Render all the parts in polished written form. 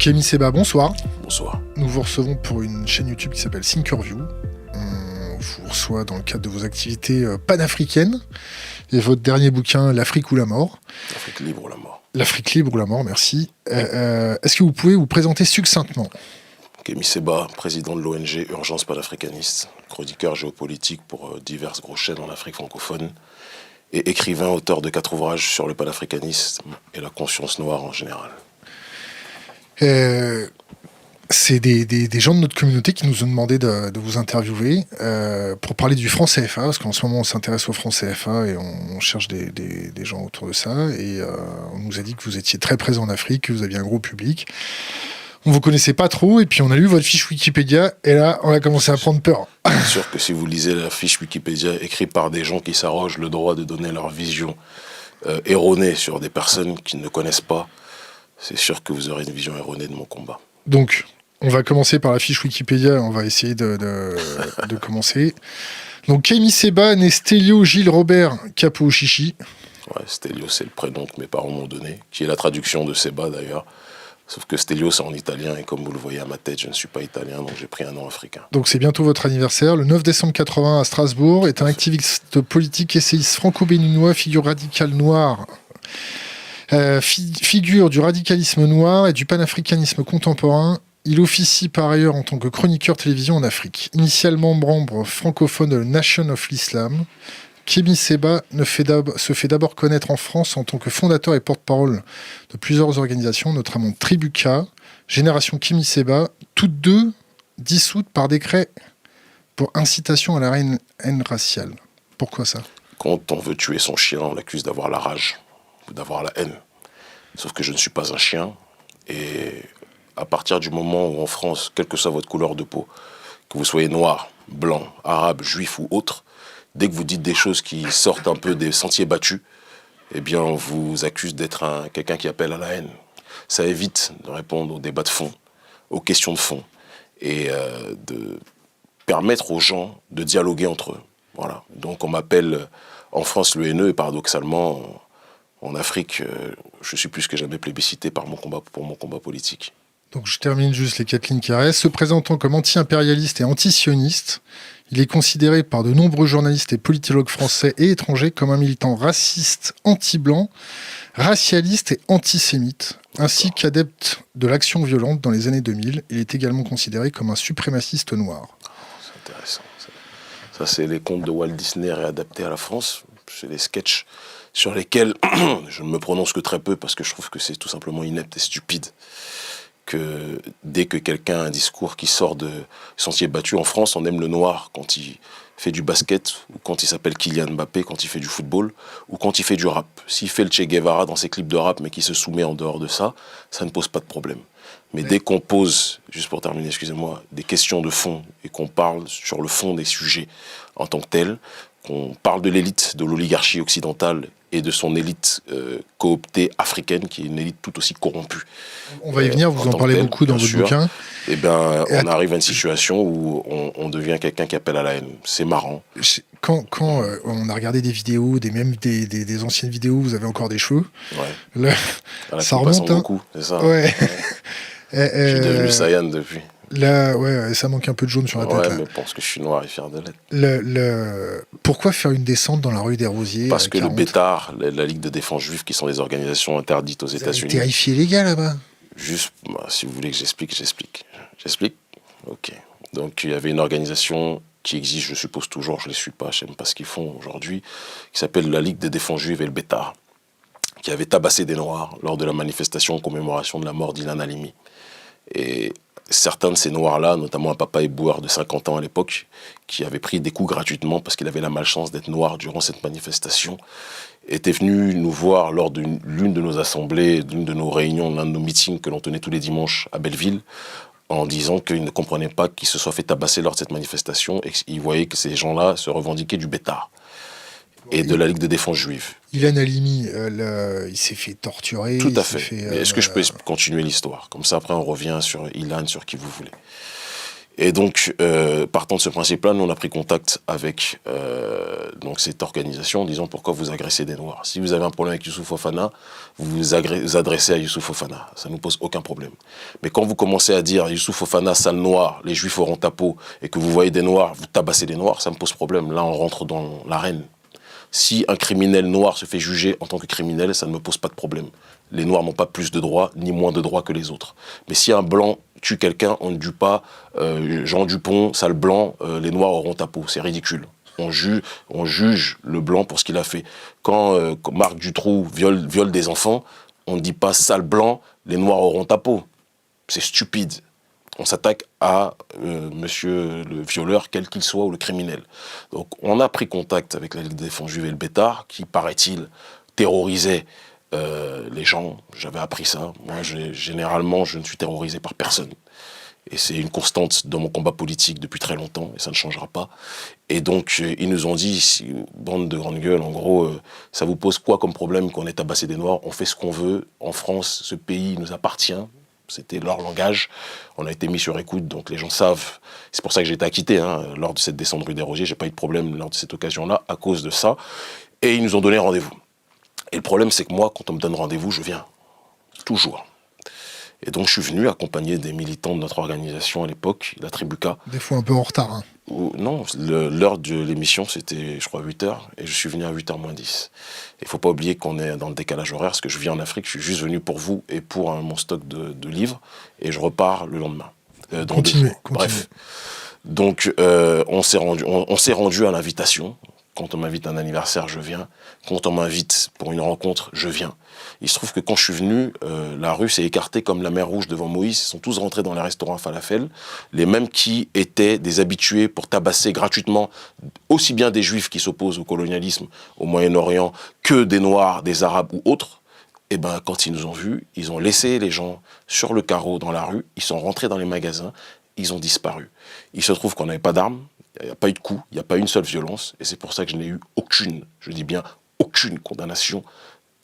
Kémy Séba, bonsoir. Bonsoir. Nous vous recevons pour une chaîne YouTube qui s'appelle Thinkerview. On vous reçoit dans le cadre de vos activités panafricaines et votre dernier bouquin, L'Afrique ou la mort. L'Afrique libre ou la mort. L'Afrique libre ou la mort, merci. Est-ce que vous pouvez vous présenter succinctement ? Kémy Séba, président de l'ONG Urgence panafricaniste, chroniqueur géopolitique pour diverses grosses chaînes en Afrique francophone et écrivain, auteur de 4 ouvrages sur le panafricanisme et la conscience noire en général. C'est des gens de notre communauté qui nous ont demandé de vous interviewer pour parler du franc CFA, parce qu'en ce moment on s'intéresse au franc CFA et on cherche des gens autour de ça, et on nous a dit que vous étiez très présent en Afrique, que vous aviez un gros public. On vous connaissait pas trop, et puis on a lu votre fiche Wikipédia, et là on a commencé à prendre peur. Bien sûr que si vous lisez la fiche Wikipédia écrite par des gens qui s'arrogent le droit de donner leur vision erronée sur des personnes qui ne connaissent pas, c'est sûr que vous aurez une vision erronée de mon combat. Donc, on va commencer par la fiche Wikipédia, on va essayer de commencer. Donc, Kémy Séba, né Stélio Gilles Robert Capo Chichi. Ouais, Stélio, c'est le prénom que mes parents m'ont donné, qui est la traduction de Séba d'ailleurs. Sauf que Stélio, c'est en italien, et comme vous le voyez à ma tête, je ne suis pas italien, donc j'ai pris un nom africain. Donc c'est bientôt votre anniversaire. Le 9 décembre 80 à Strasbourg, est un activiste politique, essayiste franco-béninois, figure radicale noire. Figure du radicalisme noir et du panafricanisme contemporain. Il officie par ailleurs en tant que chroniqueur télévision en Afrique. Initialement membre francophone de la Nation of l'Islam, Kémy Séba se fait d'abord connaître en France en tant que fondateur et porte-parole de plusieurs organisations, notamment Tribuca, Génération Kémy Séba, toutes deux dissoutes par décret pour incitation à la haine raciale. Pourquoi ça ? Quand on veut tuer son chien, on l'accuse d'avoir la rage ou d'avoir la haine. Sauf que je ne suis pas un chien, et à partir du moment où en France, quelle que soit votre couleur de peau, que vous soyez noir, blanc, arabe, juif ou autre, dès que vous dites des choses qui sortent un peu des sentiers battus, eh bien, on vous accuse d'être quelqu'un qui appelle à la haine. Ça évite de répondre aux débats de fond, aux questions de fond, et de permettre aux gens de dialoguer entre eux. Voilà. Donc, on m'appelle en France le haineux, et paradoxalement, en Afrique, je suis plus que jamais plébiscité pour mon combat politique. Donc, je termine juste les 4 lignes qui restent. Se présentant comme anti-impérialiste et anti-sioniste, il est considéré par de nombreux journalistes et politologues français et étrangers comme un militant raciste, anti-blanc, racialiste et antisémite, ainsi qu'adepte de l'action violente dans les années 2000. Il est également considéré comme un suprémaciste noir. C'est intéressant. Ça, c'est les contes de Walt Disney réadaptés à la France. C'est des sketchs sur lesquels je ne me prononce que très peu parce que je trouve que c'est tout simplement inepte et stupide. Que dès que quelqu'un a un discours qui sort de sentier battu en France, on aime le noir quand il fait du basket, ou quand il s'appelle Kylian Mbappé, quand il fait du football, ou quand il fait du rap. S'il fait le Che Guevara dans ses clips de rap, mais qui se soumet en dehors de ça, ça ne pose pas de problème. Mais dès qu'on pose, juste pour terminer, excusez-moi, des questions de fond, et qu'on parle sur le fond des sujets en tant que tel, qu'on parle de l'élite de l'oligarchie occidentale et de son élite cooptée africaine, qui est une élite tout aussi corrompue. On va y venir, vous en parlez beaucoup dans votre bouquin. Eh bien, on arrive à une situation où on devient quelqu'un qui appelle à la haine. C'est marrant. Quand on a regardé des vidéos, des anciennes vidéos, vous avez encore des cheveux. Ouais. Ça remonte. Beaucoup, c'est ça. Ouais. Je suis devenu Saiyan depuis. Là, ouais, ça manque un peu de jaune sur la tête. Ouais, là. mais je pense que je suis noir et fier de l'être. Pourquoi faire une descente dans la rue des Rosiers? Parce que le Bétard, la Ligue de défense juive, qui sont des organisations interdites aux États-Unis. Terrifié les gars là-bas. Juste, si vous voulez que j'explique. J'explique. Ok. Donc il y avait une organisation qui existe, je suppose toujours, je ne les suis pas, je n'aime pas ce qu'ils font aujourd'hui, qui s'appelle la Ligue de défense juive et le Bétard, qui avait tabassé des Noirs lors de la manifestation en commémoration de la mort d'Ilan Halimi. Et certains de ces Noirs-là, notamment un papa éboueur de 50 ans à l'époque, qui avait pris des coups gratuitement parce qu'il avait la malchance d'être noir durant cette manifestation, était venu nous voir lors de l'une de nos assemblées, d'une de nos réunions, l'un de nos meetings que l'on tenait tous les dimanches à Belleville, en disant qu'il ne comprenait pas qu'il se soit fait tabasser lors de cette manifestation et qu'il voyait que ces gens-là se revendiquaient du Bétard et de la Ligue de défense juive. Ilan Halimi, il s'est fait torturer. Tout à fait. Mais est-ce que je peux continuer l'histoire? Comme ça, après, on revient sur Ilan, sur qui vous voulez. Et donc, partant de ce principe-là, nous, on a pris contact avec donc cette organisation en disant pourquoi vous agressez des Noirs. Si vous avez un problème avec Youssouf Fofana, vous vous adressez à Youssouf Fofana. Ça ne nous pose aucun problème. Mais quand vous commencez à dire Youssouf Fofana, sale noir, les Juifs auront ta peau, et que vous voyez des Noirs, vous tabassez des Noirs, ça me pose problème. Là, on rentre dans l'arène. Si un criminel noir se fait juger en tant que criminel, ça ne me pose pas de problème. Les Noirs n'ont pas plus de droits, ni moins de droits que les autres. Mais si un Blanc tue quelqu'un, on ne dit pas Jean Dupont, sale Blanc, les Noirs auront ta peau. C'est ridicule. On juge le Blanc pour ce qu'il a fait. Quand Marc Dutroux viole des enfants, on ne dit pas sale Blanc, les Noirs auront ta peau. C'est stupide. On s'attaque à monsieur le violeur, quel qu'il soit, ou le criminel. Donc on a pris contact avec la Ligue des défense juive et le Bétard, qui, paraît-il, terrorisait les gens. J'avais appris ça. Moi, généralement, je ne suis terrorisé par personne. Et c'est une constante dans mon combat politique depuis très longtemps, et ça ne changera pas. Et donc, ils nous ont dit, bande de grandes gueules, en gros, ça vous pose quoi comme problème qu'on ait tabassé des Noirs? On fait ce qu'on veut. En France, ce pays nous appartient. C'était leur langage. On a été mis sur écoute, donc les gens savent. C'est pour ça que j'ai été acquitté lors de cette descente rue des Rosiers. J'ai pas eu de problème lors de cette occasion-là à cause de ça. Et ils nous ont donné rendez-vous. Et le problème, c'est que moi, quand on me donne rendez-vous, je viens. Toujours. Et donc, je suis venu accompagner des militants de notre organisation à l'époque, la Tribuca. Des fois un peu en retard. Non, l'heure de l'émission, c'était, je crois, 8h, et je suis venu à 8h moins 10. Il ne faut pas oublier qu'on est dans le décalage horaire, parce que je vis en Afrique, je suis juste venu pour vous et pour mon stock de livres, et je repars le lendemain. Continuez. Bref. Donc, on s'est rendu à l'invitation. Quand on m'invite à un anniversaire, je viens. Quand on m'invite pour une rencontre, je viens. Il se trouve que quand je suis venu, la rue s'est écartée comme la mer Rouge devant Moïse. Ils sont tous rentrés dans les restaurants falafel. Les mêmes qui étaient des habitués pour tabasser gratuitement aussi bien des Juifs qui s'opposent au colonialisme au Moyen-Orient que des Noirs, des Arabes ou autres. Et ben, quand ils nous ont vus, ils ont laissé les gens sur le carreau dans la rue. Ils sont rentrés dans les magasins. Ils ont disparu. Il se trouve qu'on n'avait pas d'armes. Il n'y a pas eu de coup, il n'y a pas eu une seule violence, et c'est pour ça que je n'ai eu aucune, je dis bien aucune condamnation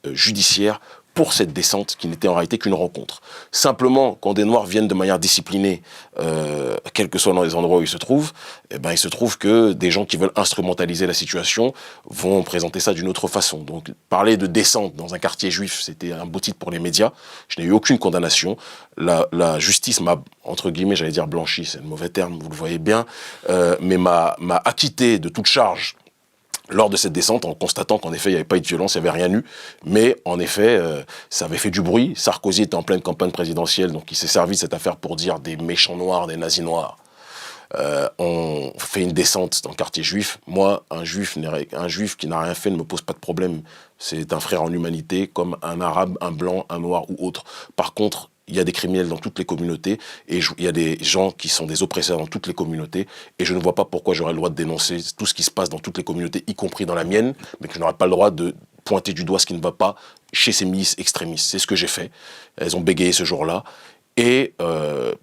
judiciaire pour cette descente qui n'était en réalité qu'une rencontre. Simplement, quand des Noirs viennent de manière disciplinée, quels que soient dans les endroits où ils se trouvent, eh ben, il se trouve que des gens qui veulent instrumentaliser la situation vont présenter ça d'une autre façon. Donc, parler de descente dans un quartier juif, c'était un beau titre pour les médias. Je n'ai eu aucune condamnation. La justice m'a, entre guillemets, j'allais dire blanchi, c'est le mauvais terme, vous le voyez bien, mais m'a acquitté de toute charge lors de cette descente, en constatant qu'en effet, il n'y avait pas eu de violence, il n'y avait rien eu. Mais en effet, ça avait fait du bruit. Sarkozy était en pleine campagne présidentielle, donc il s'est servi de cette affaire pour dire des méchants noirs, des nazis noirs. On fait une descente dans le quartier juif. Moi, un juif qui n'a rien fait ne me pose pas de problème. C'est un frère en humanité, comme un arabe, un blanc, un noir ou autre. Par contre, il y a des criminels dans toutes les communautés et il y a des gens qui sont des oppresseurs dans toutes les communautés et je ne vois pas pourquoi j'aurais le droit de dénoncer tout ce qui se passe dans toutes les communautés, y compris dans la mienne, mais que je n'aurais pas le droit de pointer du doigt ce qui ne va pas chez ces milices extrémistes. C'est ce que j'ai fait. Elles ont bégayé ce jour-là et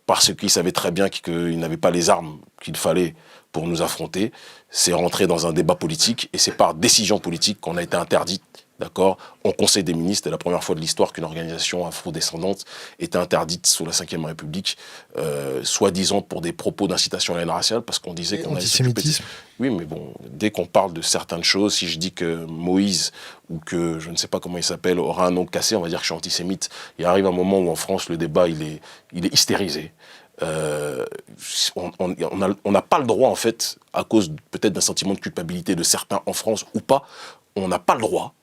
parce qu'ils savaient très bien qu'ils n'avaient pas les armes qu'il fallait pour nous affronter, c'est rentré dans un débat politique et c'est par décision politique qu'on a été interdit. D'accord, au Conseil des ministres, c'était la première fois de l'histoire qu'une organisation afro-descendante était interdite sous la Ve République, soi-disant pour des propos d'incitation à la haine raciale, parce qu'on disait qu'on allait s'occuper de... Oui, mais bon, dès qu'on parle de certaines choses, si je dis que Moïse, ou que je ne sais pas comment il s'appelle, aura un nom cassé, on va dire que je suis antisémite. Il arrive un moment où en France, le débat, il est hystérisé. On n'a pas le droit, en fait, à cause peut-être d'un sentiment de culpabilité de certains en France ou pas, on n'a pas le droit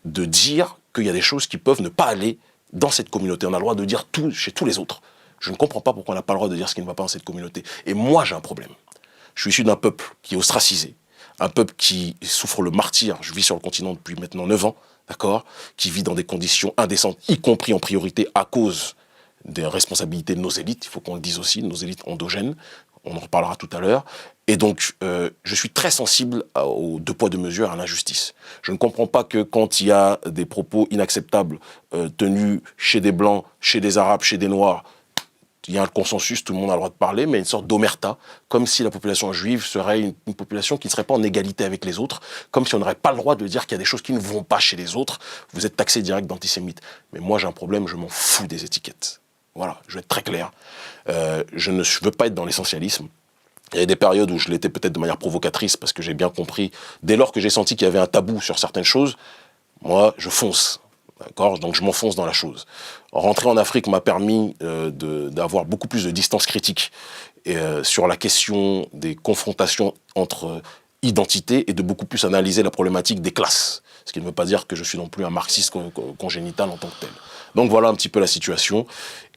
de dire qu'il y a des choses qui peuvent ne pas aller dans cette communauté. On a le droit de dire tout chez tous les autres. Je ne comprends pas pourquoi on n'a pas le droit de dire ce qui ne va pas dans cette communauté. Et moi, j'ai un problème. Je suis issu d'un peuple qui est ostracisé, un peuple qui souffre le martyre. Je vis sur le continent depuis maintenant 9 ans, d'accord, qui vit dans des conditions indécentes, y compris en priorité à cause des responsabilités de nos élites. Il faut qu'on le dise aussi, nos élites endogènes. On en reparlera tout à l'heure. Et donc, je suis très sensible aux deux poids, deux mesures, à l'injustice. Je ne comprends pas que quand il y a des propos inacceptables tenus chez des Blancs, chez des Arabes, chez des Noirs, il y a un consensus, tout le monde a le droit de parler, mais une sorte d'omerta, comme si la population juive serait une population qui ne serait pas en égalité avec les autres, comme si on n'aurait pas le droit de dire qu'il y a des choses qui ne vont pas chez les autres. Vous êtes taxé direct d'antisémite. Mais moi, j'ai un problème, je m'en fous des étiquettes. Voilà, je vais être très clair. Je ne veux pas être dans l'essentialisme. Il y a des périodes où je l'étais peut-être de manière provocatrice parce que j'ai bien compris, dès lors que j'ai senti qu'il y avait un tabou sur certaines choses, moi, je fonce. D'accord ? Donc je m'enfonce dans la chose. Rentrer en Afrique m'a permis d'avoir beaucoup plus de distance critique sur la question des confrontations entre identités et de beaucoup plus analyser la problématique des classes. Ce qui ne veut pas dire que je suis non plus un marxiste congénital en tant que tel. Donc voilà un petit peu la situation.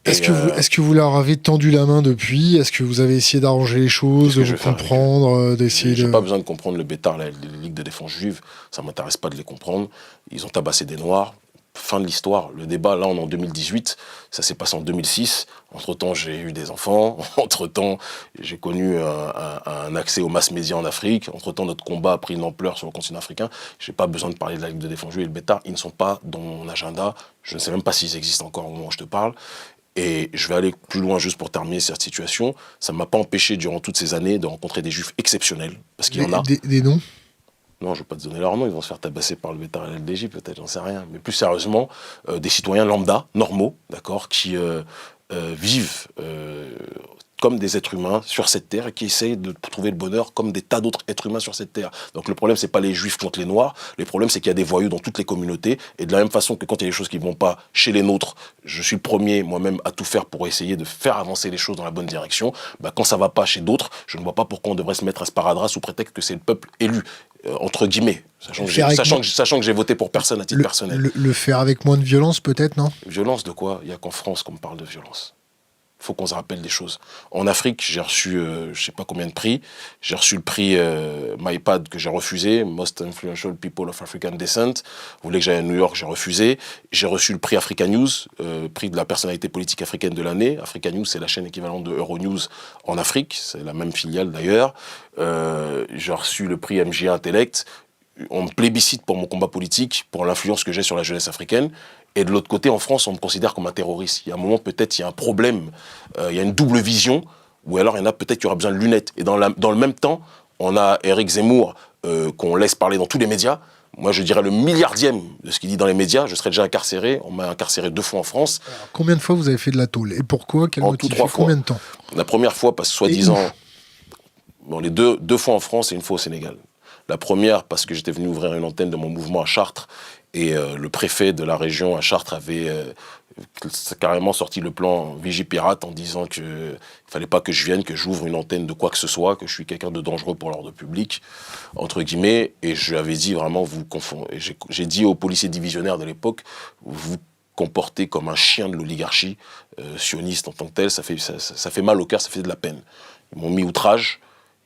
Est-ce que vous leur avez tendu la main depuis ? Est-ce que vous avez essayé d'arranger les choses, de vous comprendre, d'essayer de... J'ai pas besoin de comprendre le Bétar, la Ligue de défense juive, ça m'intéresse pas de les comprendre. Ils ont tabassé des Noirs. Fin de l'histoire. Le débat, là, on est en 2018. Ça s'est passé en 2006. Entre-temps, j'ai eu des enfants. Entre-temps, j'ai connu un accès aux masses médias en Afrique. Entre-temps, notre combat a pris une ampleur sur le continent africain. J'ai pas besoin de parler de la Ligue de défense juive et le Bétar. Ils ne sont pas dans mon agenda. Je ne sais même pas s'ils existent encore au moment où je te parle. Et je vais aller plus loin juste pour terminer cette situation. Ça ne m'a pas empêché, durant toutes ces années, de rencontrer des juifs exceptionnels. Parce qu'il y en a. Des noms ? Non, je ne vais pas te donner leur nom, ils vont se faire tabasser par le Bétar et l'LDJ, peut-être, j'en sais rien. Mais plus sérieusement, des citoyens lambda, normaux, d'accord, qui vivent comme des êtres humains sur cette terre et qui essayent de trouver le bonheur comme des tas d'autres êtres humains sur cette terre. Donc le problème, c'est pas les juifs contre les noirs, le problème, c'est qu'il y a des voyous dans toutes les communautés, et de la même façon que quand il y a des choses qui ne vont pas chez les nôtres, je suis le premier, moi-même, à tout faire pour essayer de faire avancer les choses dans la bonne direction. Bah, quand ça ne va pas chez d'autres, je ne vois pas pourquoi on devrait se mettre à sparadrap sous prétexte que c'est le peuple élu. Entre guillemets, sachant que j'ai voté pour personne à titre personnel. Le faire avec moins de violence, peut-être, non ? Violence de quoi ? Il n'y a qu'en France qu'on me parle de violence. Il faut qu'on se rappelle des choses. En Afrique, j'ai reçu, je ne sais pas combien de prix. J'ai reçu le prix MyPad que j'ai refusé, Most Influential People of African Descent. Vous voulez que j'aille à New York, j'ai refusé. J'ai reçu le prix Africa News, prix de la personnalité politique africaine de l'année. Africa News, c'est la chaîne équivalente de Euronews en Afrique. C'est la même filiale d'ailleurs. J'ai reçu le prix MJ Intellect. On me plébiscite pour mon combat politique, pour l'influence que j'ai sur la jeunesse africaine. Et de l'autre côté, en France, on me considère comme un terroriste. Il y a un moment, peut-être, il y a un problème. Il y a une double vision, ou alors il y en a peut-être qui aura besoin de lunettes. Et dans le même temps, on a Éric Zemmour, qu'on laisse parler dans tous les médias. Moi, je dirais le milliardième de ce qu'il dit dans les médias. Je serais déjà incarcéré. On m'a incarcéré 2 fois en France. Alors, combien de fois vous avez fait de la tôle ? Et pourquoi ? Quel motif ? 3 fois. Combien de temps ? La première fois, parce que soi-disant... Bon, les deux fois en France et 1 fois au Sénégal. La première, parce que j'étais venu ouvrir une antenne de mon mouvement à Chartres, et le préfet de la région à Chartres avait carrément sorti le plan Vigipirate en disant qu'il ne fallait pas que je vienne, que j'ouvre une antenne de quoi que ce soit, que je suis quelqu'un de dangereux pour l'ordre public, entre guillemets. Et je lui avais dit vraiment, vous confondez. J'ai dit aux policiers divisionnaires de l'époque, vous comportez comme un chien de l'oligarchie sioniste en tant que tel, ça fait mal au cœur, ça fait de la peine. Ils m'ont mis outrage.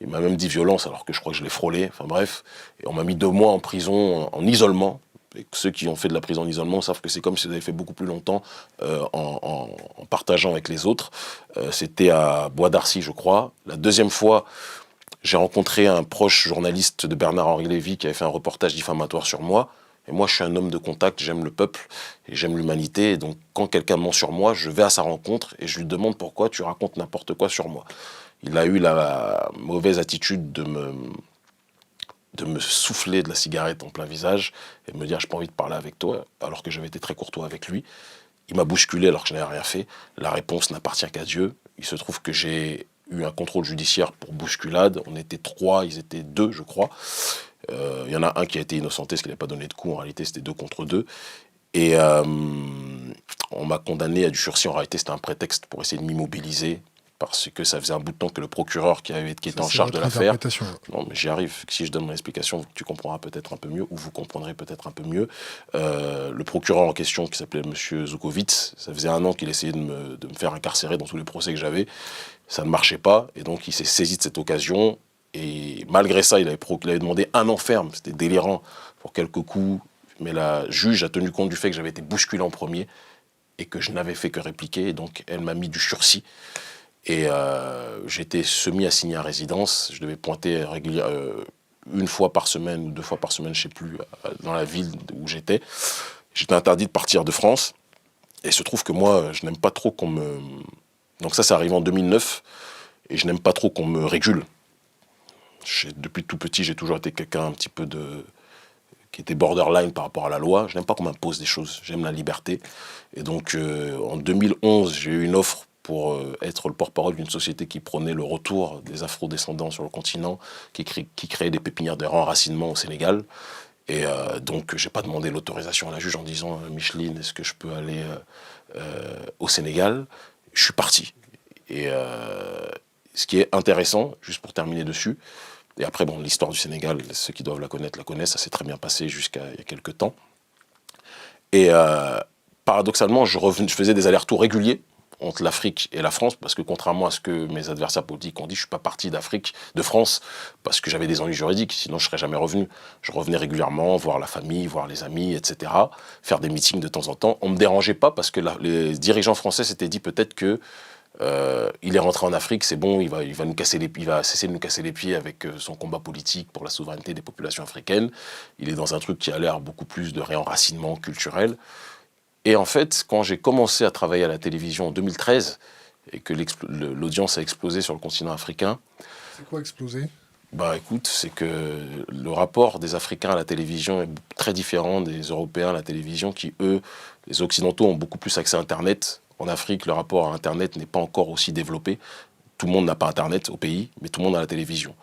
Il m'a même dit violence, alors que je crois que je l'ai frôlé. Enfin bref. Et on m'a mis 2 mois en prison, en isolement. Et ceux qui ont fait de la prison en isolement savent que c'est comme si vous avez fait beaucoup plus longtemps en partageant avec les autres. C'était à Bois d'Arcy, je crois. La deuxième fois, j'ai rencontré un proche journaliste de Bernard-Henri Lévy qui avait fait un reportage diffamatoire sur moi. Et moi, je suis un homme de contact, j'aime le peuple et j'aime l'humanité. Et donc, quand quelqu'un ment sur moi, je vais à sa rencontre et je lui demande pourquoi tu racontes n'importe quoi sur moi. Il a eu la mauvaise attitude de me souffler de la cigarette en plein visage et de me dire « j'ai pas envie de parler avec toi », alors que j'avais été très courtois avec lui. Il m'a bousculé alors que je n'avais rien fait. La réponse n'appartient qu'à Dieu. Il se trouve que j'ai eu un contrôle judiciaire pour bousculade. On était 3, ils étaient 2, je crois. Il y en a un qui a été innocenté parce qu'il n'avait pas donné de coup. En réalité, c'était 2 contre 2. Et on m'a condamné à du sursis. En réalité, c'était un prétexte pour essayer de m'immobiliser, parce que ça faisait un bout de temps que le procureur qui était en charge de l'affaire... Non, mais j'y arrive. Si je donne mon explication, tu comprendras peut-être un peu mieux, ou vous comprendrez peut-être un peu mieux. Le procureur en question, qui s'appelait M. Zoukowitz, ça faisait 1 an qu'il essayait de me faire incarcérer dans tous les procès que j'avais. Ça ne marchait pas, et donc il s'est saisi de cette occasion. Et malgré ça, il avait demandé 1 an ferme. C'était délirant pour quelques coups. Mais la juge a tenu compte du fait que j'avais été bousculé en premier et que je n'avais fait que répliquer. Et donc, elle m'a mis du sursis. Et j'étais semi-assigné à résidence. Je devais pointer 1 fois par semaine ou 2 fois par semaine, je ne sais plus, dans la ville où j'étais. J'étais interdit de partir de France. Et il se trouve que moi, je n'aime pas trop qu'on me... Donc ça arrivé en 2009. Et je n'aime pas trop qu'on me régule. Depuis tout petit, j'ai toujours été quelqu'un un petit peu qui était borderline par rapport à la loi. Je n'aime pas qu'on m'impose des choses, j'aime la liberté. Et donc, en 2011, j'ai eu une offre pour être le porte-parole d'une société qui prônait le retour des afro-descendants sur le continent, qui créait des pépinières de renracinement au Sénégal. Et donc, je n'ai pas demandé l'autorisation à la juge en disant « Micheline, est-ce que je peux aller au Sénégal ?» Je suis parti. Et ce qui est intéressant, juste pour terminer dessus, et après, bon, l'histoire du Sénégal, ceux qui doivent la connaissent, ça s'est très bien passé jusqu'à il y a quelques temps. Et paradoxalement, je faisais des allers-retours réguliers entre l'Afrique et la France, parce que contrairement à ce que mes adversaires politiques ont dit, je ne suis pas parti de France, parce que j'avais des ennuis juridiques, sinon je ne serais jamais revenu. Je revenais régulièrement, voir la famille, voir les amis, etc., faire des meetings de temps en temps. On ne me dérangeait pas, parce que les dirigeants français s'étaient dit peut-être que il est rentré en Afrique, c'est bon, il va cesser de nous casser les pieds avec son combat politique pour la souveraineté des populations africaines. Il est dans un truc qui a l'air beaucoup plus de réenracinement culturel. Et en fait, quand j'ai commencé à travailler à la télévision en 2013 et que l'audience a explosé sur le continent africain... C'est quoi exploser ? Bah écoute, c'est que le rapport des Africains à la télévision est très différent des Européens à la télévision qui, eux, les Occidentaux ont beaucoup plus accès à Internet. En Afrique, le rapport à Internet n'est pas encore aussi développé. Tout le monde n'a pas Internet au pays, mais tout le monde a la télévision.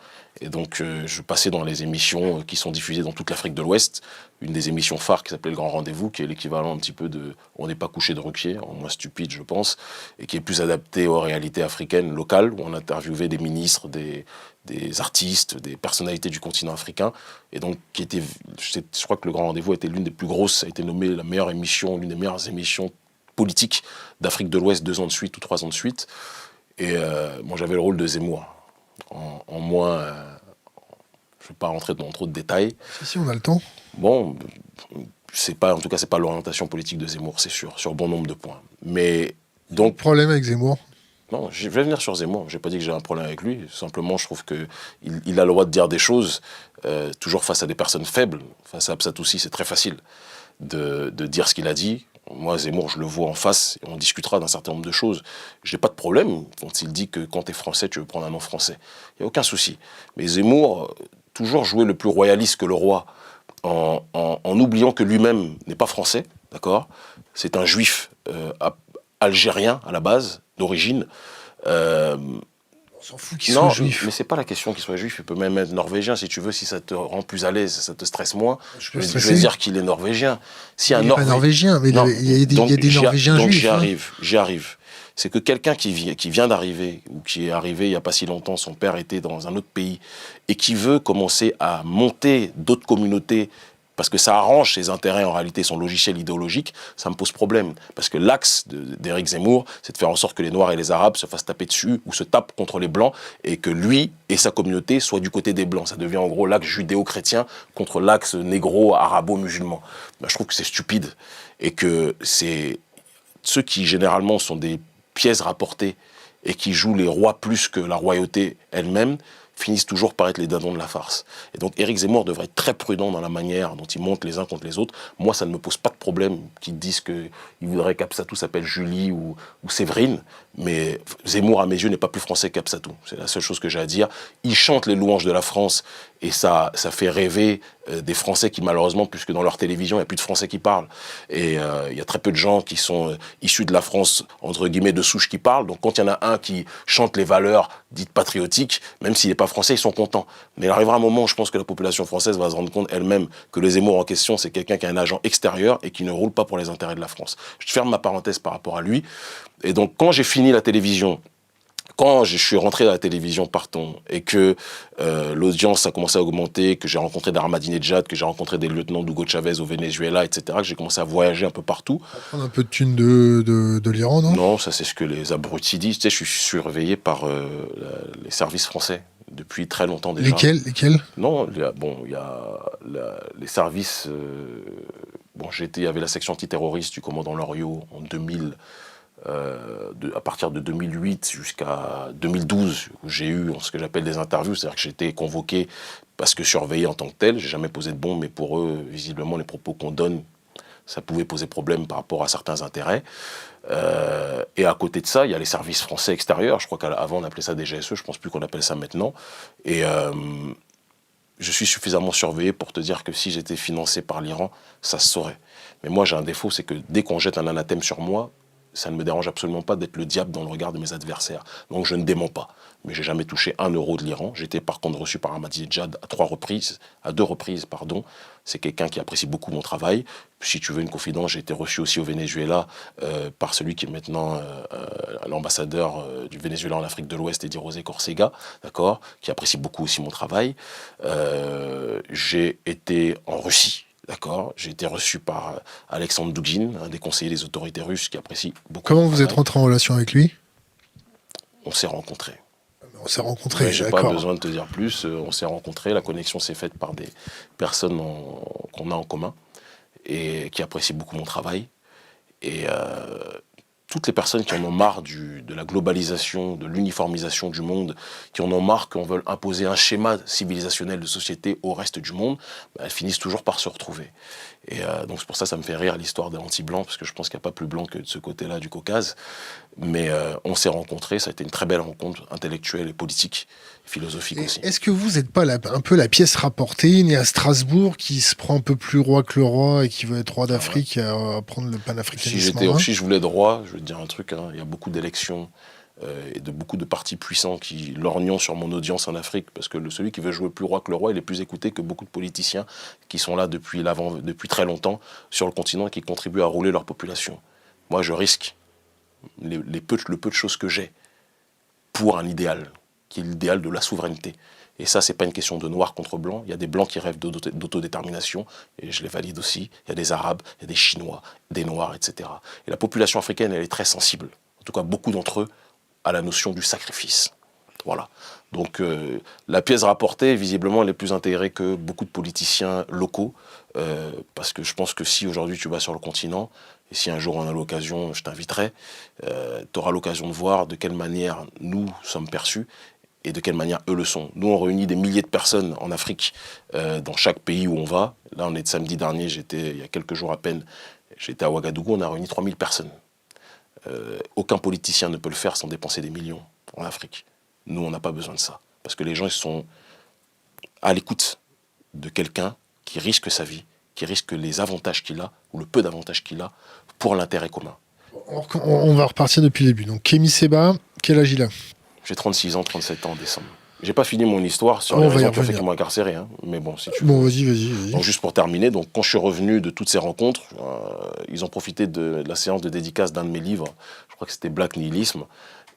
Et donc, je passais dans les émissions qui sont diffusées dans toute l'Afrique de l'Ouest. Une des émissions phares qui s'appelait Le Grand Rendez-vous, qui est l'équivalent un petit peu de On n'est pas couché de Ruquier, en moins stupide, je pense, et qui est plus adapté aux réalités africaines locales, où on interviewait des ministres, des artistes, des personnalités du continent africain. Et donc, je crois que Le Grand Rendez-vous a été l'une des plus grosses, a été nommée la meilleure émission, l'une des meilleures émissions politiques d'Afrique de l'Ouest 2 ans de suite ou 3 ans de suite. Et moi, j'avais le rôle de Zemmour. En moins, je ne vais pas rentrer dans trop de détails. Si, on a le temps. Bon, en tout cas, c'est pas l'orientation politique de Zemmour, c'est sûr, sur bon nombre de points. Mais donc, problème avec Zemmour? Non, je vais venir sur Zemmour. J'ai pas dit que j'ai un problème avec lui. Simplement, je trouve qu'il a le droit de dire des choses, toujours face à des personnes faibles. Face à Absatoussi, c'est très facile de dire ce qu'il a dit. Moi, Zemmour, je le vois en face, et on discutera d'un certain nombre de choses. Je n'ai pas de problème quand il dit que quand tu es français, tu veux prendre un nom français. Il n'y a aucun souci. Mais Zemmour, toujours jouer le plus royaliste que le roi, en oubliant que lui-même n'est pas français, d'accord ? C'est un juif algérien, à la base, d'origine. On s'en fout qu'il soit juif. Mais c'est pas la question qu'il soit juif, il peut même être norvégien si tu veux, si ça te rend plus à l'aise, ça te stresse moins. Je vais dire qu'il est norvégien. Il n'est pas norvégien, mais il y a des Norvégiens juifs. J'y arrive. C'est que quelqu'un qui vient d'arriver, ou qui est arrivé il n'y a pas si longtemps, son père était dans un autre pays, et qui veut commencer à monter d'autres communautés, parce que ça arrange ses intérêts, en réalité, son logiciel idéologique, ça me pose problème. Parce que l'axe d'Éric Zemmour, c'est de faire en sorte que les Noirs et les Arabes se fassent taper dessus, ou se tapent contre les Blancs, et que lui et sa communauté soient du côté des Blancs. Ça devient en gros l'axe judéo-chrétien contre l'axe négro-arabo-musulman. Ben, je trouve que c'est stupide, et que c'est ceux qui, généralement, sont des pièces rapportées, et qui jouent les rois plus que la royauté elle-même, finissent toujours par être les dindons de la farce. Et donc Éric Zemmour devrait être très prudent dans la manière dont il monte les uns contre les autres. Moi, ça ne me pose pas de problème qu'ils disent qu'il voudrait qu'Absatou s'appelle Julie ou Séverine, mais Zemmour, à mes yeux, n'est pas plus français qu'Absatou. C'est la seule chose que j'ai à dire. Il chante les louanges de la France, et ça fait rêver des Français qui, malheureusement, puisque dans leur télévision, il n'y a plus de Français qui parlent. Et il y a très peu de gens qui sont issus de la France, entre guillemets, de souche qui parlent. Donc quand il y en a un qui chante les valeurs dites patriotiques, même s'il n'est pas français, ils sont contents. Mais il arrivera un moment où je pense que la population française va se rendre compte elle-même que le Zemmour en question, c'est quelqu'un qui a un agent extérieur et qui ne roule pas pour les intérêts de la France. Je ferme ma parenthèse par rapport à lui. Et donc quand j'ai fini la télévision, quand je suis rentré à la télévision, partons, et que l'audience a commencé à augmenter, que j'ai rencontré d'Ahmadinejad, que j'ai rencontré des lieutenants d'Hugo Chavez au Venezuela, etc., que j'ai commencé à voyager un peu partout. Prendre un peu de thunes de l'Iran, non ? Non, ça c'est ce que les abrutis disent. Tu sais, je suis surveillé par les services français depuis très longtemps déjà. Lesquels ? Non, il y a les services... il y avait la section antiterroriste du commandant Loriot en 2000... à partir de 2008 jusqu'à 2012, où j'ai eu ce que j'appelle des interviews, c'est-à-dire que j'ai été convoqué parce que surveillé en tant que tel. J'ai jamais posé de bombe, mais pour eux, visiblement, les propos qu'on donne, ça pouvait poser problème par rapport à certains intérêts. Et à côté de ça, il y a les services français extérieurs. Je crois qu'avant, on appelait ça des GSE, je ne pense plus qu'on appelle ça maintenant. Et je suis suffisamment surveillé pour te dire que si j'étais financé par l'Iran, ça se saurait. Mais moi, j'ai un défaut, c'est que dès qu'on jette un anathème sur moi, ça ne me dérange absolument pas d'être le diable dans le regard de mes adversaires. Donc je ne démens pas. Mais j'ai jamais touché 1 € de l'Iran. J'ai été par contre reçu par Ahmadinejad à 2 reprises. C'est quelqu'un qui apprécie beaucoup mon travail. Si tu veux une confidence, j'ai été reçu aussi au Venezuela par celui qui est maintenant l'ambassadeur du Venezuela en Afrique de l'Ouest, Eddie Rosé Corcega, d'accord, qui apprécie beaucoup aussi mon travail. J'ai été en Russie. D'accord, j'ai été reçu par Alexandre Dugin, un des conseillers des autorités russes qui apprécie beaucoup. Comment vous êtes rentré en relation avec lui? On s'est rencontrés. On s'est rencontrés, j'ai pas besoin de te dire plus. On s'est rencontrés, la connexion s'est faite par des personnes qu'on a en commun et qui apprécient beaucoup mon travail. Et toutes les personnes qui en ont marre de la globalisation, de l'uniformisation du monde, qui en ont marre qu'on veuille imposer un schéma civilisationnel de société au reste du monde, elles finissent toujours par se retrouver. Et donc c'est pour ça que ça me fait rire l'histoire des anti-blancs, parce que je pense qu'il n'y a pas plus blanc que de ce côté-là du Caucase. Mais on s'est rencontrés, ça a été une très belle rencontre intellectuelle et politique, philosophique aussi. Est-ce que vous n'êtes pas un peu la pièce rapportée, née à Strasbourg, qui se prend un peu plus roi que le roi et qui veut être roi d'Afrique et à prendre le panafricanisme? Si je voulais être roi, je vais te dire un truc, il y a beaucoup d'élections et beaucoup de partis puissants qui lorgnent sur mon audience en Afrique, parce que celui qui veut jouer plus roi que le roi, il est plus écouté que beaucoup de politiciens qui sont là depuis très longtemps sur le continent et qui contribuent à rouler leur population. Moi, je risque le peu de choses que j'ai pour un idéal, qui est l'idéal de la souveraineté. Et ça, c'est pas une question de noir contre blanc. Il y a des blancs qui rêvent d'autodétermination, et je les valide aussi. Il y a des arabes, il y a des chinois, des noirs, etc. Et la population africaine, elle est très sensible, en tout cas beaucoup d'entre eux, à la notion du sacrifice. Voilà. Donc la pièce rapportée, visiblement, elle est plus intégrée que beaucoup de politiciens locaux, parce que je pense que si aujourd'hui tu vas sur le continent, et si un jour on a l'occasion, je t'inviterai, tu auras l'occasion de voir de quelle manière nous sommes perçus, et de quelle manière eux le sont. Nous, on réunit des milliers de personnes en Afrique, dans chaque pays où on va. Là, on est de samedi dernier, il y a quelques jours à peine, j'étais à Ouagadougou, on a réuni 3000 personnes. Aucun politicien ne peut le faire sans dépenser des millions en Afrique. Nous, on n'a pas besoin de ça. Parce que les gens, ils sont à l'écoute de quelqu'un qui risque sa vie, qui risque les avantages qu'il a, ou le peu d'avantages qu'il a, pour l'intérêt commun. On va repartir depuis le début. Donc, Kémy Séba, quel âge il a? J'ai 36 ans, 37 ans en décembre. J'ai pas fini mon histoire sur les raisons qui ont fait qu'ils m'ont incarcéré, hein. Mais bon, si tu veux. Bon, vas-y. Donc juste pour terminer, donc quand je suis revenu de toutes ces rencontres, ils ont profité de la séance de dédicace d'un de mes livres, je crois que c'était Black Nihilisme,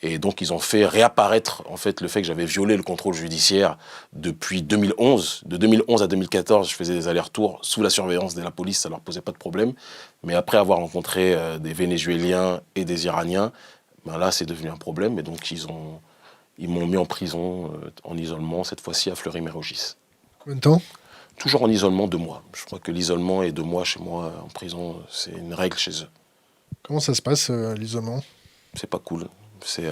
et donc ils ont fait réapparaître en fait le fait que j'avais violé le contrôle judiciaire depuis 2011. De 2011 à 2014, je faisais des allers-retours sous la surveillance de la police, ça leur posait pas de problème. Mais après avoir rencontré des Vénézuéliens et des Iraniens, ben là c'est devenu un problème, et donc ils m'ont mis en prison, en isolement, cette fois-ci à Fleury-Mérogis. Combien de temps? Toujours en isolement 2 mois. Je crois que l'isolement est 2 mois chez moi en prison, c'est une règle chez eux. Comment ça se passe, l'isolement? C'est pas cool. C'est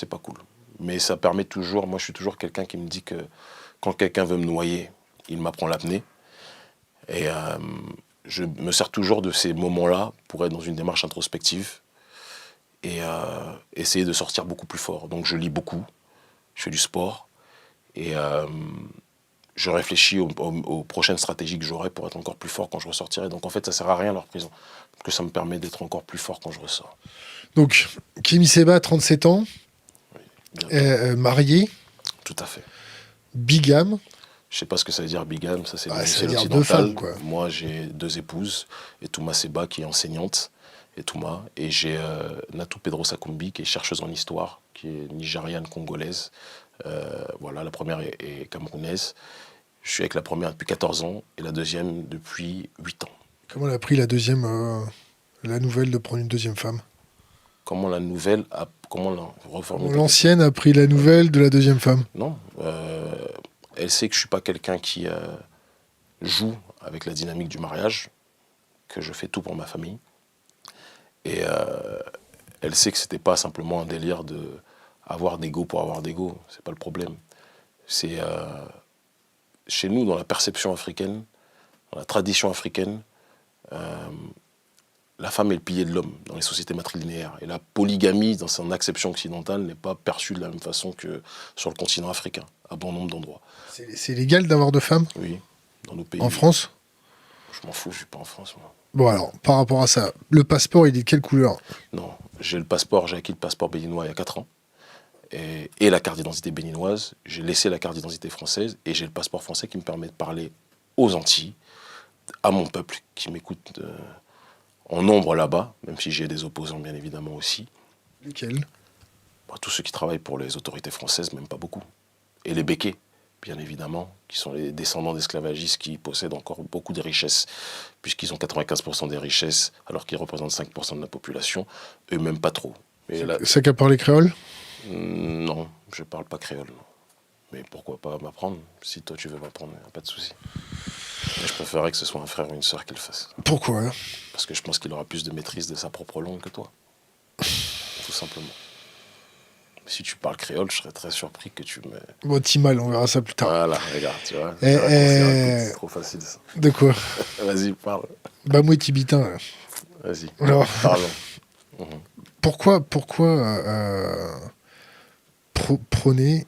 pas cool. Mais ça permet toujours, moi je suis toujours quelqu'un qui me dit que quand quelqu'un veut me noyer, il m'apprend l'apnée. Et je me sers toujours de ces moments-là pour être dans une démarche introspective et essayer de sortir beaucoup plus fort. Donc je lis beaucoup, je fais du sport et je réfléchis aux prochaines stratégies que j'aurai pour être encore plus fort quand je ressortirai. Donc en fait, ça sert à rien leur prison, parce que ça me permet d'être encore plus fort quand je ressors. Donc, Kémy Séba, 37 ans, marié. Tout à fait. Bigame. Je sais pas ce que ça veut dire bigame, ça c'est l'occidental. 2 femmes, quoi. Moi j'ai 2 épouses, et Touma Séba qui est enseignante, et j'ai Natou Pedro Sakumbi qui est chercheuse en histoire, qui est nigériane congolaise. Voilà, la première est camerounaise. Je suis avec la première depuis 14 ans et la deuxième depuis 8 ans. Comment elle a pris la nouvelle de prendre une deuxième femme? Comment la nouvelle a... Comment l'ancienne a pris la nouvelle de la deuxième femme? Non. Elle sait que je ne suis pas quelqu'un qui joue avec la dynamique du mariage, que je fais tout pour ma famille. Et elle sait que ce n'était pas simplement un délire d'avoir d'ego pour avoir d'ego. Ce n'est pas le problème. C'est chez nous, dans la perception africaine, dans la tradition africaine, la femme est le pilier de l'homme dans les sociétés matrilinéaires. Et la polygamie, dans son acception occidentale, n'est pas perçue de la même façon que sur le continent africain. à bon nombre d'endroits. C'est légal d'avoir deux femmes Oui, dans nos pays. en France? Je m'en fous, je suis pas en France, moi. Bon alors, par rapport à ça, le passeport, il est de quelle couleur? Non, j'ai acquis le passeport béninois il y a 4 ans. Et la carte d'identité béninoise. J'ai laissé la carte d'identité française et j'ai le passeport français qui me permet de parler aux Antilles, à mon peuple qui m'écoute en nombre là-bas, même si j'ai des opposants bien évidemment aussi. Lesquels? Tous ceux qui travaillent pour les autorités françaises, même pas beaucoup. Et les béquets, bien évidemment, qui sont les descendants d'esclavagistes qui possèdent encore beaucoup de richesses, puisqu'ils ont 95% des richesses, alors qu'ils représentent 5% de la population, eux-mêmes pas trop. Ça qu'à parler créole? Non, je parle pas créole, non. Mais pourquoi pas m'apprendre? Si toi tu veux m'apprendre, y a pas de souci. Mais je préférerais que ce soit un frère ou une sœur qui le fasse. Pourquoi? Parce que je pense qu'il aura plus de maîtrise de sa propre langue que toi. Tout simplement. Si tu parles créole, je serais très surpris que tu me... Bon, Timal, on verra ça plus tard. Voilà, regarde, tu vois. C'est trop facile, ça. De quoi? Vas-y, parle. Bah, moi, tibitain. Là. Vas-y, Alors, parlons. pourquoi prôner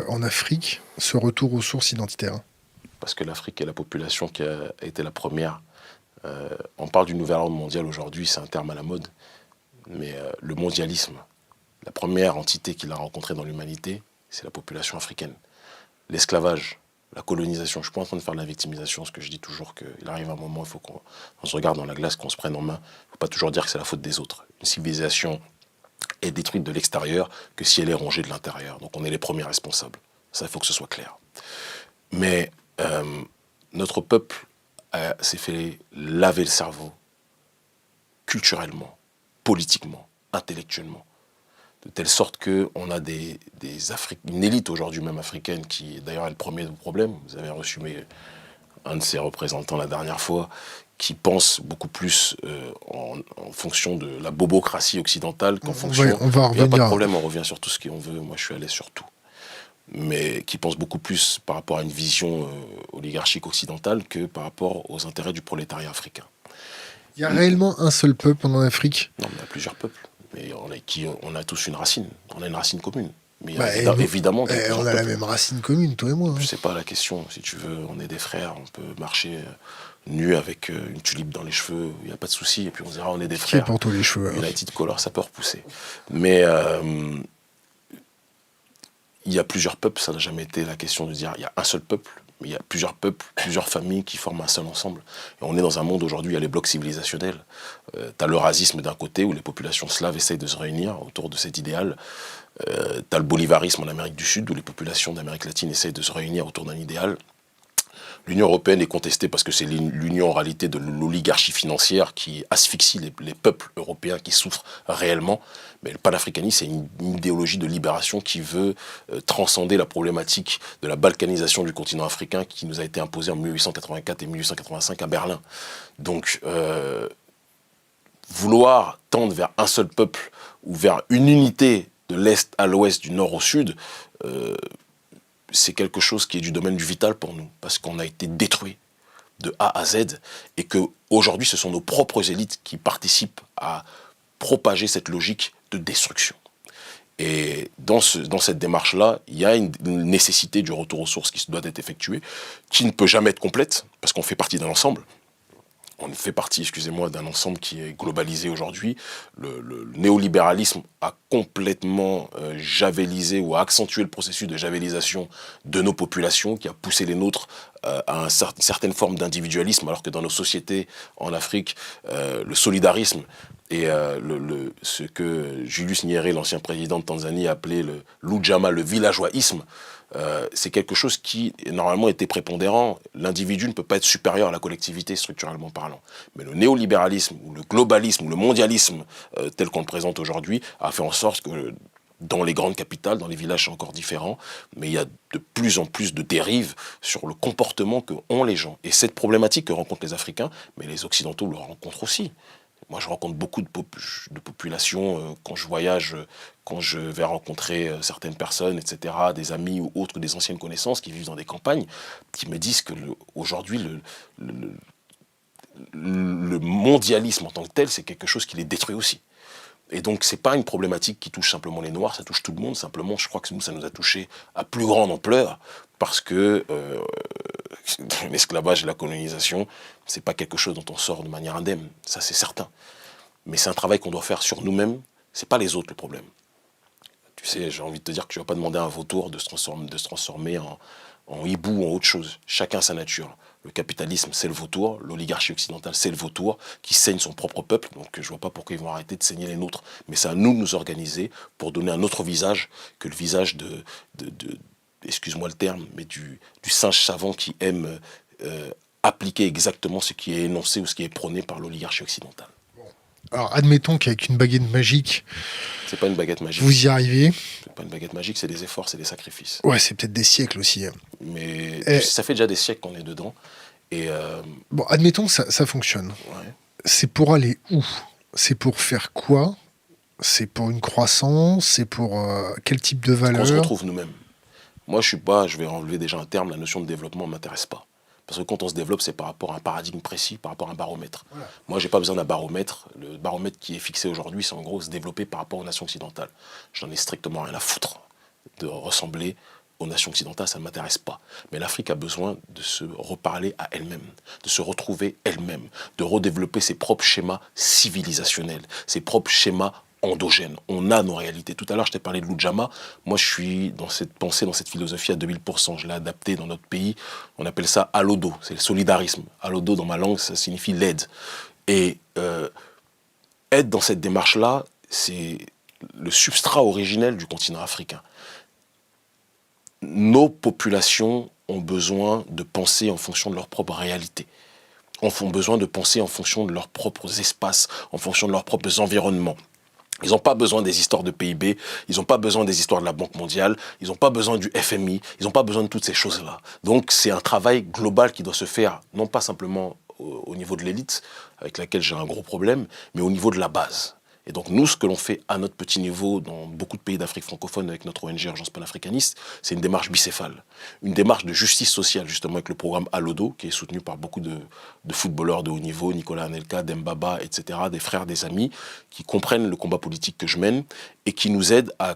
en Afrique ce retour aux sources identitaires? Parce que l'Afrique est la population qui a été la première. On parle du nouvel ordre mondial aujourd'hui, c'est un terme à la mode. Mais le mondialisme, la première entité qu'il a rencontrée dans l'humanité, c'est la population africaine. L'esclavage, la colonisation, je ne suis pas en train de faire de la victimisation, ce que je dis toujours qu'il arrive un moment, il faut qu'on se regarde dans la glace, qu'on se prenne en main. Il ne faut pas toujours dire que c'est la faute des autres. Une civilisation est détruite de l'extérieur que si elle est rongée de l'intérieur. Donc on est les premiers responsables. Ça, il faut que ce soit clair. Mais notre peuple s'est fait laver le cerveau culturellement, politiquement, intellectuellement, de telle sorte qu'on a une élite aujourd'hui même africaine qui d'ailleurs est le premier problème. Vous avez reçu un de ses représentants la dernière fois qui pense beaucoup plus en fonction de la bobocratie occidentale qu'en fonction... On va il n'y a pas de revenir. problème, on revient sur tout ce qu'on veut. Moi, je suis allé sur tout. Mais qui pense beaucoup plus par rapport à une vision oligarchique occidentale que par rapport aux intérêts du prolétariat africain. Il y a réellement un seul peuple en Afrique? Non, mais il y a plusieurs peuples. Mais on a tous une racine. On a une racine commune. Mais évidemment, qu'il y a plusieurs on a la peuples. même racine commune, toi et moi. Je sais pas la question. Si tu veux, on est des frères. On peut marcher nus avec une tulipe dans les cheveux. Il n'y a pas de souci. Et puis on dira on est des frères. Qui pour tous les cheveux? United Color, ça peut repousser. Mais il y a plusieurs peuples. Ça n'a jamais été la question de dire il y a un seul peuple. Mais il y a plusieurs peuples, plusieurs familles qui forment un seul ensemble. Et on est dans un monde aujourd'hui, il y a les blocs civilisationnels. Tu as l'eurasisme d'un côté, où les populations slaves essayent de se réunir autour de cet idéal. Tu as le bolivarisme en Amérique du Sud, où les populations d'Amérique latine essayent de se réunir autour d'un idéal. L'Union européenne est contestée parce que c'est l'union en réalité de l'oligarchie financière qui asphyxie les peuples européens qui souffrent réellement. Mais le panafricanisme, c'est une idéologie de libération qui veut transcender la problématique de la balkanisation du continent africain qui nous a été imposée en 1884 et 1885 à Berlin. Donc, vouloir tendre vers un seul peuple ou vers une unité de l'Est à l'Ouest, du Nord au Sud, c'est quelque chose qui est du domaine du vital pour nous, parce qu'on a été détruit de A à Z, et qu'aujourd'hui, ce sont nos propres élites qui participent à propager cette logique de destruction. Et dans cette démarche-là, il y a une nécessité du retour aux sources qui doit être effectuée, qui ne peut jamais être complète, parce qu'on fait partie d'un ensemble. On fait partie, excusez-moi, d'un ensemble qui est globalisé aujourd'hui. Le néolibéralisme a complètement javélisé ou a accentué le processus de javélisation de nos populations, qui a poussé les nôtres à une certaine forme d'individualisme, alors que dans nos sociétés en Afrique, le solidarisme et ce que Julius Nyerere, l'ancien président de Tanzanie, appelait le l'Ujamaa, le villageoisme, c'est quelque chose qui, normalement, était prépondérant. L'individu ne peut pas être supérieur à la collectivité, structurellement parlant. Mais le néolibéralisme, ou le globalisme, ou le mondialisme, tel qu'on le présente aujourd'hui, a fait en sorte que dans les grandes capitales, dans les villages, c'est encore différent, mais il y a de plus en plus de dérives sur le comportement que ont les gens. Et cette problématique que rencontrent les Africains, mais les Occidentaux le rencontrent aussi. Moi, je rencontre beaucoup de populations quand je voyage, quand je vais rencontrer certaines personnes, etc., des amis ou autres, des anciennes connaissances qui vivent dans des campagnes, qui me disent que aujourd'hui, le mondialisme en tant que tel, c'est quelque chose qui les détruit aussi. Et donc, c'est pas une problématique qui touche simplement les Noirs, ça touche tout le monde. Simplement, je crois que nous, ça nous a touché à plus grande ampleur parce que l'esclavage et la colonisation, c'est pas quelque chose dont on sort de manière indemne. Ça, c'est certain. Mais c'est un travail qu'on doit faire sur nous-mêmes. C'est pas les autres le problème. Tu sais, j'ai envie de te dire que tu vas pas demander à un vautour de se transformer en hibou ou en autre chose. Chacun sa nature. Le capitalisme, c'est le vautour. L'oligarchie occidentale, c'est le vautour qui saigne son propre peuple. Donc je vois pas pourquoi ils vont arrêter de saigner les nôtres. Mais c'est à nous de nous organiser pour donner un autre visage que le visage excuse-moi le terme, mais du singe savant qui aime appliquer exactement ce qui est énoncé ou ce qui est prôné par l'oligarchie occidentale. Alors, admettons qu'avec une baguette magique, c'est pas une baguette magique. Vous y arrivez. C'est pas une baguette magique, c'est des efforts, c'est des sacrifices. Ouais, c'est peut-être des siècles aussi. Mais ça fait déjà des siècles qu'on est dedans. Et bon, admettons que ça fonctionne. Ouais. C'est pour aller où? C'est pour faire quoi? C'est pour une croissance? C'est pour quel type de valeur? On se retrouve nous-mêmes. Moi, je vais enlever déjà un terme, la notion de développement ne m'intéresse pas. Parce que quand on se développe, c'est par rapport à un paradigme précis, par rapport à un baromètre. Voilà. Moi, je n'ai pas besoin d'un baromètre. Le baromètre qui est fixé aujourd'hui, c'est en gros se développer par rapport aux nations occidentales. Je n'en ai strictement rien à foutre de ressembler aux nations occidentales, ça ne m'intéresse pas. Mais l'Afrique a besoin de se reparler à elle-même, de se retrouver elle-même, de redévelopper ses propres schémas civilisationnels, ses propres schémas endogènes. On a nos réalités. Tout à l'heure, je t'ai parlé de l'Ujamaa. Moi, je suis dans cette pensée, dans cette philosophie à 2000%. Je l'ai adapté dans notre pays. On appelle ça alodo. C'est le solidarisme. Alodo, dans ma langue, ça signifie l'aide. Et être dans cette démarche-là, c'est le substrat originel du continent africain. Nos populations ont besoin de penser en fonction de leur propre réalité. Ont besoin de penser en fonction de leurs propres espaces, en fonction de leurs propres environnements. Ils n'ont pas besoin des histoires de PIB, ils n'ont pas besoin des histoires de la Banque mondiale, ils n'ont pas besoin du FMI, ils n'ont pas besoin de toutes ces choses-là. Donc c'est un travail global qui doit se faire, non pas simplement au niveau de l'élite, avec laquelle j'ai un gros problème, mais au niveau de la base. Et donc nous, ce que l'on fait à notre petit niveau dans beaucoup de pays d'Afrique francophone avec notre ONG Urgence panafricaniste, c'est une démarche bicéphale. Une démarche de justice sociale, justement, avec le programme Alodo, qui est soutenu par beaucoup de footballeurs de haut niveau, Nicolas Anelka, Dembaba, etc., des frères, des amis, qui comprennent le combat politique que je mène et qui nous aident à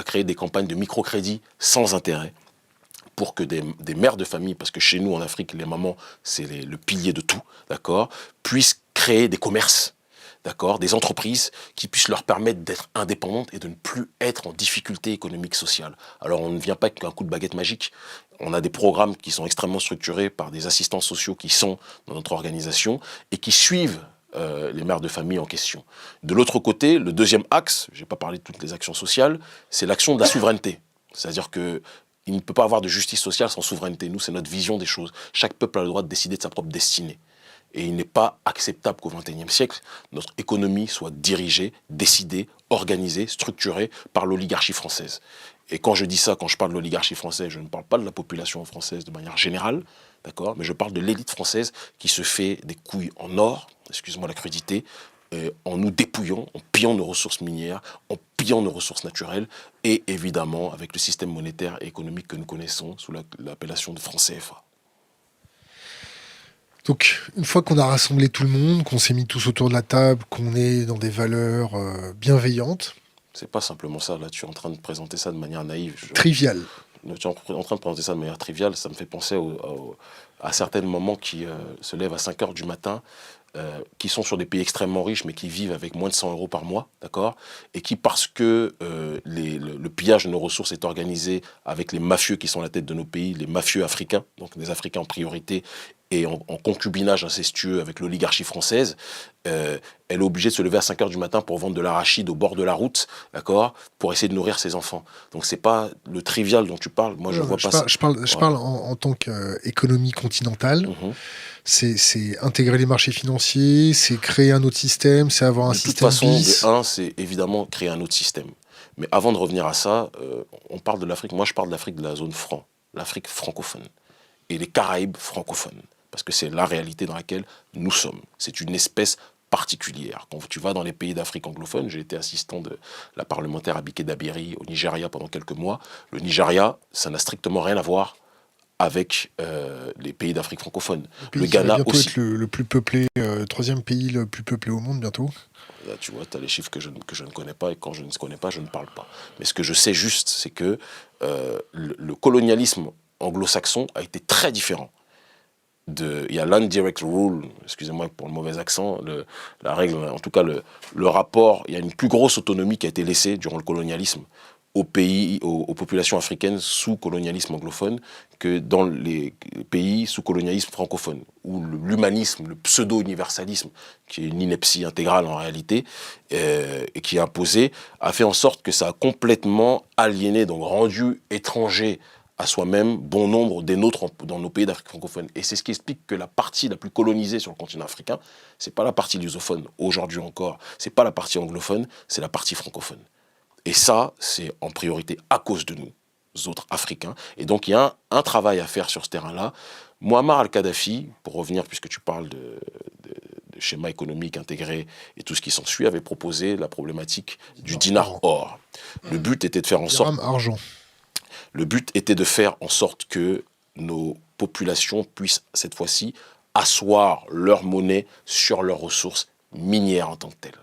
créer des campagnes de microcrédit sans intérêt pour que des mères de famille, parce que chez nous en Afrique, les mamans, c'est le pilier de tout, d'accord, puissent créer des commerces, d'accord, des entreprises qui puissent leur permettre d'être indépendantes et de ne plus être en difficulté économique, sociale. Alors on ne vient pas qu'un coup de baguette magique. On a des programmes qui sont extrêmement structurés par des assistants sociaux qui sont dans notre organisation et qui suivent les mères de famille en question. De l'autre côté, le deuxième axe, je n'ai pas parlé de toutes les actions sociales, c'est l'action de la souveraineté. C'est-à-dire que il ne peut pas avoir de justice sociale sans souveraineté. Nous, c'est notre vision des choses. Chaque peuple a le droit de décider de sa propre destinée. Et il n'est pas acceptable qu'au XXIe siècle, notre économie soit dirigée, décidée, organisée, structurée par l'oligarchie française. Et quand je dis ça, quand je parle de l'oligarchie française, je ne parle pas de la population française de manière générale, d'accord, mais je parle de l'élite française qui se fait des couilles en or, excuse-moi la crudité, en nous dépouillant, en pillant nos ressources minières, en pillant nos ressources naturelles, et évidemment avec le système monétaire et économique que nous connaissons sous l'appellation de franc CFA. Donc, une fois qu'on a rassemblé tout le monde, qu'on s'est mis tous autour de la table, qu'on est dans des valeurs bienveillantes... C'est pas simplement ça, là, tu es en train de présenter ça de manière naïve. Triviale. Tu es en train de présenter ça de manière triviale, ça me fait penser à certaines mamans qui se lèvent à 5 heures du matin, qui sont sur des pays extrêmement riches, mais qui vivent avec moins de 100 € par mois, d'accord, et qui, parce que le pillage de nos ressources est organisé avec les mafieux qui sont à la tête de nos pays, les mafieux africains, donc des Africains en priorité, et en concubinage incestueux avec l'oligarchie française, elle est obligée de se lever à 5 heures du matin pour vendre de l'arachide au bord de la route, d'accord, pour essayer de nourrir ses enfants. Donc c'est pas le trivial dont tu parles, moi je vois pas ça. Je parle en tant qu'économie continentale. C'est intégrer les marchés financiers, c'est créer un autre système, c'est avoir un système bis. De toute façon, c'est évidemment créer un autre système. Mais avant de revenir à ça, on parle de l'Afrique, moi je parle de l'Afrique de la zone franc, l'Afrique francophone, et les Caraïbes francophones, parce que c'est la réalité dans laquelle nous sommes. C'est une espèce particulière. Quand tu vas dans les pays d'Afrique anglophone, j'ai été assistant de la parlementaire Abike Dabiri au Nigeria pendant quelques mois. Le Nigeria, ça n'a strictement rien à voir avec les pays d'Afrique francophone. Le Ghana va bientôt être le plus peuplé, troisième pays le plus peuplé au monde bientôt. Là, tu vois, tu as les chiffres que je ne connais pas, et quand je ne connais pas, je ne parle pas. Mais ce que je sais juste, c'est que le colonialisme anglo-saxon a été très différent. Il y a l'Indirect Rule, excusez-moi pour le mauvais accent, la règle, en tout cas le rapport, il y a une plus grosse autonomie qui a été laissée durant le colonialisme aux populations africaines sous colonialisme anglophone que dans les pays sous colonialisme francophone, où l'humanisme, le pseudo-universalisme, qui est une ineptie intégrale en réalité, et qui est imposé, a fait en sorte que ça a complètement aliéné, donc rendu étranger à soi-même bon nombre des nôtres dans nos pays d'Afrique francophone. Et c'est ce qui explique que la partie la plus colonisée sur le continent africain, c'est pas la partie lusophone, aujourd'hui encore, c'est pas la partie anglophone, c'est la partie francophone. Et ça, c'est en priorité à cause de nous, autres Africains. Et donc, il y a un travail à faire sur ce terrain-là. Muammar al-Kadhafi, pour revenir, puisque tu parles de schéma économique intégré et tout ce qui s'ensuit, avait proposé la problématique du dinar or. Le but était de faire en sorte... argent. Le but était de faire en sorte que nos populations puissent, cette fois-ci, asseoir leur monnaie sur leurs ressources minières en tant que telles.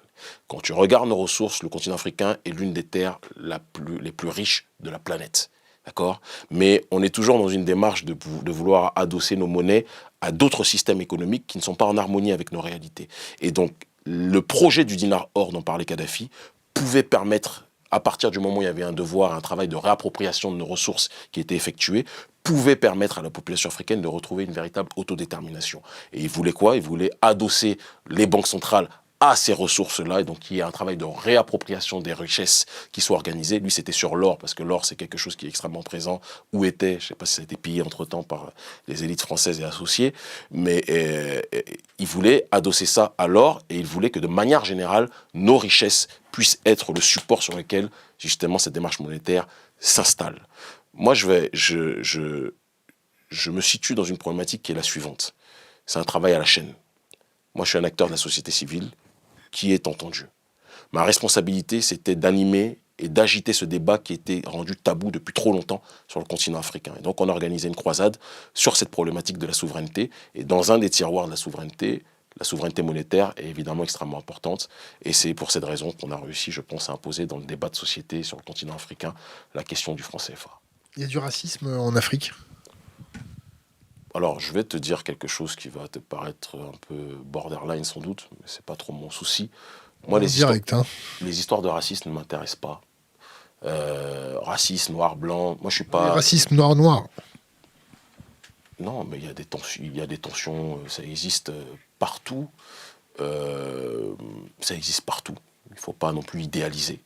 Quand tu regardes nos ressources, le continent africain est l'une des terres les plus riches de la planète. D'accord ? Mais on est toujours dans une démarche de vouloir adosser nos monnaies à d'autres systèmes économiques qui ne sont pas en harmonie avec nos réalités. Et donc, le projet du dinar or dont parlait Kadhafi pouvait permettre, à partir du moment où il y avait un devoir, un travail de réappropriation de nos ressources qui était effectué, pouvait permettre à la population africaine de retrouver une véritable autodétermination. Et il voulait quoi ? Il voulait adosser les banques centrales à ces ressources-là, et donc il y a un travail de réappropriation des richesses qui soit organisé. Lui, c'était sur l'or, parce que l'or, c'est quelque chose qui est extrêmement présent, où était, je ne sais pas si ça a été pillé entre-temps par les élites françaises et associées, mais il voulait adosser ça à l'or, et il voulait que de manière générale, nos richesses puissent être le support sur lequel, justement, cette démarche monétaire s'installe. Moi, je me situe dans une problématique qui est la suivante. C'est un travail à la chaîne. Moi, je suis un acteur de la société civile qui est entendu. Ma responsabilité, c'était d'animer et d'agiter ce débat qui était rendu tabou depuis trop longtemps sur le continent africain. Et donc, on a organisé une croisade sur cette problématique de la souveraineté. Et dans un des tiroirs de la souveraineté monétaire est évidemment extrêmement importante. Et c'est pour cette raison qu'on a réussi, je pense, à imposer dans le débat de société sur le continent africain la question du franc CFA. Il y a du racisme en Afrique ? Alors, je vais te dire quelque chose qui va te paraître un peu borderline sans doute, mais c'est pas trop mon souci. Moi, les histoires de racisme ne m'intéressent pas. Racisme, noir, blanc, moi je suis pas... Racisme noir. Non, mais il y a des tensions, ça existe partout. Ça existe partout. Il ne faut pas non plus idéaliser.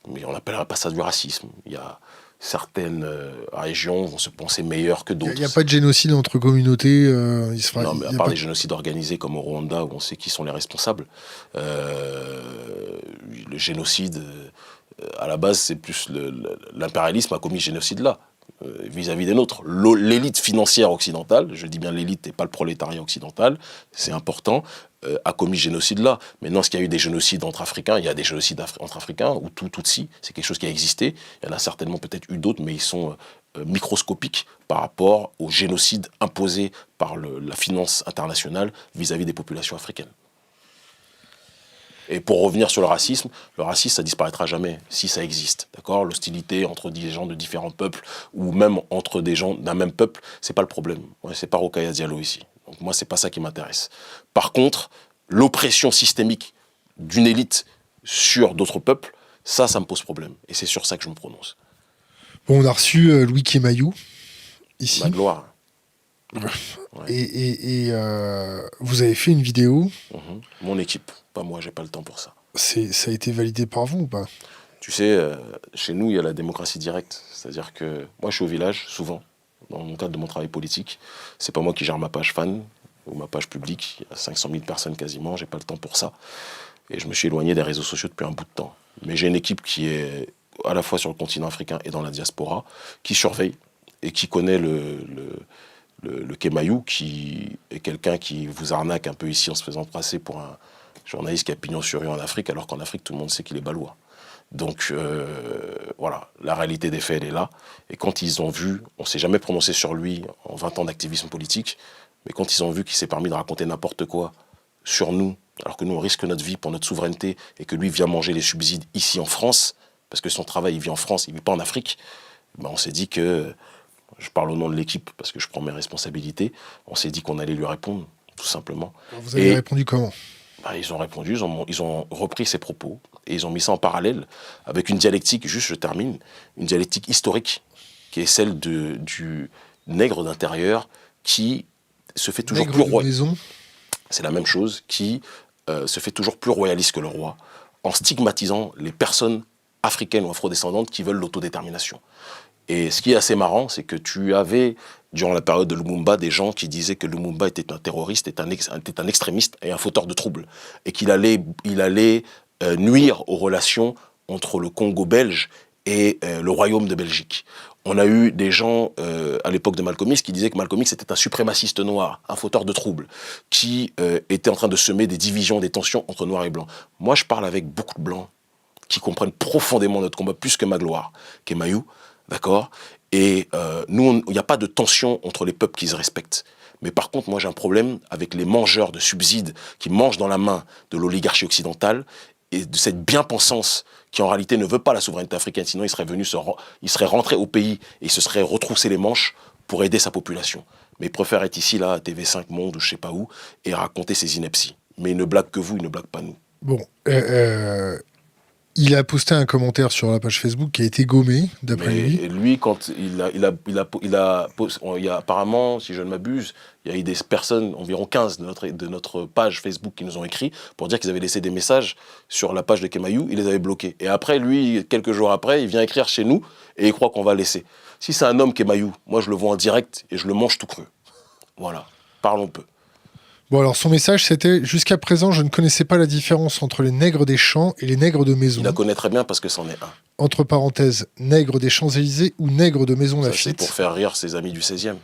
Mais on n'appellera pas ça du racisme. Il y a certaines régions vont se penser meilleures que d'autres. Il n'y a pas de génocide entre communautés. Non, mais à part les génocides organisés comme au Rwanda, où on sait qui sont les responsables, le génocide, à la base, c'est plus l'impérialisme a commis ce génocide-là, vis-à-vis des nôtres. L'élite financière occidentale, je dis bien l'élite et pas le prolétariat occidental, c'est important, a commis ce génocide-là. Maintenant, est-ce qu'il y a eu des génocides entre Africains ? Il y a des génocides entre Africains, ou Tutsi, c'est quelque chose qui a existé. Il y en a certainement peut-être eu d'autres, mais ils sont microscopiques par rapport au génocide imposé par la finance internationale vis-à-vis des populations africaines. Et pour revenir sur le racisme, ça disparaîtra jamais, si ça existe, d'accord ? L'hostilité entre des gens de différents peuples, ou même entre des gens d'un même peuple, c'est pas le problème. Ouais, c'est pas Rokhaya Diallo ici. Donc moi, c'est pas ça qui m'intéresse. Par contre, l'oppression systémique d'une élite sur d'autres peuples, ça me pose problème. Et c'est sur ça que je me prononce. Bon, on a reçu Louis Kemayou, ici. Ma gloire. Ouais. Et vous avez fait une vidéo. Mon équipe, pas moi, j'ai pas le temps pour ça. Ça a été validé par vous ou pas ? Tu sais, chez nous, il y a la démocratie directe. C'est-à-dire que moi, je suis au village, souvent, dans le cadre de mon travail politique. C'est pas moi qui gère ma page fan ou ma page publique. Il y a 500 000 personnes quasiment, j'ai pas le temps pour ça. Et je me suis éloigné des réseaux sociaux depuis un bout de temps. Mais j'ai une équipe qui est à la fois sur le continent africain et dans la diaspora, qui surveille et qui connaît le Kemayou, qui est quelqu'un qui vous arnaque un peu ici en se faisant passer pour un journaliste qui a pignon sur rue en Afrique, alors qu'en Afrique, tout le monde sait qu'il est balois. Donc voilà, la réalité des faits, elle est là. Et quand ils ont vu, on ne s'est jamais prononcé sur lui en 20 ans d'activisme politique, mais quand ils ont vu qu'il s'est permis de raconter n'importe quoi sur nous, alors que nous on risque notre vie pour notre souveraineté et que lui vient manger les subsides ici en France, parce que son travail il vit en France, il ne vit pas en Afrique, ben on s'est dit que, je parle au nom de l'équipe parce que je prends mes responsabilités, on s'est dit qu'on allait lui répondre, tout simplement. Alors, vous avez répondu comment ? Bah, ils ont répondu, ils ont repris ses propos et ils ont mis ça en parallèle avec une dialectique, juste je termine, une dialectique historique qui est celle du nègre d'intérieur qui se fait toujours plus roi. C'est la même chose, qui se fait toujours plus royaliste que le roi en stigmatisant les personnes africaines ou afrodescendantes qui veulent l'autodétermination. Et ce qui est assez marrant, c'est que tu avais, durant la période de Lumumba, des gens qui disaient que Lumumba était un terroriste, était un extrémiste et un fauteur de troubles. Et qu'il allait nuire aux relations entre le Congo belge et le royaume de Belgique. On a eu des gens, à l'époque de Malcolm X, qui disaient que Malcolm X était un suprémaciste noir, un fauteur de troubles, qui était en train de semer des divisions, des tensions entre noirs et blancs. Moi, je parle avec beaucoup de blancs qui comprennent profondément notre combat, plus que Magloire, Kemayou. D'accord ? Et nous, il n'y a pas de tension entre les peuples qui se respectent. Mais par contre, moi, j'ai un problème avec les mangeurs de subsides qui mangent dans la main de l'oligarchie occidentale et de cette bien-pensance qui, en réalité, ne veut pas la souveraineté africaine. Sinon, il serait rentré au pays et il se serait retroussé les manches pour aider sa population. Mais il préfère être ici, là, à TV5 Monde ou je ne sais pas où, et raconter ses inepties. Mais il ne blague que vous, il ne blague pas nous. Bon, il a posté un commentaire sur la page Facebook qui a été gommé, d'après lui. Et lui, quand il a apparemment, si je ne m'abuse, il y a eu des personnes, environ 15 de notre page Facebook qui nous ont écrit pour dire qu'ils avaient laissé des messages sur la page de Kemayou, il les avait bloqués. Et après, lui, quelques jours après, il vient écrire chez nous et il croit qu'on va laisser. Si c'est un homme Kemayou, moi je le vois en direct et je le mange tout cru. Voilà, parlons peu. Bon, alors son message, c'était « Jusqu'à présent, je ne connaissais pas la différence entre les nègres des champs et les nègres de maison. » Il la connaît très bien parce que c'en est un. Entre parenthèses, nègre des Champs-Élysées ou nègre de Maison Lafitte. C'est pour faire rire ses amis du 16e.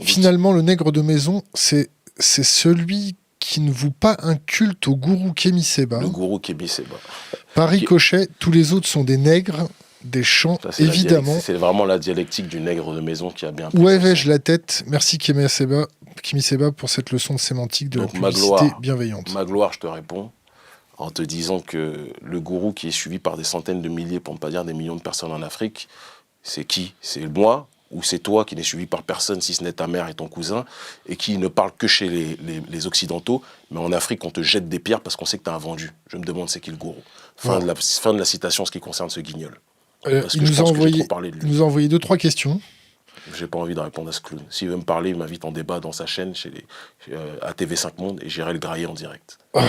Finalement, le nègre de maison, c'est celui qui ne voue pas un culte au gourou Kémi Séba. Le gourou Kémi Séba. Par ricochet, tous les autres sont des nègres des champs, évidemment. C'est vraiment la dialectique du nègre de maison qui a bien... Où avais-je la tête ? Merci Kémi Séba pour cette leçon de sémantique de la publicité bienveillante. Magloire, je te réponds en te disant que le gourou qui est suivi par des centaines de milliers, pour ne pas dire des millions de personnes en Afrique, c'est qui ? C'est moi ou c'est toi qui n'est suivi par personne, si ce n'est ta mère et ton cousin, et qui ne parle que chez les Occidentaux, mais en Afrique, on te jette des pierres parce qu'on sait que tu as un vendu. Je me demande c'est qui le gourou. Fin de la citation, ce qui concerne ce guignol. Il nous a envoyé 2-3 questions. J'ai pas envie de répondre à ce clown. S'il veut me parler, il m'invite en débat dans sa chaîne à TV5 Monde et j'irai le grailler en direct. Bon,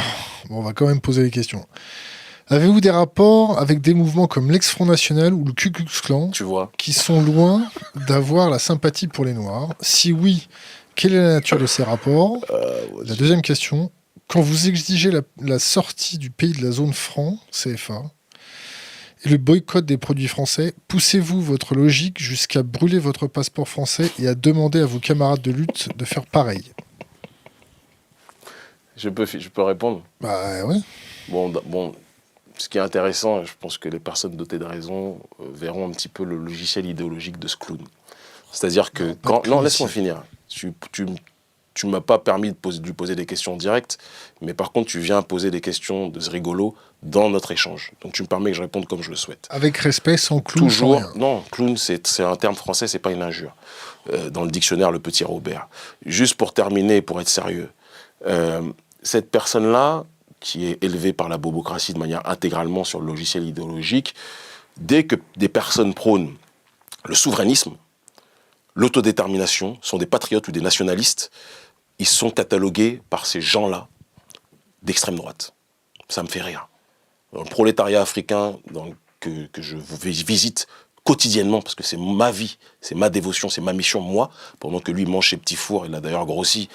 on va quand même poser les questions. Avez-vous des rapports avec des mouvements comme l'Ex-Front National ou le Ku Klux Klan, qui sont loin d'avoir la sympathie pour les Noirs ? Si oui, quelle est la nature de ces rapports ? La deuxième question, quand vous exigez la sortie du pays de la zone franc, CFA, et le boycott des produits français, poussez-vous votre logique jusqu'à brûler votre passeport français et à demander à vos camarades de lutte de faire pareil ? Je peux répondre ? Bah ouais. Bon, ce qui est intéressant, je pense que les personnes dotées de raison verront un petit peu le logiciel idéologique de ce clown. C'est-à-dire que Non, laisse-moi finir. Tu m'as pas permis de lui poser des questions directes, mais par contre, tu viens poser des questions de ce rigolo dans notre échange. Donc, tu me permets que je réponde comme je le souhaite. Avec respect, sans clown, toujours, sans rien. Non, clown, c'est un terme français, c'est pas une injure. Dans le dictionnaire, le petit Robert. Juste pour terminer, pour être sérieux, cette personne-là, qui est élevée par la bobocratie de manière intégralement sur le logiciel idéologique, dès que des personnes prônent le souverainisme, l'autodétermination, sont des patriotes ou des nationalistes, ils sont catalogués par ces gens-là d'extrême droite. Ça me fait rire. Dans le prolétariat africain que je visite quotidiennement, parce que c'est ma vie, c'est ma dévotion, c'est ma mission, moi, pendant que lui mange ses petits fours, il a d'ailleurs grossi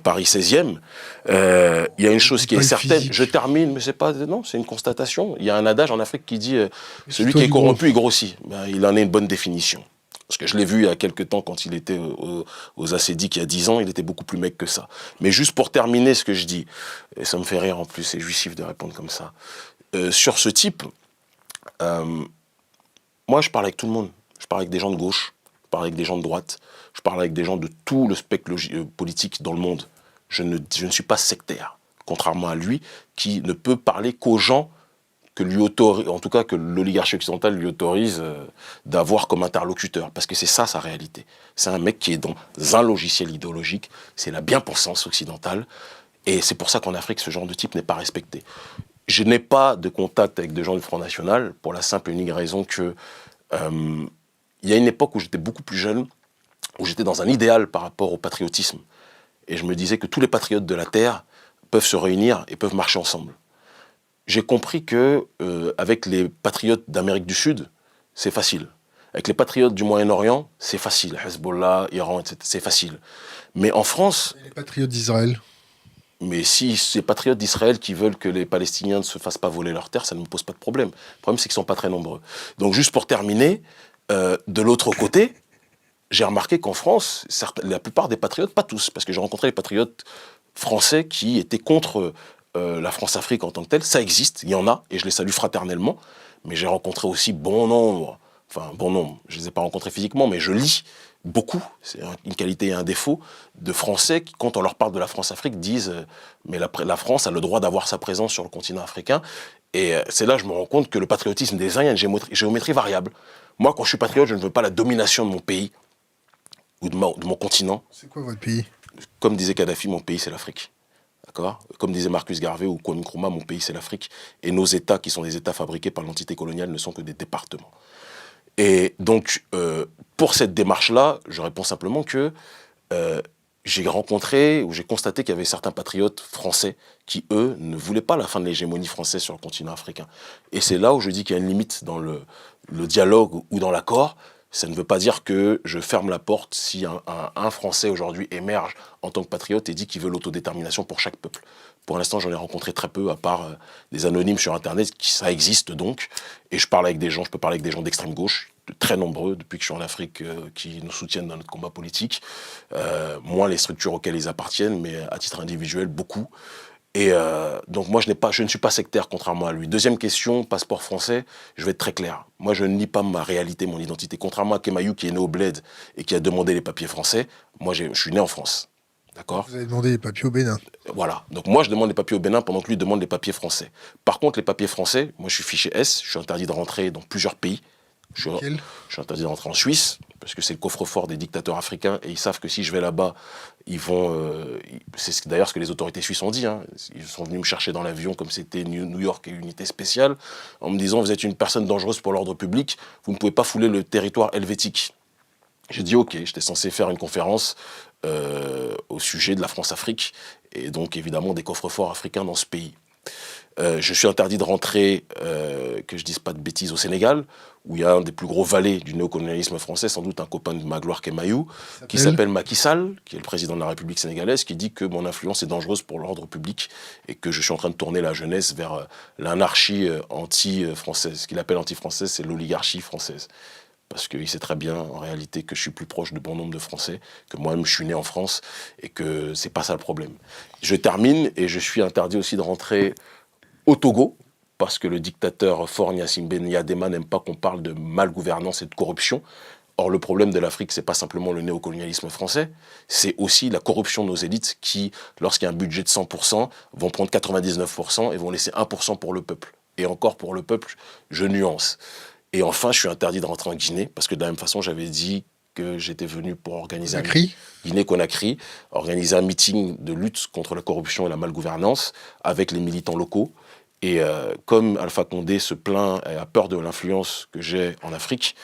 Paris 16e, il y a une chose qui est certaine, je termine, mais c'est pas, non, c'est une constatation. Il y a un adage en Afrique qui dit celui qui est corrompu, il grossit. Ben, il en est une bonne définition. Parce que je l'ai vu il y a quelques temps quand il était aux Acédiques il y a 10 ans, il était beaucoup plus mec que ça. Mais juste pour terminer ce que je dis, et ça me fait rire en plus, c'est jouissif de répondre comme ça, sur ce type, Euh, Moi, je parle avec tout le monde. Je parle avec des gens de gauche, je parle avec des gens de droite, je parle avec des gens de tout le spectre politique dans le monde. Je ne suis pas sectaire, contrairement à lui, qui ne peut parler qu'aux gens que lui autorise, en tout cas que l'oligarchie occidentale lui autorise d'avoir comme interlocuteur. Parce que c'est ça sa réalité. C'est un mec qui est dans un logiciel idéologique, c'est la bien-pensance occidentale, et c'est pour ça qu'en Afrique, ce genre de type n'est pas respecté. Je n'ai pas de contact avec des gens du Front National, pour la simple et unique raison que il y a une époque où j'étais beaucoup plus jeune, où j'étais dans un idéal par rapport au patriotisme. Et je me disais que tous les patriotes de la Terre peuvent se réunir et peuvent marcher ensemble. J'ai compris que avec les patriotes d'Amérique du Sud, c'est facile. Avec les patriotes du Moyen-Orient, c'est facile. Hezbollah, Iran, etc., c'est facile. Mais en France, Et les patriotes d'Israël. mais si ces patriotes d'Israël qui veulent que les Palestiniens ne se fassent pas voler leurs terres, ça ne me pose pas de problème. Le problème, c'est qu'ils ne sont pas très nombreux. Donc juste pour terminer, de l'autre côté, j'ai remarqué qu'en France, la plupart des patriotes, pas tous, parce que j'ai rencontré les patriotes français qui étaient contre la France-Afrique en tant que telle. Ça existe, il y en a, et je les salue fraternellement. Mais j'ai rencontré aussi bon nombre, je ne les ai pas rencontrés physiquement, mais je lis beaucoup, c'est une qualité et un défaut, de Français qui, quand on leur parle de la France-Afrique, disent mais la France a le droit d'avoir sa présence sur le continent africain. Et c'est là que je me rends compte que le patriotisme des uns, il y a une géométrie variable. Moi, quand je suis patriote, je ne veux pas la domination de mon pays ou de mon continent. C'est quoi votre pays? Comme disait Kadhafi, mon pays, c'est l'Afrique. D'accord ? Comme disait Marcus Garvey ou Kwame Nkrumah, mon pays, c'est l'Afrique. Et nos États, qui sont des États fabriqués par l'entité coloniale, ne sont que des départements. Et donc, pour cette démarche-là, je réponds simplement que j'ai rencontré ou j'ai constaté qu'il y avait certains patriotes français qui, eux, ne voulaient pas la fin de l'hégémonie française sur le continent africain. Et c'est là où je dis qu'il y a une limite dans le dialogue ou dans l'accord. Ça ne veut pas dire que je ferme la porte si un Français aujourd'hui émerge en tant que patriote et dit qu'il veut l'autodétermination pour chaque peuple. Pour l'instant, j'en ai rencontré très peu, à part des anonymes sur Internet, ça existe donc. Et je parle avec des gens, je peux parler avec des gens d'extrême gauche, de très nombreux, depuis que je suis en Afrique, qui nous soutiennent dans notre combat politique. Moins les structures auxquelles ils appartiennent, mais à titre individuel, beaucoup. Et donc moi, je ne suis pas sectaire, contrairement à lui. Deuxième question, passeport français, je vais être très clair. Moi, je ne nie pas ma réalité, mon identité. Contrairement à Kemayou, qui est né au Bled et qui a demandé les papiers français, moi, je suis né en France. D'accord ? Vous avez demandé les papiers au Bénin. Voilà. Donc moi, je demande les papiers au Bénin pendant que lui demande les papiers français. Par contre, les papiers français, moi, je suis fiché S, je suis interdit de rentrer dans plusieurs pays. Je suis interdit de rentrer en Suisse, parce que c'est le coffre-fort des dictateurs africains, et ils savent que si je vais là-bas, ils vont... c'est d'ailleurs ce que les autorités suisses ont dit. Hein. Ils sont venus me chercher dans l'avion, comme c'était New York et unité spéciale, en me disant, vous êtes une personne dangereuse pour l'ordre public, vous ne pouvez pas fouler le territoire helvétique. J'ai dit ok, j'étais censé faire une conférence au sujet de la France-Afrique, et donc évidemment des coffres-forts africains dans ce pays. Je suis interdit de rentrer, que je dise pas de bêtises, au Sénégal, où il y a un des plus gros valets du néocolonialisme français, sans doute un copain de Magloire Kemayou, qui s'appelle Macky Sall, qui est le président de la République sénégalaise, qui dit que mon influence est dangereuse pour l'ordre public et que je suis en train de tourner la jeunesse vers l'anarchie anti-française. Ce qu'il appelle anti-française, c'est l'oligarchie française. Parce qu'il sait très bien, en réalité, que je suis plus proche de bon nombre de Français, que moi-même je suis né en France, et que c'est pas ça le problème. Je termine, et je suis interdit aussi de rentrer au Togo, parce que le dictateur Faure Gnassingbé Nyadema n'aime pas qu'on parle de malgouvernance et de corruption. Or, le problème de l'Afrique, c'est pas simplement le néocolonialisme français, c'est aussi la corruption de nos élites qui, lorsqu'il y a un budget de 100%, vont prendre 99% et vont laisser 1% pour le peuple. Et encore pour le peuple, je nuance. Et enfin, je suis interdit de rentrer en Guinée, parce que de la même façon, j'avais dit que j'étais venu pour organiser Guinée-Conakry, organiser un meeting de lutte contre la corruption et la malgouvernance avec les militants locaux. Et comme Alpha Condé se plaint et a peur de l'influence que j'ai en Afrique,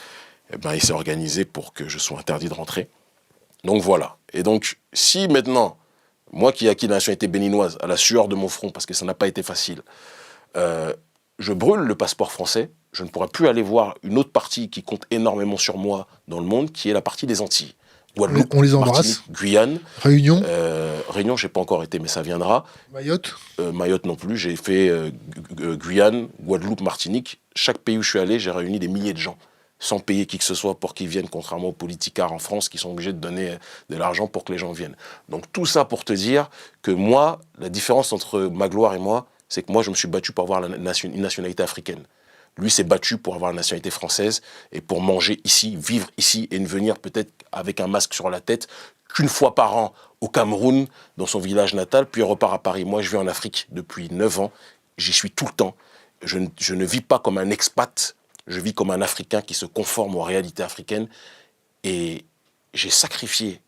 eh ben, il s'est organisé pour que je sois interdit de rentrer. Donc voilà. Et donc, si maintenant, moi qui ai acquis la nationalité béninoise à la sueur de mon front, parce que ça n'a pas été facile, je brûle le passeport français, je ne pourrai plus aller voir une autre partie qui compte énormément sur moi dans le monde, qui est la partie des Antilles. Guadeloupe, on les embrasse. Martinique, Guyane. Réunion. Réunion, je n'ai pas encore été, mais ça viendra. Mayotte. Mayotte non plus. J'ai fait Guyane, Guadeloupe, Martinique. Chaque pays où je suis allé, j'ai réuni des milliers de gens, sans payer qui que ce soit pour qu'ils viennent, contrairement aux politicards en France qui sont obligés de donner de l'argent pour que les gens viennent. Donc tout ça pour te dire que moi, la différence entre Magloire et moi, c'est que moi, je me suis battu pour avoir une nationalité africaine. Lui s'est battu pour avoir la nationalité française et pour manger ici, vivre ici et ne venir peut-être avec un masque sur la tête qu'une fois par an au Cameroun, dans son village natal, puis il repart à Paris. Moi, je vis en Afrique depuis 9 ans. J'y suis tout le temps. Je ne vis pas comme un expat. Je vis comme un Africain qui se conforme aux réalités africaines. Et j'ai sacrifié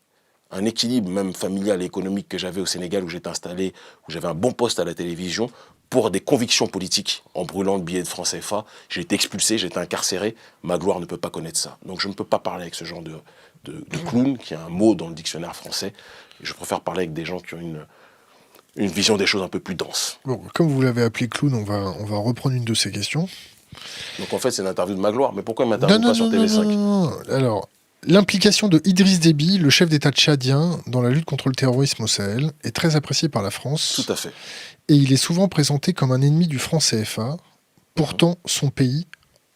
un équilibre même familial et économique que j'avais au Sénégal où j'étais installé, où j'avais un bon poste à la télévision, pour des convictions politiques, en brûlant le billet de franc CFA. J'ai été expulsé, j'ai été incarcéré. Magloire ne peut pas connaître ça. Donc je ne peux pas parler avec ce genre de clown, qui est un mot dans le dictionnaire français. Je préfère parler avec des gens qui ont une vision des choses un peu plus dense. Bon, comme vous l'avez appelé clown, on va reprendre une de ces questions. Donc en fait, c'est une interview de Magloire. Mais pourquoi il ne m'interviewe pas sur TV5 ? Non. Alors, l'implication de Idriss Déby, le chef d'État tchadien, dans la lutte contre le terrorisme au Sahel, est très appréciée par la France. Tout à fait. Et il est souvent présenté comme un ennemi du franc CFA. Pourtant, son pays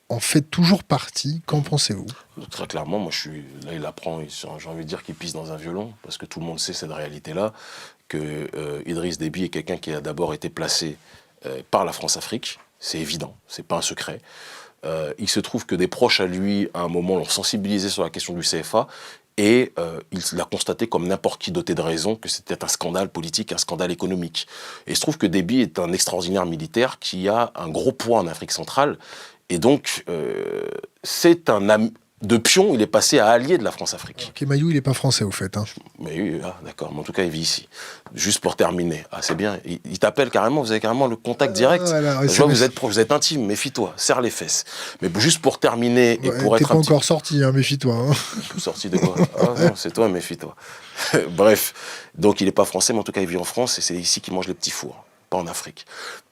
en fait toujours partie. Qu'en pensez-vous ? Très clairement, moi, là, il apprend, j'ai envie de dire qu'il pisse dans un violon, parce que tout le monde sait cette réalité-là, que Idriss Déby est quelqu'un qui a d'abord été placé par la France-Afrique. C'est évident, c'est pas un secret. Il se trouve que des proches à lui, à un moment, l'ont sensibilisé sur la question du CFA, et il l'a constaté comme n'importe qui doté de raison que c'était un scandale politique, un scandale économique. Et il se trouve que Déby est un extraordinaire militaire qui a un gros poids en Afrique centrale, et donc c'est un ami. De pion, il est passé à allié de la France-Afrique. Kemayou, il n'est pas français, au fait. Hein. Mais oui, d'accord, mais en tout cas, il vit ici. Juste pour terminer. Ah, c'est bien. Il t'appelle carrément, vous avez carrément le contact direct. Voilà, je vois que vous êtes intime, méfie-toi, serre les fesses. Mais juste pour terminer et pour être. T'es pas encore petit... sorti, hein, méfie-toi. Hein. Sorti de quoi ? Ah non, c'est toi, méfie-toi. Bref, donc il n'est pas français, mais en tout cas, il vit en France et c'est ici qu'il mange les petits fours, pas en Afrique.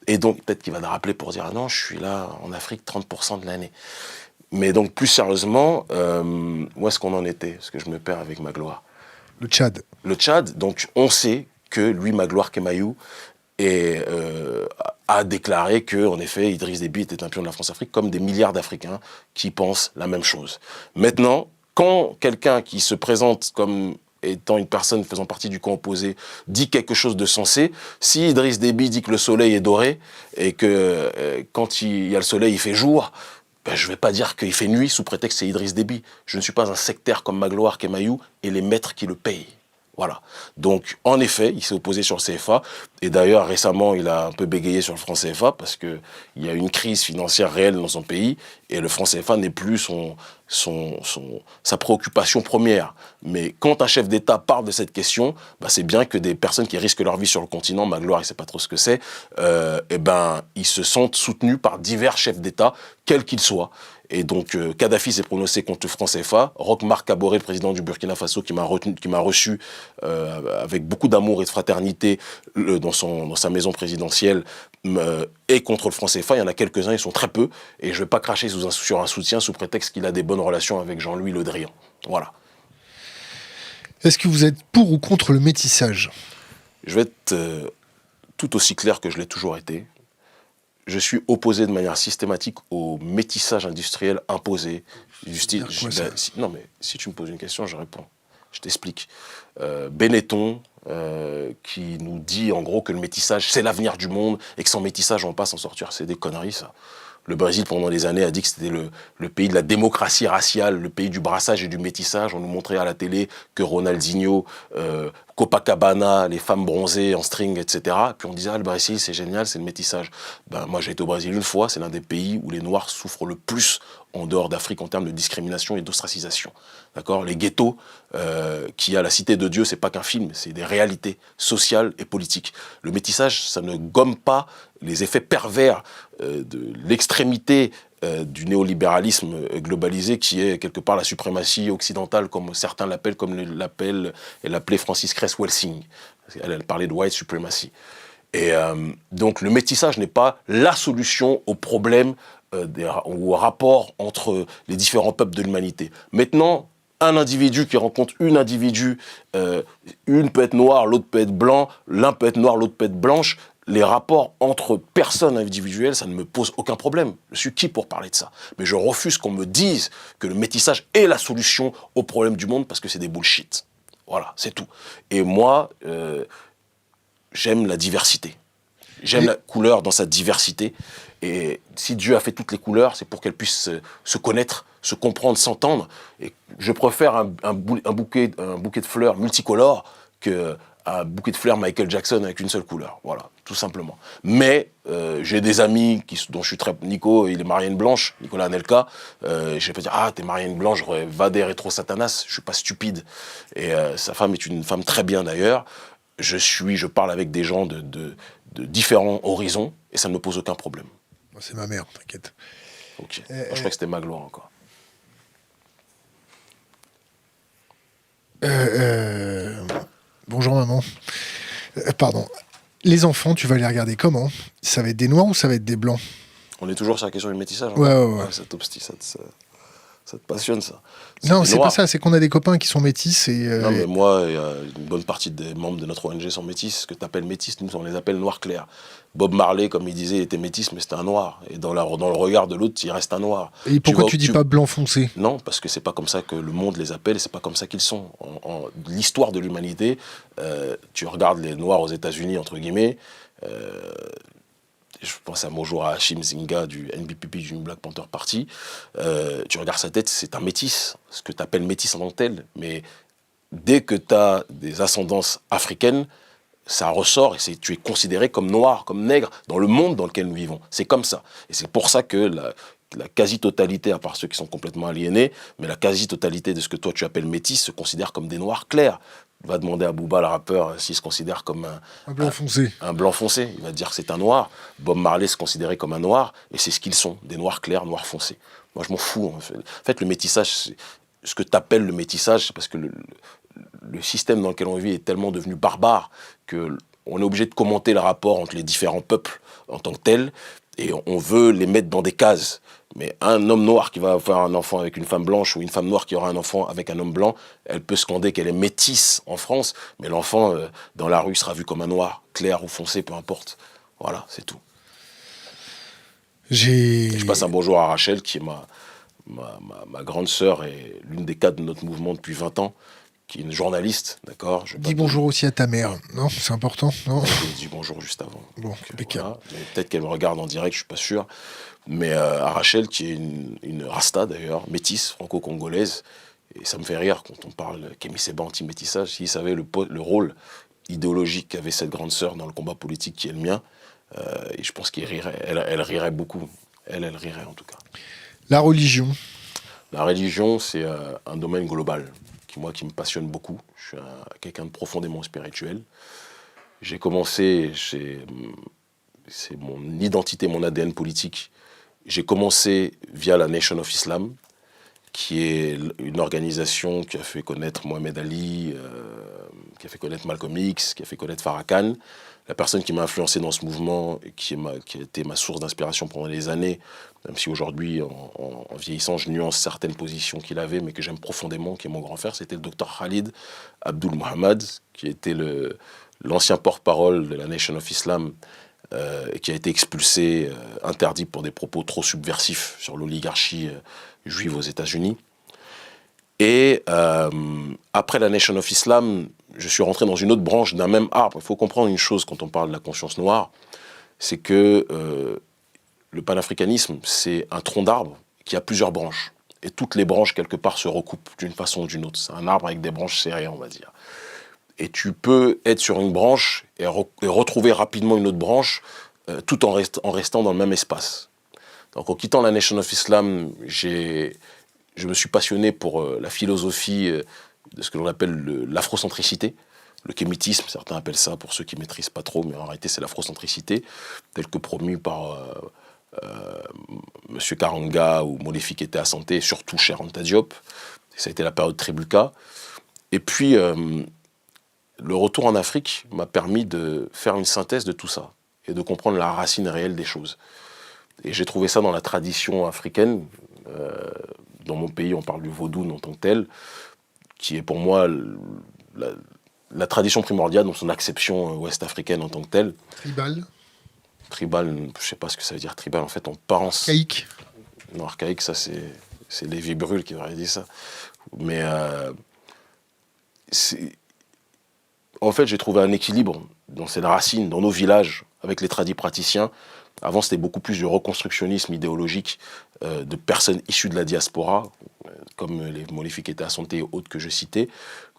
Et donc, peut-être qu'il va le rappeler pour dire, ah non, je suis là en Afrique 30% de l'année. Mais donc, plus sérieusement, où est-ce qu'on en était ? Parce que je me perds avec Magloire. Le Tchad. Le Tchad, donc on sait que lui, Magloire Kemayou, a déclaré que, en effet, Idriss Déby était un pion de la France-Afrique, comme des milliards d'Africains qui pensent la même chose. Maintenant, quand quelqu'un qui se présente comme étant une personne faisant partie du camp opposé, dit quelque chose de sensé, si Idriss Déby dit que le soleil est doré, et que quand il y a le soleil, il fait jour, je ne vais pas dire qu'il fait nuit sous prétexte que c'est Idriss Déby. Je ne suis pas un sectaire comme Magloire Kemayou et les maîtres qui le payent. Voilà. Donc, en effet, il s'est opposé sur le CFA. Et d'ailleurs, récemment, il a un peu bégayé sur le franc CFA parce qu'il y a une crise financière réelle dans son pays et le franc CFA n'est plus sa préoccupation première. Mais quand un chef d'État parle de cette question, c'est bien que des personnes qui risquent leur vie sur le continent, Magloire, il ne sait pas trop ce que c'est, ils se sentent soutenus par divers chefs d'État, quels qu'ils soient. Et donc, Kadhafi s'est prononcé contre le franc CFA. Roch-Marc Kaboré, le président du Burkina Faso, qui m'a reçu avec beaucoup d'amour et de fraternité dans sa maison présidentielle, est contre le franc CFA. Il y en a quelques-uns, ils sont très peu. Et je ne vais pas cracher sur un soutien sous prétexte qu'il a des bonnes relations avec Jean-Louis Le Drian. Voilà. Est-ce que vous êtes pour ou contre le métissage ? Je vais être tout aussi clair que je l'ai toujours été. Je suis opposé de manière systématique au métissage industriel imposé. Du style, non, mais si tu me poses une question, je réponds. Je t'explique. Benetton, qui nous dit en gros que le métissage, c'est l'avenir du monde et que sans métissage, on ne va pas s'en sortir. C'est des conneries, ça. Le Brésil, pendant des années, a dit que c'était le pays de la démocratie raciale, le pays du brassage et du métissage. On nous montrait à la télé que Ronaldinho, Copacabana, les femmes bronzées en string, etc. Puis on disait, le Brésil, c'est génial, c'est le métissage. Moi, j'ai été au Brésil une fois, c'est l'un des pays où les Noirs souffrent le plus en dehors d'Afrique en termes de discrimination et d'ostracisation. D'accord ? Les ghettos qu'il y a à la Cité de Dieu, c'est pas qu'un film, c'est des réalités sociales et politiques. Le métissage, ça ne gomme pas les effets pervers de l'extrémité du néolibéralisme globalisé qui est quelque part la suprématie occidentale, comme certains l'appellent, comme l'appelait Francis Cress-Welsing. Elle parlait de white supremacy. Et donc le métissage n'est pas la solution aux problèmes ou au rapport entre les différents peuples de l'humanité. Maintenant, un individu qui rencontre une individu, une peut être noire, l'autre peut être blanc, l'un peut être noir, l'autre peut être blanche. Les rapports entre personnes individuelles, ça ne me pose aucun problème. Je suis qui pour parler de ça ? Mais je refuse qu'on me dise que le métissage est la solution aux problèmes du monde parce que c'est des bullshit. Voilà, c'est tout. Et moi, j'aime la diversité. J'aime la couleur dans sa diversité. Et si Dieu a fait toutes les couleurs, c'est pour qu'elles puissent se connaître, se comprendre, s'entendre. Et je préfère un bouquet de fleurs multicolores qu'un bouquet de fleurs Michael Jackson avec une seule couleur. Voilà, tout simplement. Mais j'ai des amis dont je suis très... Nico, il est marié à une blanche, Nicolas Anelka. Je vais pas dire, ah, t'es marié à une blanche, va des rétro-satanas. Je suis pas stupide. Et sa femme est une femme très bien d'ailleurs. Je parle avec des gens de différents horizons et ça ne me pose aucun problème. C'est ma mère, t'inquiète. Ok. Moi, je crois que c'était ma gloire encore. Bonjour maman. Pardon. Les enfants, tu vas les regarder comment? Ça va être des noirs ou ça va être des blancs? On est toujours sur la question du métissage. Ouais. Ça t'obstine, ça te passionne, ça. Non, c'est pas ça, c'est qu'on a des copains qui sont métis et... Non, mais moi, une bonne partie des membres de notre ONG sont métis. Ce que tu appelles métis, nous, on les appelle noirs clairs. Bob Marley, comme il disait, il était métis, mais c'était un noir. Et dans le regard de l'autre, il reste un noir. Et pourquoi tu dis pas blanc foncé? Non, parce que c'est pas comme ça que le monde les appelle, et c'est pas comme ça qu'ils sont. L'histoire de l'humanité, tu regardes les noirs aux États-Unis, entre guillemets, je pense à Mojora Hashim Zinga du NBPP, du New Black Panther Party, tu regardes sa tête, c'est un métis, ce que tu appelles métis en tant que tel, mais dès que tu as des ascendances africaines, ça ressort et tu es considéré comme noir, comme nègre, dans le monde dans lequel nous vivons. C'est comme ça. Et c'est pour ça que la quasi-totalité, à part ceux qui sont complètement aliénés, mais la quasi-totalité de ce que toi tu appelles métis se considère comme des noirs clairs. Va demander à Booba, le rappeur, s'il se considère comme un blanc foncé. Un blanc foncé. Il va dire que c'est un noir. Bob Marley se considérait comme un noir, et c'est ce qu'ils sont, des noirs clairs, noirs foncés. Moi, je m'en fous. En fait, le métissage, ce que tu appelles le métissage, c'est parce que le système dans lequel on vit est tellement devenu barbare qu'on est obligé de commenter le rapport entre les différents peuples en tant que tels, et on veut les mettre dans des cases. Mais un homme noir qui va avoir un enfant avec une femme blanche ou une femme noire qui aura un enfant avec un homme blanc, elle peut scander qu'elle est métisse en France, mais l'enfant dans la rue sera vu comme un noir, clair ou foncé, peu importe. Voilà, c'est tout. Je passe un bonjour à Rachel, qui est ma grande sœur et l'une des cadres de notre mouvement depuis 20 ans, qui est une journaliste, d'accord. Dis bonjour aussi à ta mère, non? C'est important, non? J'ai dit bonjour juste avant. Bon, voilà. Peut-être qu'elle me regarde en direct, je suis pas sûr. Mais à Rachel, qui est une rasta d'ailleurs, métisse, franco-congolaise, et ça me fait rire quand on parle Kémy Séba anti-métissage, s'il savait le rôle idéologique qu'avait cette grande sœur dans le combat politique qui est le mien, et je pense qu'elle rirait, elle rirait beaucoup, elle rirait en tout cas. La religion? La religion, c'est un domaine global, qui me passionne beaucoup. Je suis quelqu'un de profondément spirituel. J'ai commencé, c'est mon identité, mon ADN politique. J'ai commencé via la Nation of Islam, qui est une organisation qui a fait connaître Mohamed Ali, qui a fait connaître Malcolm X, qui a fait connaître Farrakhan. La personne qui m'a influencé dans ce mouvement, et qui a été ma source d'inspiration pendant des années, même si aujourd'hui, en vieillissant, je nuance certaines positions qu'il avait, mais que j'aime profondément, qui est mon grand frère, c'était le docteur Khalid Abdul Mohamed, qui était l'ancien porte-parole de la Nation of Islam, qui a été expulsé, interdit pour des propos trop subversifs sur l'oligarchie juive aux États-Unis. Et après la Nation of Islam, je suis rentré dans une autre branche d'un même arbre. Il faut comprendre une chose quand on parle de la conscience noire, c'est que le panafricanisme, c'est un tronc d'arbre qui a plusieurs branches. Et toutes les branches, quelque part, se recoupent d'une façon ou d'une autre. C'est un arbre avec des branches serrées, on va dire. Et tu peux être sur une branche et retrouver rapidement une autre branche, tout en restant dans le même espace. Donc en quittant la Nation of Islam, je me suis passionné pour la philosophie de ce que l'on appelle l'afrocentricité, le kémitisme, certains appellent ça, pour ceux qui ne maîtrisent pas trop, mais en réalité c'est l'afrocentricité, telle que promue par M. Karanga ou Modifi Keïta Assanté, surtout chez Anta Diop. Ça a été la période Tribuka. Et puis, le retour en Afrique m'a permis de faire une synthèse de tout ça et de comprendre la racine réelle des choses. Et j'ai trouvé ça dans la tradition africaine. Dans mon pays, on parle du vaudou en tant que tel, qui est pour moi la tradition primordiale dans son acception ouest-africaine en tant que telle. Tribal? Tribal, je ne sais pas ce que ça veut dire tribal. En fait, on pense... Archaïque? Non, archaïque, ça c'est Lévi Brûle qui aurait dit ça. Mais en fait, j'ai trouvé un équilibre dans cette racine, dans nos villages, avec les tradis praticiens, Avant, c'était beaucoup plus du reconstructionnisme idéologique de personnes issues de la diaspora, comme les Molefik Assanté et autres que je citais.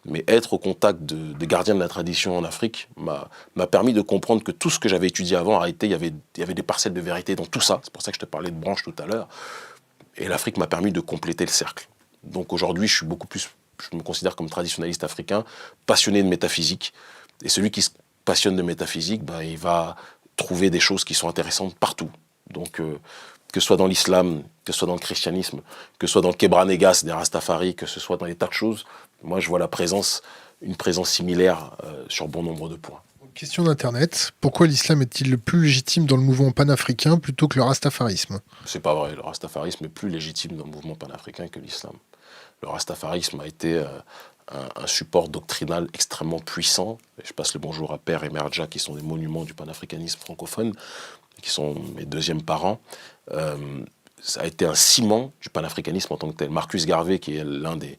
Mais être au contact des gardiens de la tradition en Afrique m'a permis de comprendre que tout ce que j'avais étudié avant, en réalité, il y avait des parcelles de vérité dans tout ça. C'est pour ça que je te parlais de branches tout à l'heure. Et l'Afrique m'a permis de compléter le cercle. Donc aujourd'hui, je me considère comme traditionnaliste africain, passionné de métaphysique. Et celui qui se passionne de métaphysique, il va trouver des choses qui sont intéressantes partout. Donc, que ce soit dans l'islam, que ce soit dans le christianisme, que ce soit dans le Kebra Negas des Rastafari, que ce soit dans des tas de choses, moi je vois une présence similaire sur bon nombre de points. Question d'Internet. Pourquoi l'islam est-il le plus légitime dans le mouvement panafricain plutôt que le rastafarisme? C'est pas vrai, le rastafarisme est plus légitime dans le mouvement panafricain que l'islam. Le rastafarisme a été un support doctrinal extrêmement puissant. Et je passe le bonjour à Père et Mère Dja, qui sont des monuments du panafricanisme francophone, qui sont mes deuxièmes parents. Ça a été un ciment du panafricanisme en tant que tel. Marcus Garvey, qui est l'un des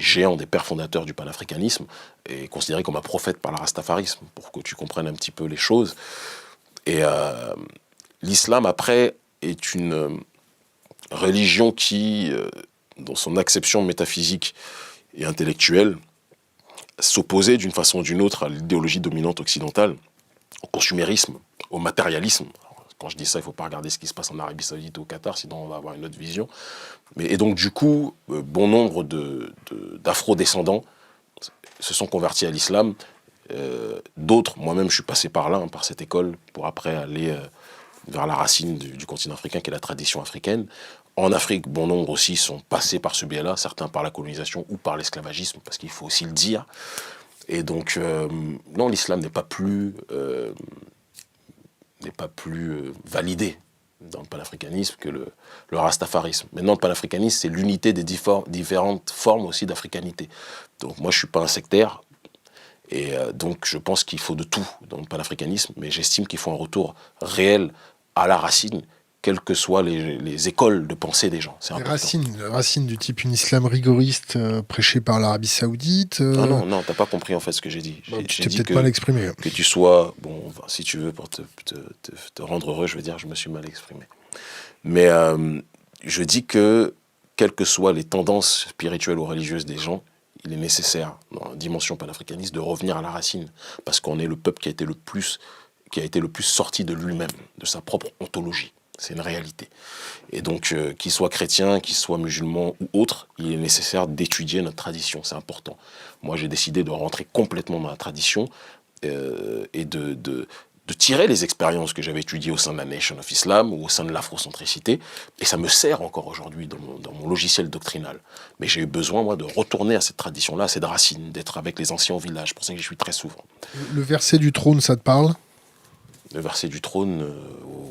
géants, des pères fondateurs du panafricanisme, est considéré comme un prophète par le rastafarisme, pour que tu comprennes un petit peu les choses. Et l'islam, après, est une religion qui, dans son acception métaphysique et intellectuelle, s'opposait d'une façon ou d'une autre à l'idéologie dominante occidentale, au consumérisme, au matérialisme. Quand je dis ça, il ne faut pas regarder ce qui se passe en Arabie Saoudite ou au Qatar, sinon on va avoir une autre vision. Et donc du coup, bon nombre d'afro-descendants se sont convertis à l'islam. D'autres, moi-même je suis passé par là, par cette école, pour après aller vers la racine du continent africain, qui est la tradition africaine. En Afrique, bon nombre aussi sont passés par ce biais-là, certains par la colonisation ou par l'esclavagisme, parce qu'il faut aussi le dire. Et donc, non, l'islam n'est pas plus validé dans le panafricanisme que le rastafarisme. Maintenant, le panafricanisme, c'est l'unité des différentes formes aussi d'africanité. Donc moi, je ne suis pas un sectaire, et donc je pense qu'il faut de tout dans le panafricanisme, mais j'estime qu'il faut un retour réel à la racine, quelles que soient les écoles de pensée des gens. C'est important. Les racines du type un islam rigoriste prêché par l'Arabie Saoudite. Non, t'as pas compris en fait ce que j'ai dit. Tu t'es peut-être mal exprimé. Que tu sois, si tu veux, pour te rendre heureux, je veux dire, je me suis mal exprimé. Mais je dis que, quelles que soient les tendances spirituelles ou religieuses des gens, il est nécessaire, dans la dimension panafricaniste, de revenir à la racine. Parce qu'on est le peuple qui a été le plus sorti de lui-même, de sa propre ontologie. C'est une réalité. Et donc, qu'il soit chrétien, qu'il soit musulman ou autre, il est nécessaire d'étudier notre tradition, c'est important. Moi, j'ai décidé de rentrer complètement dans la tradition et de tirer les expériences que j'avais étudiées au sein de la Nation of Islam ou au sein de l'afrocentricité, et ça me sert encore aujourd'hui dans mon logiciel doctrinal. Mais j'ai eu besoin, moi, de retourner à cette tradition-là, à cette racine, d'être avec les anciens au village, c'est pour ça que j'y suis très souvent. Le verset du trône, ça te parle ? Le verset du trône,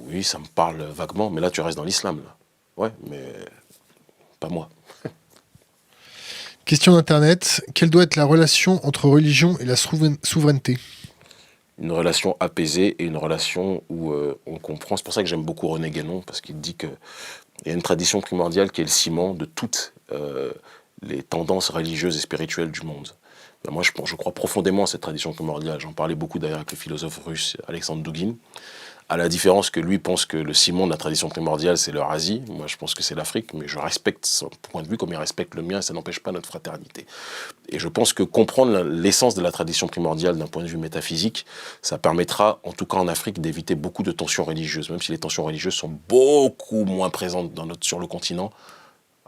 oui, ça me parle vaguement, mais là, tu restes dans l'islam, là. Ouais, mais pas moi. Question d'Internet. Quelle doit être la relation entre religion et la souveraineté ? Une relation apaisée et une relation où on comprend. C'est pour ça que j'aime beaucoup René Guénon, parce qu'il dit qu'il y a une tradition primordiale qui est le ciment de toutes les tendances religieuses et spirituelles du monde. Moi, je crois profondément à cette tradition primordiale. J'en parlais beaucoup d'ailleurs avec le philosophe russe Alexandre Douguine. À la différence que lui pense que le ciment de la tradition primordiale, c'est l'Eurasie. Moi, je pense que c'est l'Afrique, mais je respecte son point de vue comme il respecte le mien, et ça n'empêche pas notre fraternité. Et je pense que comprendre l'essence de la tradition primordiale d'un point de vue métaphysique, ça permettra, en tout cas en Afrique, d'éviter beaucoup de tensions religieuses, même si les tensions religieuses sont beaucoup moins présentes sur le continent,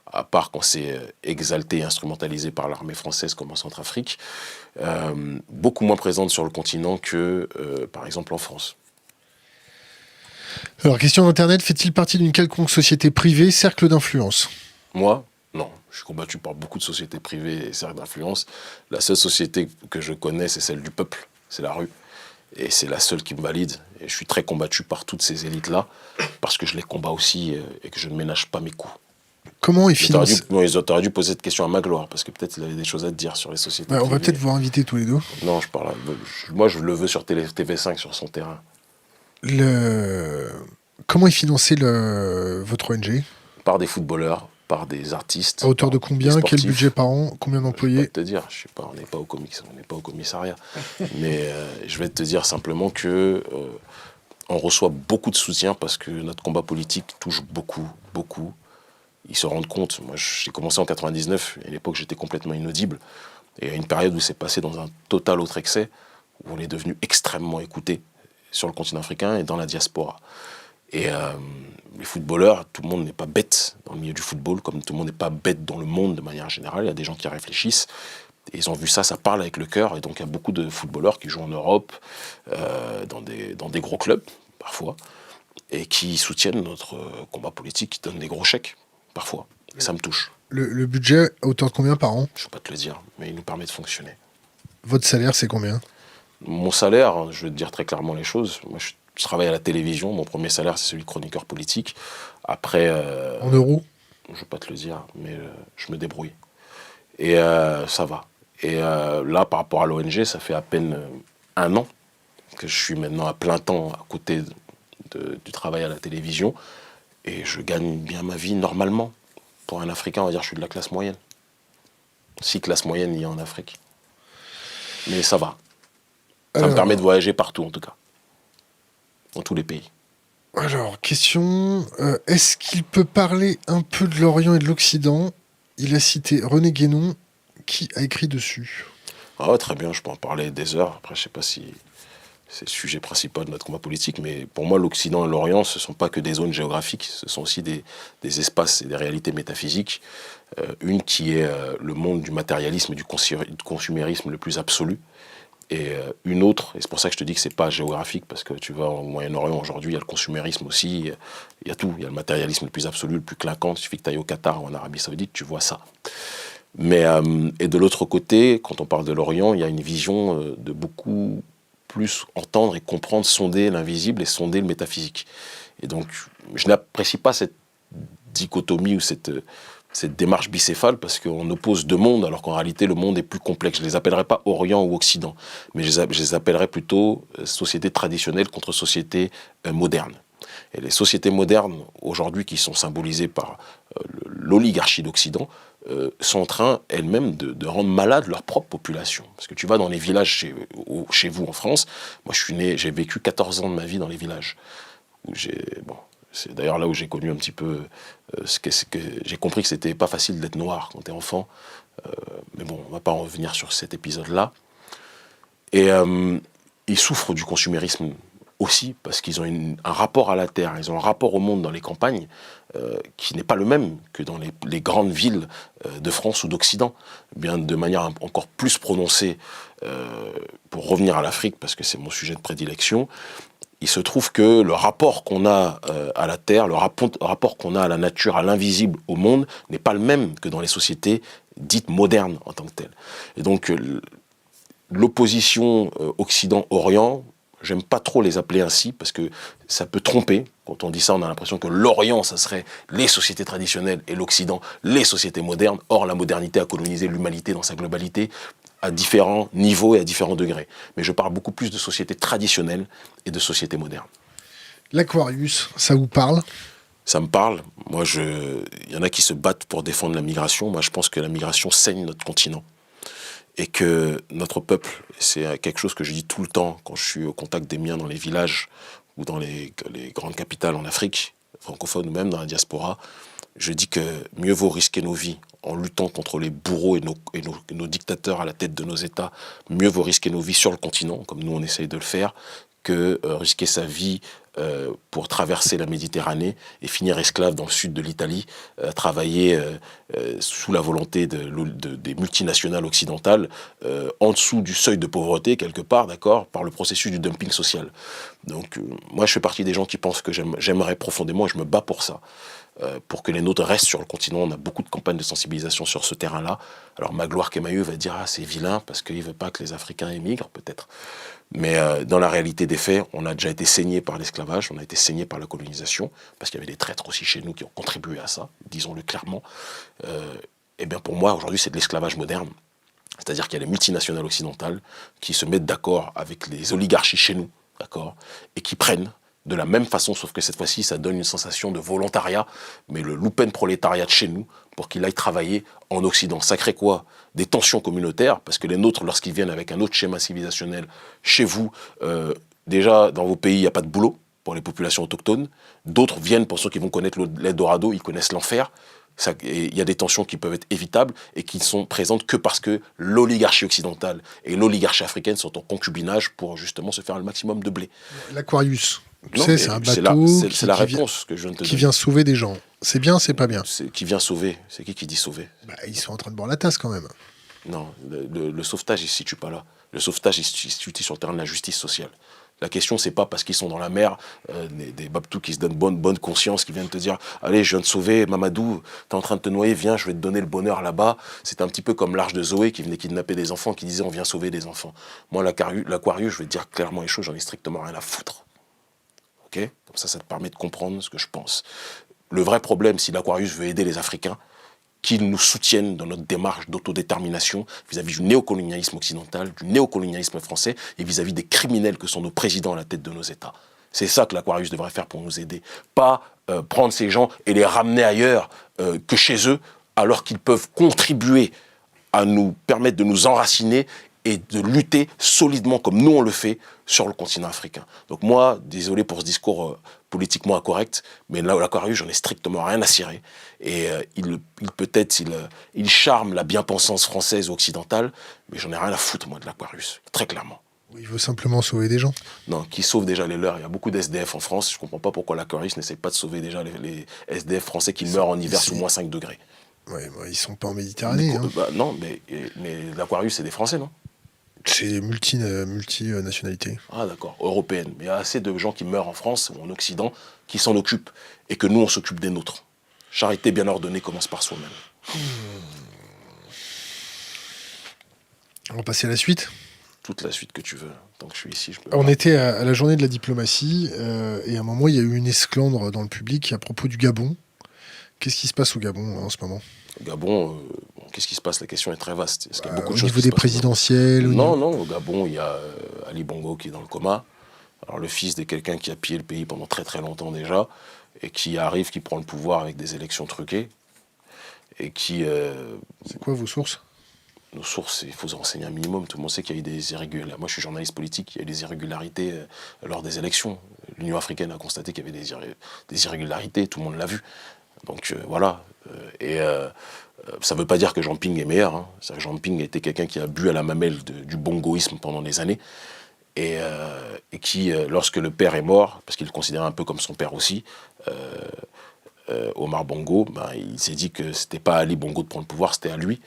à part quand c'est exalté et instrumentalisé par l'armée française comme en Centrafrique, beaucoup moins présente sur le continent que, par exemple, en France. Alors, question d'Internet, fait-il partie d'une quelconque société privée, cercle d'influence ? Moi, non. Je suis combattu par beaucoup de sociétés privées et cercles d'influence. La seule société que je connais, c'est celle du peuple, c'est la rue. Et c'est la seule qui me valide. Et je suis très combattu par toutes ces élites-là, parce que je les combats aussi et que je ne ménage pas mes coups. Comment est financé ? Ils auraient dû poser cette question à Magloire, parce que peut-être il avait des choses à te dire sur les sociétés privées. On va peut-être vous inviter tous les deux. Non, moi je le veux sur TV5, sur son terrain. Comment est financé votre ONG ? Par des footballeurs, par des artistes. À hauteur de combien ? Quel budget par an ? Combien d'employés ? Je vais te dire, je sais pas, on n'est pas au commissariat. Mais je vais te dire simplement que on reçoit beaucoup de soutien parce que notre combat politique touche beaucoup, beaucoup. Ils se rendent compte. Moi, j'ai commencé en 99, et à l'époque, j'étais complètement inaudible. Et il y a une période où c'est passé dans un total autre excès, où on est devenu extrêmement écouté sur le continent africain et dans la diaspora. Et les footballeurs, tout le monde n'est pas bête dans le milieu du football, comme tout le monde n'est pas bête dans le monde de manière générale. Il y a des gens qui réfléchissent. Et ils ont vu ça, ça parle avec le cœur. Et donc, il y a beaucoup de footballeurs qui jouent en Europe, dans des gros clubs, parfois, et qui soutiennent notre combat politique, qui donnent des gros chèques, parfois. Et ça me touche. Le budget, à hauteur de combien par an? Je ne peux pas te le dire, mais il nous permet de fonctionner. Votre salaire, c'est combien? Mon salaire, je vais te dire très clairement les choses. Moi, je travaille à la télévision. Mon premier salaire, c'est celui de chroniqueur politique. Après... En euros? Je ne vais pas te le dire, mais je me débrouille. Et ça va. Et là, par rapport à l'ONG, ça fait à peine 1 an que je suis maintenant à plein temps à côté du travail à la télévision. Et je gagne bien ma vie normalement. Pour un Africain, on va dire que je suis de la classe moyenne. Si classe moyenne il y a en Afrique. Mais ça va. Ça me permet de voyager partout, en tout cas. Dans tous les pays. Alors, question, est-ce qu'il peut parler un peu de l'Orient et de l'Occident? Il a cité René Guénon, qui a écrit dessus. Ah ouais, très bien, je peux en parler des heures. Après, je ne sais pas si c'est le sujet principal de notre combat politique, mais pour moi, l'Occident et l'Orient, ce ne sont pas que des zones géographiques, ce sont aussi des espaces et des réalités métaphysiques. Une qui est le monde du matérialisme et du consumérisme le plus absolu. Et une autre, et c'est pour ça que je te dis que c'est pas géographique, parce que tu vas au Moyen-Orient aujourd'hui, il y a le consumérisme aussi, il y a tout, il y a le matérialisme le plus absolu, le plus clinquant, il suffit que tu ailles au Qatar ou en Arabie Saoudite, tu vois ça. Mais, et de l'autre côté, quand on parle de l'Orient, il y a une vision de beaucoup plus entendre et comprendre, sonder l'invisible et sonder le métaphysique. Et donc, je n'apprécie pas cette dichotomie ou cette démarche bicéphale parce qu'on oppose 2 mondes alors qu'en réalité le monde est plus complexe. Je ne les appellerai pas Orient ou Occident, mais je les appellerai plutôt société traditionnelle contre société moderne. Et les sociétés modernes aujourd'hui qui sont symbolisées par l'oligarchie d'Occident sont en train elles-mêmes de rendre malade leur propre population. Parce que tu vas dans les villages chez vous en France, moi j'ai vécu 14 ans de ma vie dans les villages. C'est d'ailleurs là où j'ai connu un petit peu j'ai compris que c'était pas facile d'être noir quand t'es enfant. Mais bon, on va pas en revenir sur cet épisode-là. Et ils souffrent du consumérisme aussi, parce qu'ils ont un rapport à la terre, ils ont un rapport au monde dans les campagnes qui n'est pas le même que dans les grandes villes de France ou d'Occident. Bien de manière encore plus prononcée, pour revenir à l'Afrique, parce que c'est mon sujet de prédilection, il se trouve que le rapport qu'on a à la terre, le rapport qu'on a à la nature, à l'invisible, au monde, n'est pas le même que dans les sociétés dites modernes en tant que telles. Et donc, l'opposition Occident-Orient, j'aime pas trop les appeler ainsi, parce que ça peut tromper. Quand on dit ça, on a l'impression que l'Orient, ça serait les sociétés traditionnelles, et l'Occident, les sociétés modernes. Or, la modernité a colonisé l'humanité dans sa globalité, à différents niveaux et à différents degrés. Mais je parle beaucoup plus de sociétés traditionnelles et de sociétés modernes. L'Aquarius, ça vous parle? Ça me parle. Moi, il y en a qui se battent pour défendre la migration. Moi, je pense que la migration saigne notre continent. Et que notre peuple, c'est quelque chose que je dis tout le temps quand je suis au contact des miens dans les villages ou dans les grandes capitales en Afrique, francophone ou même dans la diaspora, je dis que mieux vaut risquer nos vies en luttant contre les bourreaux et nos dictateurs à la tête de nos États. Mieux vaut risquer nos vies sur le continent, comme nous on essaye de le faire, que risquer sa vie pour traverser la Méditerranée et finir esclave dans le sud de l'Italie, travailler sous la volonté des multinationales occidentales, en dessous du seuil de pauvreté, quelque part, d'accord, par le processus du dumping social. Donc moi je fais partie des gens qui pensent que j'aimerais profondément, et je me bats pour ça, pour que les nôtres restent sur le continent. On a beaucoup de campagnes de sensibilisation sur ce terrain-là. Alors Magloire Kemayeux va dire « Ah, c'est vilain parce qu'il ne veut pas que les Africains émigrent, peut-être ». Mais dans la réalité des faits, on a déjà été saigné par l'esclavage, on a été saigné par la colonisation, parce qu'il y avait des traîtres aussi chez nous qui ont contribué à ça, disons-le clairement. Et bien pour moi, aujourd'hui, c'est de l'esclavage moderne. C'est-à-dire qu'il y a les multinationales occidentales qui se mettent d'accord avec les oligarchies chez nous, d'accord, et qui prennent de la même façon, sauf que cette fois-ci, ça donne une sensation de volontariat, mais le loupen prolétariat de chez nous, pour qu'il aille travailler en Occident. Ça crée quoi? Des tensions communautaires, parce que les nôtres, lorsqu'ils viennent avec un autre schéma civilisationnel chez vous, déjà, dans vos pays, il n'y a pas de boulot, pour les populations autochtones. D'autres viennent pensant qu'ils vont connaître l'Eldorado, ils connaissent l'enfer. Il y a des tensions qui peuvent être évitables et qui ne sont présentes que parce que l'oligarchie occidentale et l'oligarchie africaine sont en concubinage pour justement se faire le maximum de blé. L'Aquarius, tu sais, c'est un bateau c'est la réponse que je viens de te donner. Qui vient sauver des gens. C'est bien, c'est pas bien. Qui vient sauver? C'est qui dit sauver? Ils sont en train de boire la tasse quand même. Non, le sauvetage, il ne se situe pas là. Le sauvetage, il se situe sur le terrain de la justice sociale. La question, c'est pas parce qu'ils sont dans la mer, des babtous qui se donnent bonne conscience, qui viennent te dire « Allez, je viens de sauver Mamadou, t'es en train de te noyer, viens, je vais te donner le bonheur là-bas. » C'est un petit peu comme l'arche de Zoé qui venait kidnapper des enfants, qui disait « On vient sauver des enfants. » Moi, l'Aquarius, je vais te dire clairement les choses, j'en ai strictement rien à foutre. Ok? Comme ça te permet de comprendre ce que je pense. Le vrai problème, si l'Aquarius veut aider les Africains, qu'ils nous soutiennent dans notre démarche d'autodétermination vis-à-vis du néocolonialisme occidental, du néocolonialisme français et vis-à-vis des criminels que sont nos présidents à la tête de nos États. C'est ça que l'Aquarius devrait faire pour nous aider. Pas prendre ces gens et les ramener ailleurs que chez eux, alors qu'ils peuvent contribuer à nous permettre de nous enraciner et de lutter solidement comme nous on le fait sur le continent africain. Donc moi, désolé pour ce discours politiquement incorrect, mais là, l'Aquarius, j'en ai strictement rien à cirer. Et il charme la bien-pensance française ou occidentale, mais j'en ai rien à foutre, moi, de l'Aquarius, très clairement. Il veut simplement sauver des gens. Non, qui sauve déjà les leurs. Il y a beaucoup d'SDF en France. Je ne comprends pas pourquoi l'Aquarius n'essaie pas de sauver déjà les SDF français qui meurent en hiver sous moins 5 degrés. Oui, ils ne sont pas en Méditerranée. Non, mais l'Aquarius, c'est des Français, non? C'est multinationalité. Ah d'accord, européenne. Mais il y a assez de gens qui meurent en France ou en Occident qui s'en occupent et que nous, on s'occupe des nôtres. Charité bien ordonnée commence par soi-même. On va passer à la suite. Toute la suite que tu veux. Tant que je suis ici, je peux... On était à la journée de la diplomatie et à un moment, il y a eu une esclandre dans le public à propos du Gabon. Qu'est-ce qui se passe au Gabon en ce moment? Au Gabon, qu'est-ce qui se passe? La question est très vaste. Est-ce qu'il y a beaucoup de au choses niveau des présidentielles? Non, au Gabon, il y a Ali Bongo qui est dans le coma. Alors le fils de quelqu'un qui a pillé le pays pendant très très longtemps déjà et qui arrive, qui prend le pouvoir avec des élections truquées et qui... C'est quoi vos sources? Nos sources, il faut se renseigner un minimum. Tout le monde sait qu'il y a eu des irrégularités. Moi, je suis journaliste politique, il y a eu des irrégularités lors des élections. L'Union africaine a constaté qu'il y avait des irrégularités, tout le monde l'a vu. Donc voilà. Ça ne veut pas dire que Jean Ping est meilleur. Hein. Jean Ping était quelqu'un qui a bu à la mamelle du bongoïsme pendant des années. Et qui, lorsque le père est mort, parce qu'il le considérait un peu comme son père aussi, Omar Bongo, il s'est dit que c'était pas à Ali Bongo de prendre le pouvoir, c'était à lui.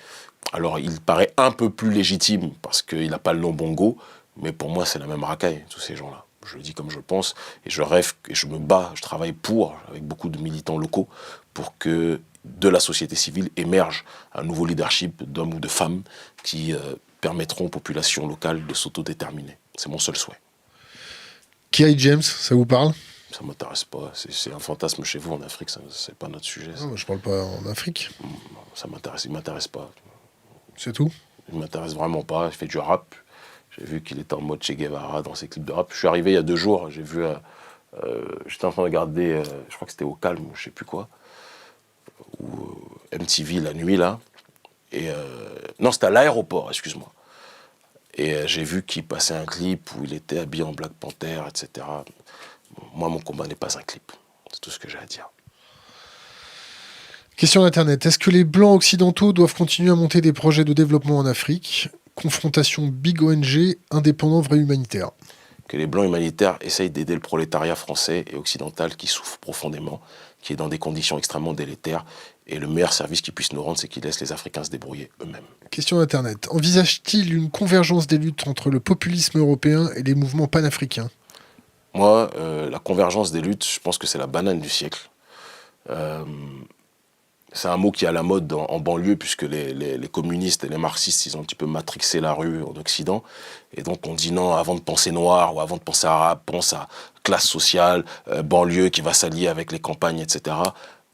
Alors il paraît un peu plus légitime parce qu'il n'a pas le nom Bongo, mais pour moi c'est la même racaille, tous ces gens-là. Je le dis comme je le pense, et je rêve, et je me bats, je travaille avec beaucoup de militants locaux, pour que de la société civile émerge un nouveau leadership d'hommes ou de femmes qui permettront aux populations locales de s'autodéterminer. C'est mon seul souhait. Kerry James, ça vous parle? Ça ne m'intéresse pas. C'est un fantasme chez vous en Afrique, c'est pas notre sujet. Non, je parle pas en Afrique. Il m'intéresse pas. C'est tout? Il m'intéresse vraiment pas. Il fait du rap. J'ai vu qu'il était en mode Che Guevara dans ses clips de rap. Je suis arrivé il y a 2 jours. J'ai vu... j'étais en train de regarder... je crois que c'était au Calme, ou je sais plus quoi. Ou MTV la nuit, là. Non, c'était à l'aéroport, excuse-moi. Et j'ai vu qu'il passait un clip où il était habillé en Black Panther, etc. Moi, mon combat n'est pas un clip. C'est tout ce que j'ai à dire. Question d'Internet. Est-ce que les Blancs occidentaux doivent continuer à monter des projets de développement en Afrique? Confrontation big ONG, indépendant vrai humanitaire. Que les Blancs humanitaires essayent d'aider le prolétariat français et occidental qui souffre profondément, qui est dans des conditions extrêmement délétères. Et le meilleur service qu'ils puissent nous rendre, c'est qu'ils laissent les Africains se débrouiller eux-mêmes. Question d'Internet. Envisage-t-il une convergence des luttes entre le populisme européen et les mouvements panafricains? Moi, la convergence des luttes, je pense que c'est la banane du siècle. C'est un mot qui est à la mode en banlieue, puisque les communistes et les marxistes, ils ont un petit peu matrixé la rue en Occident. Et donc on dit non, avant de penser noir ou avant de penser arabe, pense à classe sociale, banlieue qui va s'allier avec les campagnes, etc.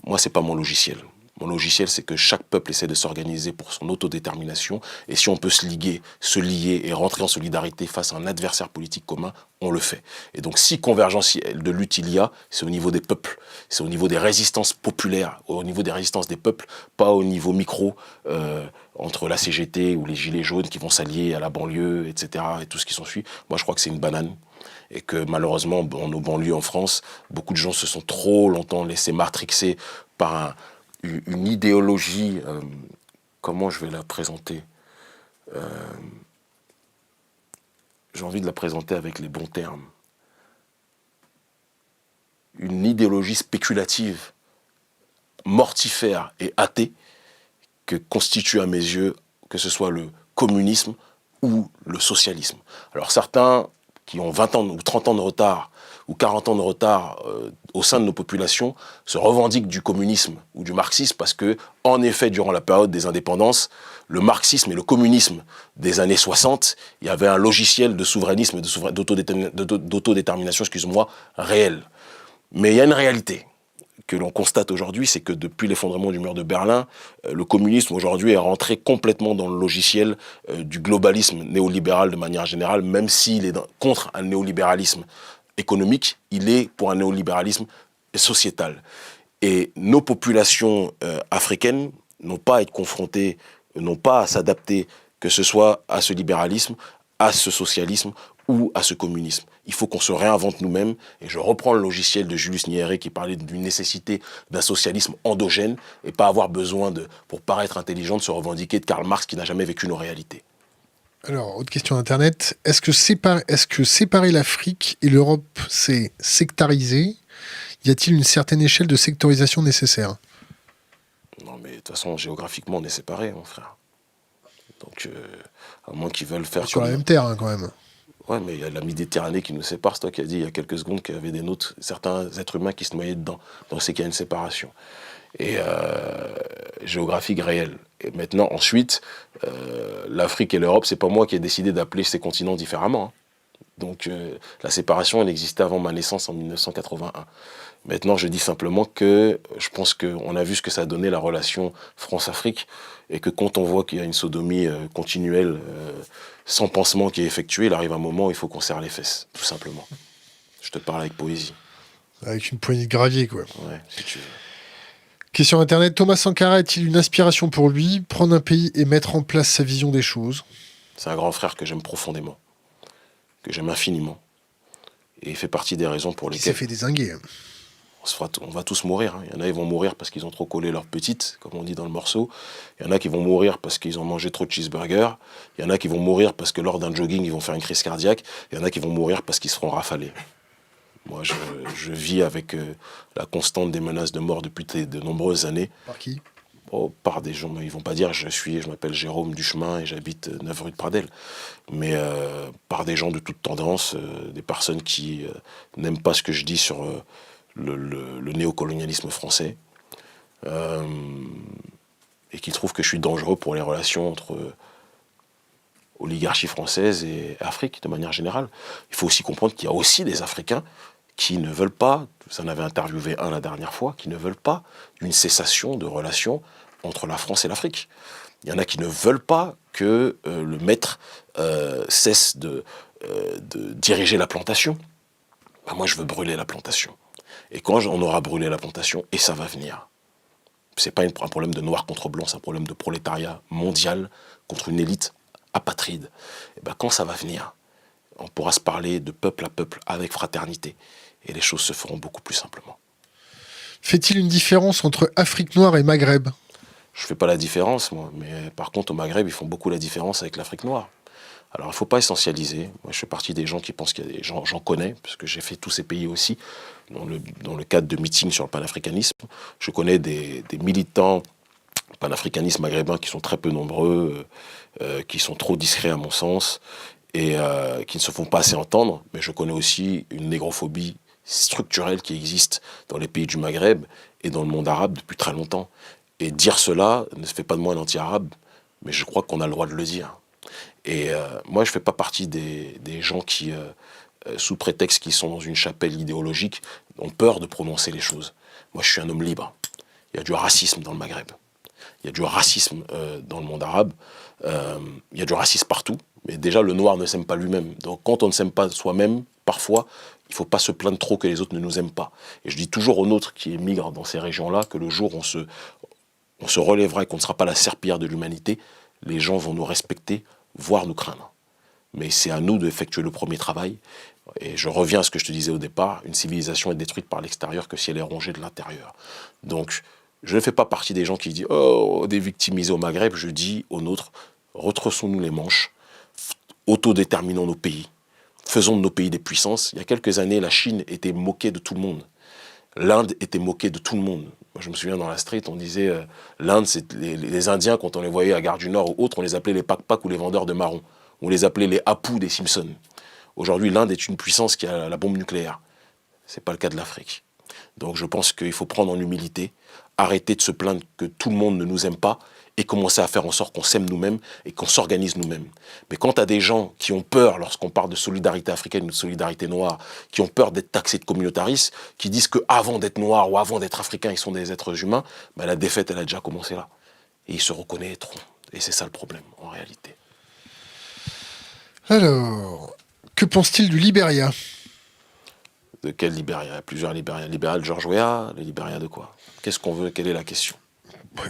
Moi, c'est pas mon logiciel. Mon logiciel, c'est que chaque peuple essaie de s'organiser pour son autodétermination. Et si on peut se lier et rentrer en solidarité face à un adversaire politique commun, on le fait. Et donc, si convergence de lutte il y a, c'est au niveau des peuples. C'est au niveau des résistances populaires, au niveau des résistances des peuples, pas au niveau micro, entre la CGT ou les Gilets jaunes qui vont s'allier à la banlieue, etc., et tout ce qui s'ensuit. Moi, je crois que c'est une banane. Et que malheureusement, dans nos banlieues en France, beaucoup de gens se sont trop longtemps laissés matrixer par une idéologie, comment je vais la présenter, j'ai envie de la présenter avec les bons termes. Une idéologie spéculative, mortifère et athée que constitue à mes yeux, que ce soit le communisme ou le socialisme. Alors certains qui ont 20 ans ou 30 ans de retard ou 40 ans de retard au sein de nos populations se revendiquent du communisme ou du marxisme parce que, en effet, durant la période des indépendances, le marxisme et le communisme des années 60, il y avait un logiciel de souverainisme, d'autodétermination, excuse-moi, réel. Mais il y a une réalité que l'on constate aujourd'hui, c'est que depuis l'effondrement du mur de Berlin, le communisme aujourd'hui est rentré complètement dans le logiciel du globalisme néolibéral de manière générale, même s'il est contre un néolibéralisme économique, il est pour un néolibéralisme sociétal. Et nos populations africaines n'ont pas à être confrontées, n'ont pas à s'adapter, que ce soit à ce libéralisme, à ce socialisme ou à ce communisme. Il faut qu'on se réinvente nous-mêmes. Et je reprends le logiciel de Julius Nyerere qui parlait d'une nécessité d'un socialisme endogène et pas avoir besoin, pour paraître intelligent, de se revendiquer de Karl Marx qui n'a jamais vécu nos réalités. Alors, autre question d'Internet. Est-ce que séparer l'Afrique et l'Europe, c'est sectariser? Y a-t-il une certaine échelle de sectorisation nécessaire? Non, mais de toute façon, géographiquement, on est séparés, mon frère. Donc, à moins qu'ils veulent faire sur la même terre, quand même. Ouais, mais il y a la Méditerranée qui nous sépare. C'est toi qui as dit il y a quelques secondes qu'il y avait certains êtres humains qui se noyaient dedans. Donc c'est qu'il y a une séparation. Et géographique réelle. Et maintenant, ensuite, l'Afrique et l'Europe, c'est pas moi qui ai décidé d'appeler ces continents différemment. Hein. Donc la séparation, elle existait avant ma naissance en 1981. Maintenant, je dis simplement que je pense qu'on a vu ce que ça a donné la relation France-Afrique et que quand on voit qu'il y a une sodomie continuelle, sans pansement qui est effectuée, il arrive un moment où il faut qu'on serre les fesses, tout simplement. Je te parle avec poésie. Avec une poignée de gravier, quoi. Ouais, si tu veux. Question Internet. Thomas Sankara est-il une inspiration pour lui? Prendre un pays et mettre en place sa vision des choses? C'est un grand frère que j'aime profondément, que j'aime infiniment. Et il fait partie des raisons pour lesquelles... Il s'est fait dézinguer. On va tous mourir. Hein. Il y en a qui vont mourir parce qu'ils ont trop collé leur petite, comme on dit dans le morceau. Il y en a qui vont mourir parce qu'ils ont mangé trop de cheeseburgers. Il y en a qui vont mourir parce que lors d'un jogging, ils vont faire une crise cardiaque. Il y en a qui vont mourir parce qu'ils seront rafalés. Moi, je vis avec la constante des menaces de mort depuis de nombreuses années. Par qui? Par des gens, ils vont pas dire je m'appelle Jérôme Duchemin et j'habite 9 rue de Pradelle, mais par des gens de toute tendance, des personnes qui n'aiment pas ce que je dis sur le néocolonialisme français et qui trouvent que je suis dangereux pour les relations entre oligarchie française et Afrique de manière générale. Il faut aussi comprendre qu'il y a aussi des Africains qui ne veulent pas, vous en avez interviewé un la dernière fois, qui ne veulent pas une cessation de relations entre la France et l'Afrique. Il y en a qui ne veulent pas que le maître cesse de diriger la plantation. Ben moi, je veux brûler la plantation. Et quand on aura brûlé la plantation, et ça va venir, c'est pas un problème de noir contre blanc, c'est un problème de prolétariat mondial contre une élite apatride. Et ben quand ça va venir, on pourra se parler de peuple à peuple avec fraternité. Et les choses se feront beaucoup plus simplement. Fait-il une différence entre Afrique noire et Maghreb? Je ne fais pas la différence, moi. Mais par contre, au Maghreb, ils font beaucoup la différence avec l'Afrique noire. Alors, il ne faut pas essentialiser. Moi, je fais partie des gens qui pensent qu'il y a des gens, j'en connais, parce que j'ai fait tous ces pays aussi, dans le cadre de meetings sur le panafricanisme. Je connais des militants panafricanistes maghrébins qui sont très peu nombreux, qui sont trop discrets à mon sens, et qui ne se font pas assez entendre. Mais je connais aussi une négrophobie structurelle qui existe dans les pays du Maghreb et dans le monde arabe depuis très longtemps. Et dire cela ne fait pas de moi un anti-arabe, mais je crois qu'on a le droit de le dire. Et moi, je ne fais pas partie des gens qui, sous prétexte qu'ils sont dans une chapelle idéologique, ont peur de prononcer les choses. Moi, je suis un homme libre. Il y a du racisme dans le Maghreb. Il y a du racisme dans le monde arabe. Il y a du racisme partout. Mais déjà, le noir ne s'aime pas lui-même. Donc, quand on ne s'aime pas soi-même, parfois, il ne faut pas se plaindre trop que les autres ne nous aiment pas. Et je dis toujours aux nôtres qui émigrent dans ces régions-là que le jour où on se relèvera et qu'on ne sera pas la serpillière de l'humanité, les gens vont nous respecter, voire nous craindre. Mais c'est à nous d'effectuer le premier travail. Et je reviens à ce que je te disais au départ, une civilisation est détruite par l'extérieur que si elle est rongée de l'intérieur. Donc, je ne fais pas partie des gens qui disent « Oh, des victimisés au Maghreb », je dis aux nôtres, retroussons-nous les manches, autodéterminons nos pays, faisons de nos pays des puissances. Il y a quelques années, la Chine était moquée de tout le monde. L'Inde était moquée de tout le monde. Moi, je me souviens dans la street, on disait l'Inde, c'est les Indiens, quand on les voyait à Gare du Nord ou autres, on les appelait les pac-pac ou les vendeurs de marrons. On les appelait les Apu des Simpsons. Aujourd'hui, l'Inde est une puissance qui a la bombe nucléaire. Ce n'est pas le cas de l'Afrique. Donc je pense qu'il faut prendre en humilité, arrêter de se plaindre que tout le monde ne nous aime pas et commencer à faire en sorte qu'on s'aime nous-mêmes et qu'on s'organise nous-mêmes. Mais quand tu as des gens qui ont peur, lorsqu'on parle de solidarité africaine ou de solidarité noire, qui ont peur d'être taxés de communautaristes, qui disent qu'avant d'être noirs ou avant d'être africains, ils sont des êtres humains, ben la défaite, elle a déjà commencé là. Et ils se reconnaîtront. Et c'est ça le problème, en réalité. Alors, que pense-t-il du Libéria? De quel Libéria? Il y a plusieurs Libérias. Libéria de George Weah, le Libéria de quoi? Qu'est-ce qu'on veut? Quelle est la question?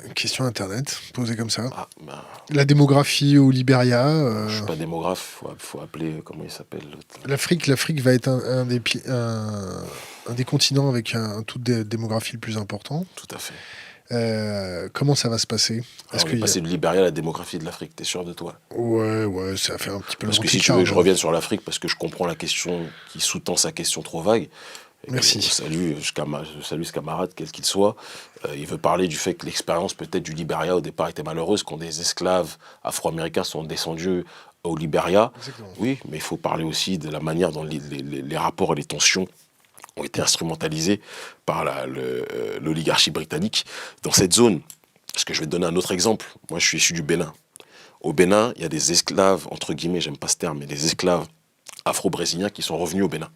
Une question internet, posée comme ça. Ah, ben, La démographie au Libéria. je ne suis pas démographe, faut appeler, comment il s'appelle L'Afrique va être un des continents avec un taux de démographie le plus important. Tout à fait. Comment ça va se passer? On est passé de Libéria à la démographie de l'Afrique, t'es sûr de toi? Ouais, ça fait un petit peu Parce le que si tu veux que je revienne sur l'Afrique, parce que je comprends la question qui sous-tend sa question trop vague. Merci. Je salue ce camarade, quel qu'il soit. Il veut parler du fait que l'expérience peut-être du Libéria au départ était malheureuse, quand des esclaves afro-américains sont descendus au Libéria. Exactement. Oui, mais il faut parler aussi de la manière dont les rapports et les tensions ont été instrumentalisés par l'oligarchie britannique dans cette zone. Parce que je vais te donner un autre exemple. Moi, je suis issu du Bénin. Au Bénin, il y a des esclaves, entre guillemets, j'aime pas ce terme, mais des esclaves afro-brésiliens qui sont revenus au Bénin.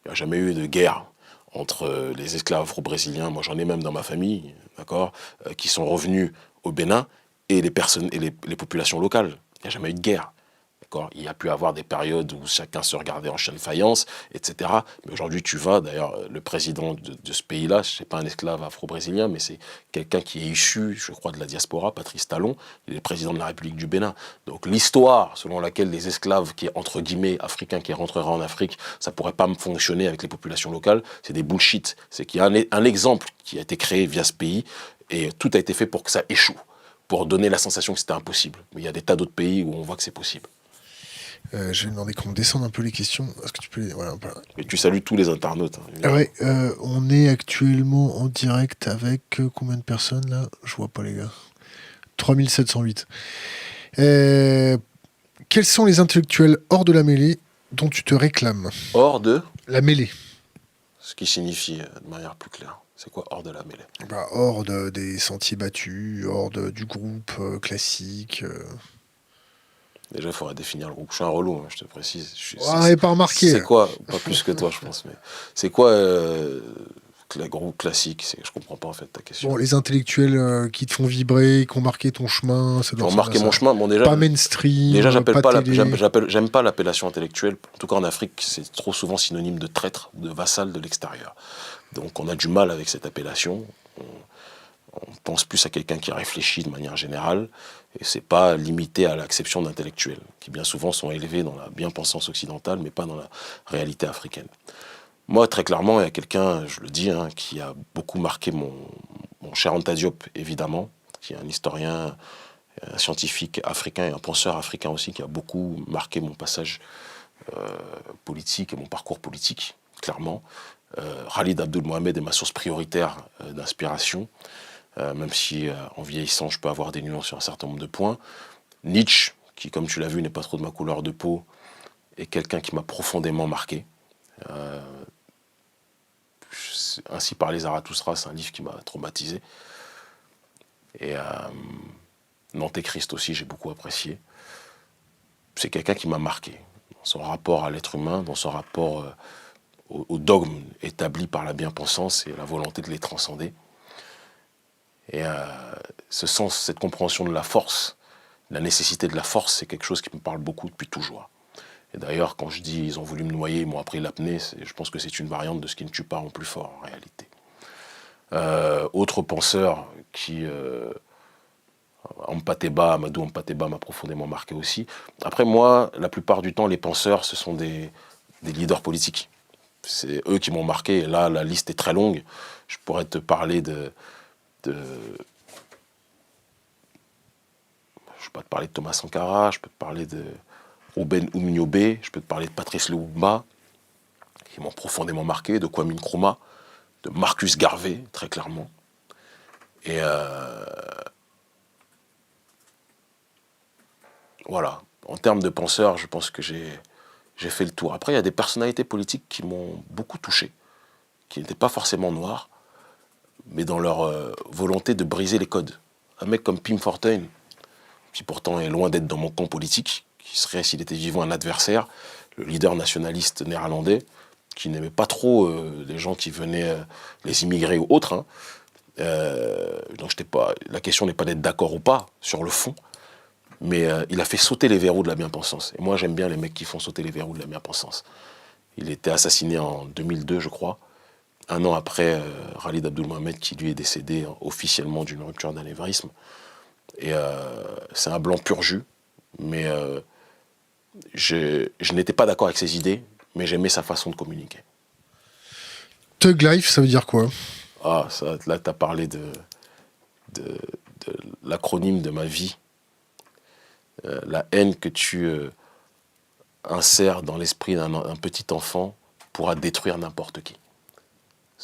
Il n'y a jamais eu de guerre entre les esclaves afro-brésiliens, moi j'en ai même dans ma famille, d'accord, qui sont revenus au Bénin, et les personnes et les populations locales. Il n'y a jamais eu de guerre. Il y a pu avoir des périodes où chacun se regardait en chien de faïence, etc. Mais aujourd'hui, tu vas, d'ailleurs, le président de ce pays-là, ce n'est pas un esclave afro-brésilien, mais c'est quelqu'un qui est issu, je crois, de la diaspora, Patrice Talon, il est président de la République du Bénin. Donc l'histoire selon laquelle les esclaves, qui est entre guillemets africains, qui rentreraient en Afrique, ça ne pourrait pas fonctionner avec les populations locales, c'est des bullshit. C'est qu'il y a un exemple qui a été créé via ce pays, et tout a été fait pour que ça échoue, pour donner la sensation que c'était impossible. Mais il y a des tas d'autres pays où on voit que c'est possible. Je vais demander qu'on descende un peu les questions. Est-ce que tu peux... Voilà, Et tu salues tous les internautes. Ouais, on est actuellement en direct avec combien de personnes là? Je vois pas les gars. 3708. Quels sont les intellectuels hors de la mêlée dont tu te réclames? Hors de la mêlée. Ce qui signifie de manière plus claire. C'est quoi hors de la mêlée? Hors des sentiers battus, hors du groupe classique. Déjà, il faudrait définir le groupe. Je suis un relou, hein, je te précise. Pas remarqué. C'est quoi? Pas plus que toi, je pense. Mais c'est quoi le groupe classique? Je comprends pas en fait ta question. Bon, les intellectuels qui te font vibrer, qui ont marqué ton chemin, ça doit ont marqué mon chemin. Bon, déjà, pas mainstream. Déjà, j'aime pas l'appellation intellectuelle. En tout cas, en Afrique, c'est trop souvent synonyme de traître, de vassal de l'extérieur. Donc, on a du mal avec cette appellation. On pense plus à quelqu'un qui réfléchit de manière générale, et c'est pas limité à l'acception d'intellectuels, qui bien souvent sont élevés dans la bien-pensance occidentale, mais pas dans la réalité africaine. Moi, très clairement, il y a quelqu'un, je le dis, hein, qui a beaucoup marqué mon cher Anta Diop, évidemment, qui est un historien, un scientifique africain et un penseur africain aussi, qui a beaucoup marqué mon passage politique et mon parcours politique, clairement. Khalid Abdul Mohamed est ma source prioritaire d'inspiration. Même si en vieillissant je peux avoir des nuances sur un certain nombre de points. Nietzsche, qui comme tu l'as vu n'est pas trop de ma couleur de peau, est quelqu'un qui m'a profondément marqué. Ainsi parlait Zarathustra, c'est un livre qui m'a traumatisé. Et Nanté-Christ aussi, j'ai beaucoup apprécié. C'est quelqu'un qui m'a marqué dans son rapport à l'être humain, dans son rapport aux dogmes établis par la bien-pensance et la volonté de les transcender. Et ce sens, cette compréhension de la force, la nécessité de la force, c'est quelque chose qui me parle beaucoup depuis toujours. Et d'ailleurs, quand je dis ils ont voulu me noyer, ils m'ont appris l'apnée, je pense que c'est une variante de ce qui ne tue pas rend plus fort en réalité. Autre penseur qui Amadou Ampateba m'a profondément marqué aussi. Après, moi, la plupart du temps, les penseurs, ce sont des leaders politiques. C'est eux qui m'ont marqué. Et là, la liste est très longue. Je pourrais te parler je peux te parler de Thomas Sankara, je peux te parler de Ruben Uminyobe, je peux te parler de Patrice Lumumba, qui m'ont profondément marqué, de Kwame Nkrumah, de Marcus Garvey, très clairement. Et voilà. En termes de penseurs, je pense que j'ai fait le tour. Après, il y a des personnalités politiques qui m'ont beaucoup touché, qui n'étaient pas forcément noirs, mais dans leur volonté de briser les codes. Un mec comme Pim Fortuyn, qui pourtant est loin d'être dans mon camp politique, qui serait, s'il était vivant, un adversaire, le leader nationaliste néerlandais, qui n'aimait pas trop les gens qui venaient, les immigrés ou autres. Hein. Donc la question n'est pas d'être d'accord ou pas sur le fond, mais il a fait sauter les verrous de la bien-pensance. Et moi, j'aime bien les mecs qui font sauter les verrous de la bien-pensance. Il était assassiné en 2002, je crois, un an après Khalid Abdul Mohamed, qui lui est décédé officiellement d'une rupture d'anévrisme. Et c'est un blanc pur jus, mais je n'étais pas d'accord avec ses idées, mais j'aimais sa façon de communiquer. Thug Life, ça veut dire quoi? Ah, ça, là, tu as parlé de l'acronyme de ma vie. La haine que tu insères dans l'esprit d'un petit enfant pourra détruire n'importe qui.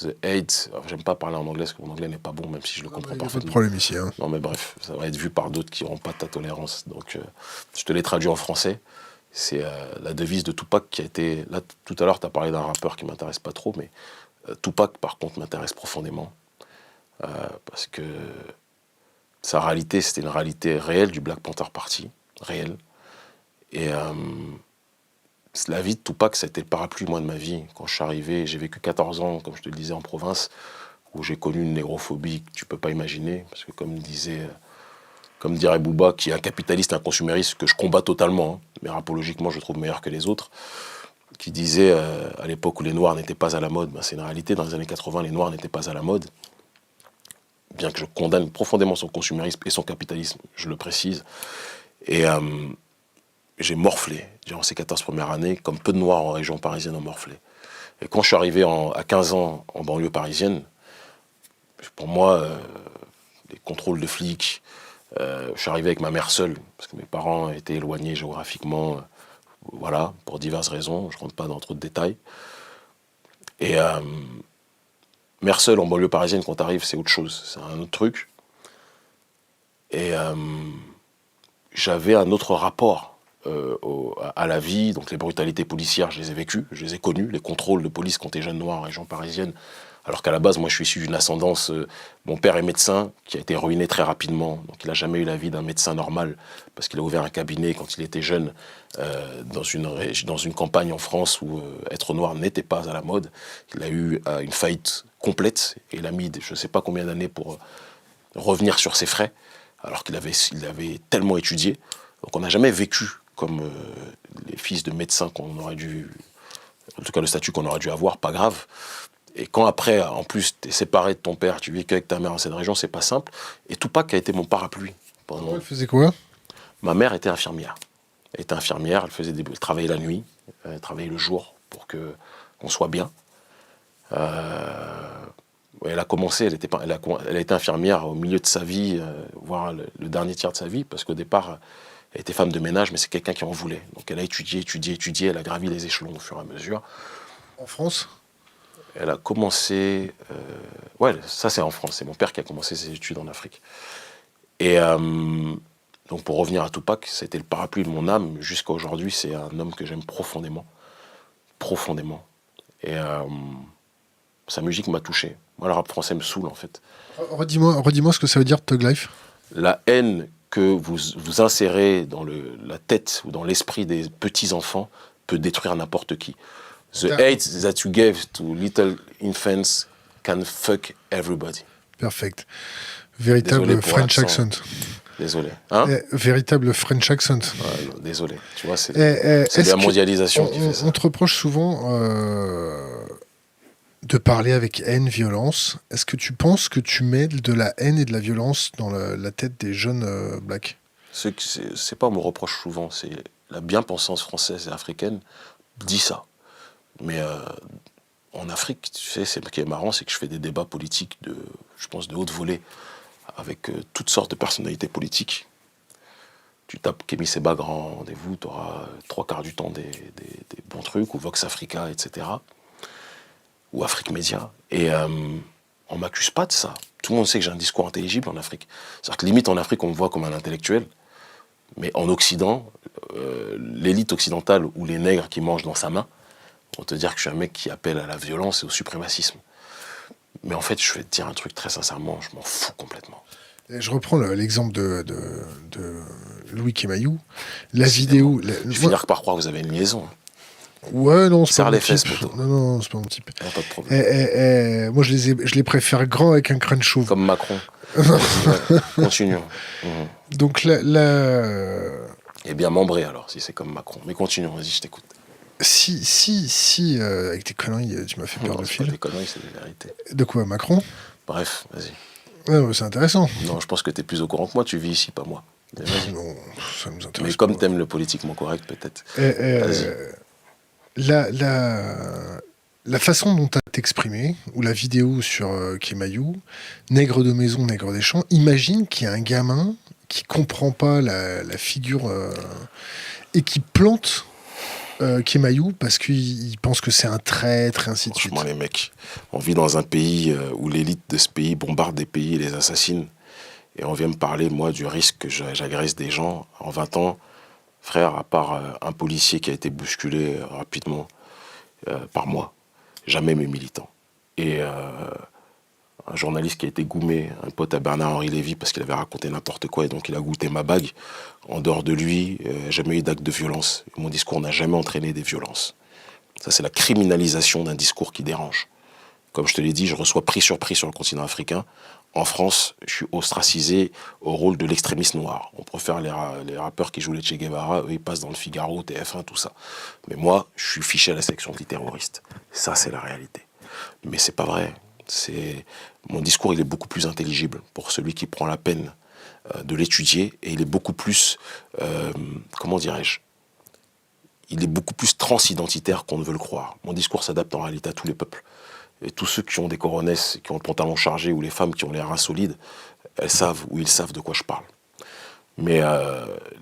The hate, j'aime pas parler en anglais parce que mon anglais n'est pas bon, même si je le comprends parfaitement. Pas de problème ici. Hein. Non mais bref, ça va être vu par d'autres qui n'auront pas ta tolérance. Donc je te l'ai traduit en français. C'est la devise de Tupac qui a été... Là, tout à l'heure, tu as parlé d'un rappeur qui ne m'intéresse pas trop, mais Tupac, par contre, m'intéresse profondément. Parce que sa réalité, c'était une réalité réelle du Black Panther Party, réelle. Et la vie de Tupac, ça a été le parapluie, moi, de ma vie. Quand je suis arrivé, j'ai vécu 14 ans, comme je te le disais, en province, où j'ai connu une négrophobie que tu ne peux pas imaginer. Parce que comme dirait Booba, qui est un capitaliste, un consumériste, que je combats totalement, hein, mais rapologiquement, je le trouve meilleur que les autres, qui disait, à l'époque où les Noirs n'étaient pas à la mode, c'est une réalité, dans les années 80, les Noirs n'étaient pas à la mode, bien que je condamne profondément son consumérisme et son capitalisme, je le précise. Et j'ai morflé durant ces 14 premières années, comme peu de Noirs en région parisienne ont morflé. Et quand je suis arrivé à 15 ans en banlieue parisienne, pour moi, les contrôles de flics, je suis arrivé avec ma mère seule, parce que mes parents étaient éloignés géographiquement, voilà, pour diverses raisons, je ne rentre pas dans trop de détails. Et mère seule en banlieue parisienne, quand tu arrives, c'est autre chose, c'est un autre truc. Et j'avais un autre rapport à la vie, donc les brutalités policières, je les ai vécues, je les ai connues, les contrôles de police quand t'es jeune noir en région parisienne, alors qu'à la base, moi je suis issu d'une ascendance, mon père est médecin, qui a été ruiné très rapidement, donc il n'a jamais eu la vie d'un médecin normal, parce qu'il a ouvert un cabinet quand il était jeune, dans une campagne en France où être noir n'était pas à la mode. Il a eu une faillite complète, et il a mis je ne sais pas combien d'années pour revenir sur ses frais, alors qu'il avait tellement étudié. Donc on n'a jamais vécu comme les fils de médecins qu'on aurait dû, en tout cas le statut qu'on aurait dû avoir, pas grave. Et quand après, en plus, tu es séparé de ton père, tu vis qu'avec ta mère dans cette région, c'est pas simple. Et Tupac a été mon parapluie. Elle faisait quoi? Ma mère était infirmière. Elle était infirmière, elle travaillait la nuit, elle travaillait le jour pour qu'on soit bien. Elle a commencé, elle a été infirmière au milieu de sa vie, voire le dernier tiers de sa vie, parce qu'au départ, elle était femme de ménage, mais c'est quelqu'un qui en voulait. Donc elle a étudié, elle a gravi les échelons au fur et à mesure. En France? Elle a commencé... ouais, ça c'est en France, c'est mon père qui a commencé ses études en Afrique. Et donc pour revenir à Tupac, c'était le parapluie de mon âme, jusqu'à aujourd'hui, c'est un homme que j'aime profondément. Profondément. Et sa musique m'a touché. Moi, le rap français me saoule, en fait. Redis-moi ce que ça veut dire, Thug Life. La haine que vous insérez dans la tête ou dans l'esprit des petits-enfants peut détruire n'importe qui. The hate that you gave to little infants can fuck everybody. Perfect. Véritable French accent. Désolé. Hein? Véritable French accent. Ouais, désolé. Tu vois, c'est la mondialisation qui fait ça. On te reproche souvent de parler avec haine, violence. Est-ce que tu penses que tu mets de la haine et de la violence dans la tête des jeunes blacks? C'est pas, on me reproche souvent, c'est la bien-pensance française et africaine dit ça. Mais en Afrique, tu sais, ce qui est marrant, c'est que je fais des débats politiques je pense, de haute volée avec toutes sortes de personnalités politiques. Tu tapes Kémy Séba, grand rendez-vous, tu auras 3/4 du temps des bons trucs, ou Vox Africa, etc. Ou Afrique Média. Et on m'accuse pas de ça. Tout le monde sait que j'ai un discours intelligible en Afrique. C'est-à-dire que limite en Afrique, on me voit comme un intellectuel. Mais en Occident, l'élite occidentale ou les nègres qui mangent dans sa main vont te dire que je suis un mec qui appelle à la violence et au suprémacisme. Mais en fait, je vais te dire un truc très sincèrement, je m'en fous complètement. Et je reprends l'exemple de Louis Kemayou. La vidéo... Je vais finir par croire que vous avez une liaison. Ouais, non, c'est pas Serre mon les fesses, type. poteau. Non, c'est pas mon type. Pas de problème. Moi, je les préfère grands avec un crâne chauve. Comme Macron. Continuons. Donc, Eh bien, membré alors, si c'est comme Macron. Mais continuons, vas-y, je t'écoute. Si, avec tes conneries, tu m'as fait perdre le C'est fil. pas des conneries, c'est des vérités. De quoi, Macron? Bref, vas-y. Ouais, c'est intéressant. Non, je pense que t'es plus au courant que moi, tu vis ici, pas moi. Mais vas-y. Non, ça nous intéresse Mais pas. comme t'aimes le politiquement correct, peut-être. Vas-y. La façon dont tu as t'exprimé, ou la vidéo sur Kemayou, nègre de maison, nègre des champs, imagine qu'il y a un gamin qui comprend pas la figure et qui plante Kemayou parce qu'il pense que c'est un traître et ainsi de suite. Franchement, les mecs, on vit dans un pays où l'élite de ce pays bombarde des pays et les assassine. Et on vient me parler, moi, du risque que j'agresse des gens. En 20 ans, frère, à part un policier qui a été bousculé rapidement par moi, jamais mes militants. Et un journaliste qui a été goumé, un pote à Bernard-Henri Lévy, parce qu'il avait raconté n'importe quoi, et donc il a goûté ma bague. En dehors de lui, jamais eu d'acte de violence. Mon discours n'a jamais entraîné des violences. Ça, c'est la criminalisation d'un discours qui dérange. Comme je te l'ai dit, je reçois prix sur prix sur le continent africain. En France, je suis ostracisé au rôle de l'extrémiste noir. On préfère les rappeurs qui jouent les Che Guevara, eux, ils passent dans le Figaro, TF1, tout ça. Mais moi, je suis fiché à la section antiterroriste. Ça, c'est la réalité. Mais c'est pas vrai. Mon discours, il est beaucoup plus intelligible pour celui qui prend la peine de l'étudier, et il est beaucoup plus, comment dirais-je, il est beaucoup plus transidentitaire qu'on ne veut le croire. Mon discours s'adapte en réalité à tous les peuples. Et tous ceux qui ont des coronesses, qui ont le pantalon chargé, ou les femmes qui ont les reins solides, elles savent, ou ils savent de quoi je parle. Mais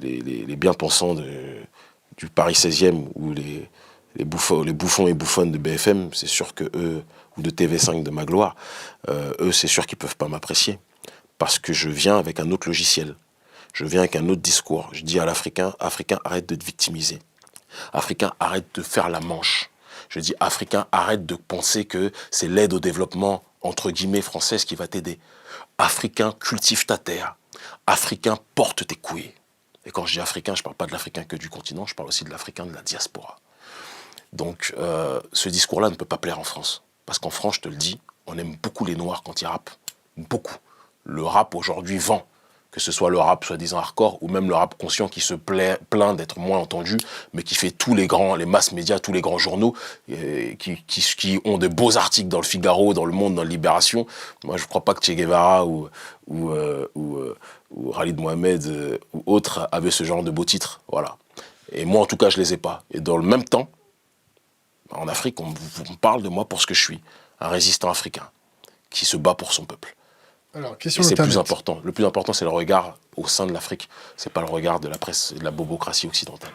les bien-pensants du Paris 16e, ou les bouffons et bouffonnes de BFM, c'est sûr que eux, ou de TV5 de ma gloire, eux, c'est sûr qu'ils ne peuvent pas m'apprécier. Parce que je viens avec un autre logiciel. Je viens avec un autre discours. Je dis à l'Africain, Africain, arrête de te victimiser. Africain, arrête de faire la manche. Je dis, Africain, arrête de penser que c'est l'aide au développement, entre guillemets, française qui va t'aider. Africain, cultive ta terre. Africain, porte tes couilles. Et quand je dis africain, je ne parle pas de l'Africain que du continent, je parle aussi de l'Africain de la diaspora. Donc, ce discours-là ne peut pas plaire en France. Parce qu'en France, je te le dis, on aime beaucoup les Noirs quand ils rappent. Beaucoup. Le rap, aujourd'hui, vend. Que ce soit le rap soi-disant hardcore ou même le rap conscient qui se plaint d'être moins entendu, mais qui fait les masses médias, tous les grands journaux, qui ont de beaux articles dans le Figaro, dans Le Monde, dans Libération. Moi, je ne crois pas que Che Guevara ou Khalid Mohamed ou autres avaient ce genre de beaux titres. Voilà. Et moi, en tout cas, je ne les ai pas. Et dans le même temps, en Afrique, on parle de moi pour ce que je suis. Un résistant africain qui se bat pour son peuple. Alors, question et c'est Internet. plus important. Le plus important, c'est le regard au sein de l'Afrique. C'est pas le regard de la presse et de la bobocratie occidentale.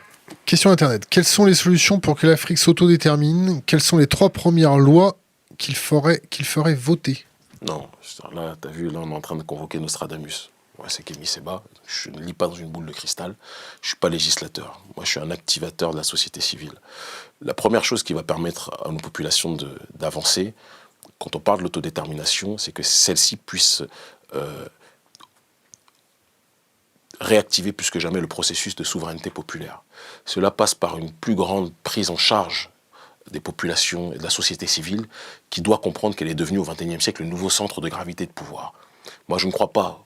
Question Internet. Quelles sont les solutions pour que l'Afrique s'autodétermine? Quelles sont les 3 premières lois qu'il ferait voter? Non, là, t'as vu, là, on est en train de convoquer Nostradamus. Ouais, c'est Kémy Séba. Je ne lis pas dans une boule de cristal. Je suis pas législateur. Moi, je suis un activateur de la société civile. La première chose qui va permettre à nos populations d'avancer, quand on parle de l'autodétermination, c'est que celle-ci puisse réactiver plus que jamais le processus de souveraineté populaire. Cela passe par une plus grande prise en charge des populations et de la société civile qui doit comprendre qu'elle est devenue au XXIe siècle le nouveau centre de gravité de pouvoir. Moi, je ne crois pas.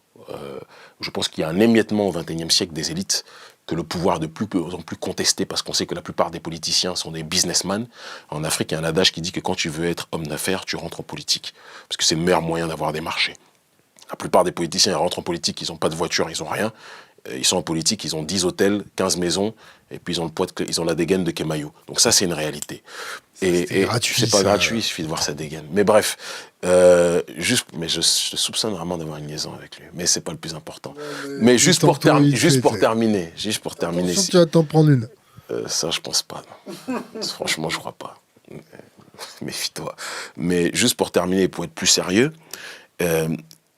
Je pense qu'il y a un émiettement au XXIe siècle des élites que le pouvoir de plus en plus contesté parce qu'on sait que la plupart des politiciens sont des businessmen. En Afrique, il y a un adage qui dit que quand tu veux être homme d'affaires, tu rentres en politique. Parce que c'est le meilleur moyen d'avoir des marchés. La plupart des politiciens, ils rentrent en politique, ils n'ont pas de voiture, ils n'ont rien. Ils sont en politique, ils ont 10 hôtels, 15 maisons, et puis ils ont la dégaine de Kemayo. Donc ça, c'est une réalité. Et c'est pas gratuit, il suffit de voir sa dégaine. Mais bref, mais je soupçonne vraiment d'avoir une liaison avec lui. Mais c'est pas le plus important. Mais juste pour terminer. Attention, tu vas t'en prendre une. Ça, je pense pas. Non. Franchement, je crois pas. Méfie-toi. Mais juste pour terminer, pour être plus sérieux,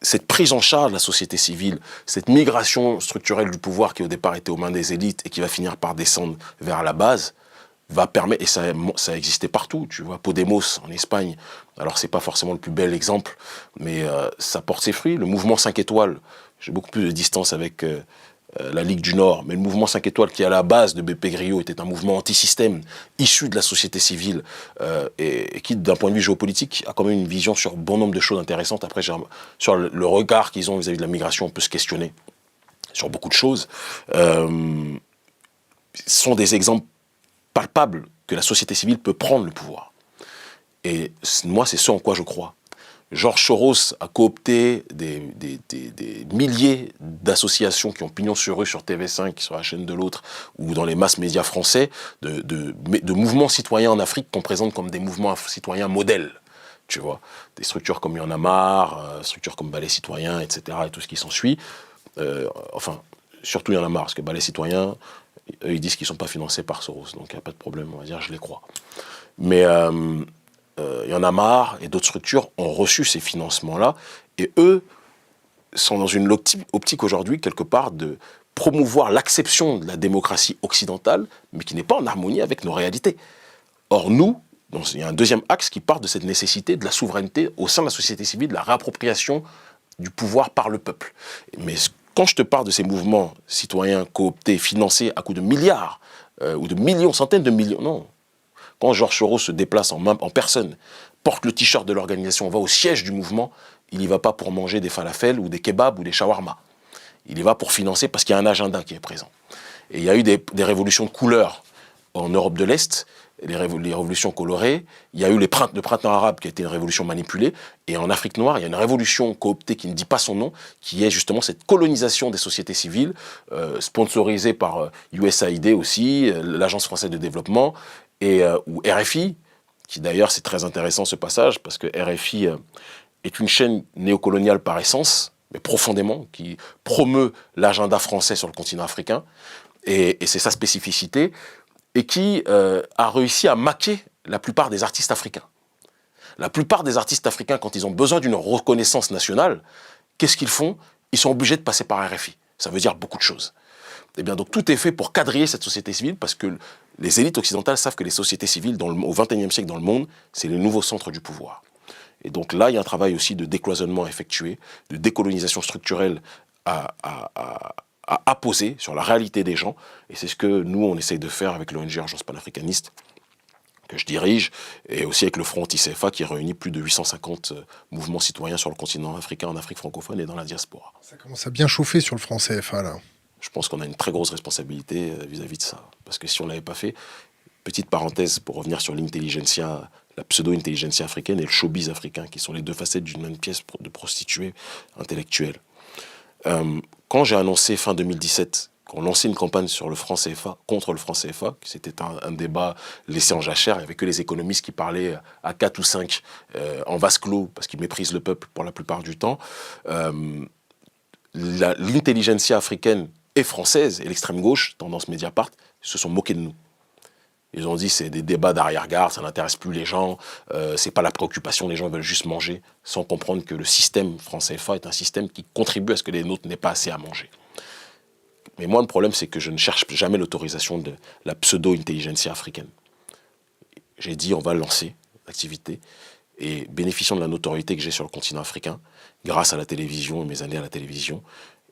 cette prise en charge de la société civile, cette migration structurelle du pouvoir qui au départ était aux mains des élites et qui va finir par descendre vers la base, va permettre, et ça existait partout, tu vois, Podemos en Espagne, alors c'est pas forcément le plus bel exemple, mais ça porte ses fruits. Le mouvement 5 étoiles, j'ai beaucoup plus de distance avec la Ligue du Nord, mais le mouvement 5 étoiles qui à la base de BP Grillo était un mouvement anti-système, issu de la société civile, et qui d'un point de vue géopolitique a quand même une vision sur bon nombre de choses intéressantes. Après, sur le regard qu'ils ont vis-à-vis de la migration, on peut se questionner sur beaucoup de choses. Sont des exemples palpable que la société civile peut prendre le pouvoir. Et moi, c'est ce en quoi je crois. George Soros a coopté des milliers d'associations qui ont pignon sur rue sur TV5, sur la chaîne de l'autre, ou dans les masses médias français, de mouvements citoyens en Afrique qu'on présente comme des mouvements citoyens modèles. Tu vois, des structures comme Y en a marre, structures comme Balai Citoyen, etc., et tout ce qui s'ensuit. Enfin, surtout Y en a marre, parce que Balai Citoyen, eux, ils disent qu'ils ne sont pas financés par Soros, donc il n'y a pas de problème, on va dire, je les crois. Mais Y en a marre et d'autres structures ont reçu ces financements-là, et eux sont dans une optique aujourd'hui, quelque part, de promouvoir l'acception de la démocratie occidentale, mais qui n'est pas en harmonie avec nos réalités. Or, nous, il y a un deuxième axe qui part de cette nécessité de la souveraineté au sein de la société civile, de la réappropriation du pouvoir par le peuple. Mais quand je te parle de ces mouvements citoyens cooptés, financés à coups de milliards, ou de millions, centaines de millions, non. Quand Georges Soros se déplace en personne, porte le t-shirt de l'organisation, va au siège du mouvement, il n'y va pas pour manger des falafels ou des kebabs ou des shawarma. Il y va pour financer parce qu'il y a un agenda qui est présent. Et il y a eu des révolutions de couleur en Europe de l'Est, les révolutions colorées. Il y a eu le printemps arabe qui a été une révolution manipulée. Et en Afrique noire, il y a une révolution cooptée qui ne dit pas son nom, qui est justement cette colonisation des sociétés civiles, sponsorisée par USAID aussi, l'Agence française de développement, ou RFI, qui d'ailleurs, c'est très intéressant ce passage, parce que RFI est une chaîne néocoloniale par essence, mais profondément, qui promeut l'agenda français sur le continent africain, et c'est sa spécificité, et qui a réussi à maquer la plupart des artistes africains. La plupart des artistes africains, quand ils ont besoin d'une reconnaissance nationale, qu'est-ce qu'ils font? Ils sont obligés de passer par RFI. Ça veut dire beaucoup de choses. Eh bien, donc tout est fait pour quadriller cette société civile, parce que les élites occidentales savent que les sociétés civiles au XXIe siècle dans le monde, c'est le nouveau centre du pouvoir. Et donc là, il y a un travail aussi de décloisonnement effectué, de décolonisation structurelle à apposer sur la réalité des gens. Et c'est ce que nous, on essaye de faire avec l'ONG Urgence Panafricaniste, que je dirige, et aussi avec le Front anti-CFA qui réunit plus de 850 mouvements citoyens sur le continent africain, en Afrique francophone et dans la diaspora. Ça commence à bien chauffer sur le Front CFA, là. Je pense qu'on a une très grosse responsabilité vis-à-vis de ça. Parce que si on ne l'avait pas fait, petite parenthèse pour revenir sur l'intelligentsia, la pseudo-intelligentsia africaine et le showbiz africain, qui sont les deux facettes d'une même pièce de prostituée intellectuelle. Quand j'ai annoncé fin 2017 qu'on lançait une campagne sur le franc CFA, contre le franc CFA, c'était un débat laissé en jachère, il n'y avait que les économistes qui parlaient à 4 ou 5 en vase clos, parce qu'ils méprisent le peuple pour la plupart du temps. L'intelligentsia africaine et française, et l'extrême gauche, tendance Mediapart, se sont moqués de nous. Ils ont dit c'est des débats d'arrière-garde, ça n'intéresse plus les gens, c'est pas la préoccupation, les gens veulent juste manger, sans comprendre que le système franc CFA est un système qui contribue à ce que les nôtres n'aient pas assez à manger. Mais moi, le problème, c'est que je ne cherche jamais l'autorisation de la pseudo-intelligentsia africaine. J'ai dit on va lancer l'activité, et bénéficiant de la notoriété que j'ai sur le continent africain, grâce à la télévision et mes années à la télévision,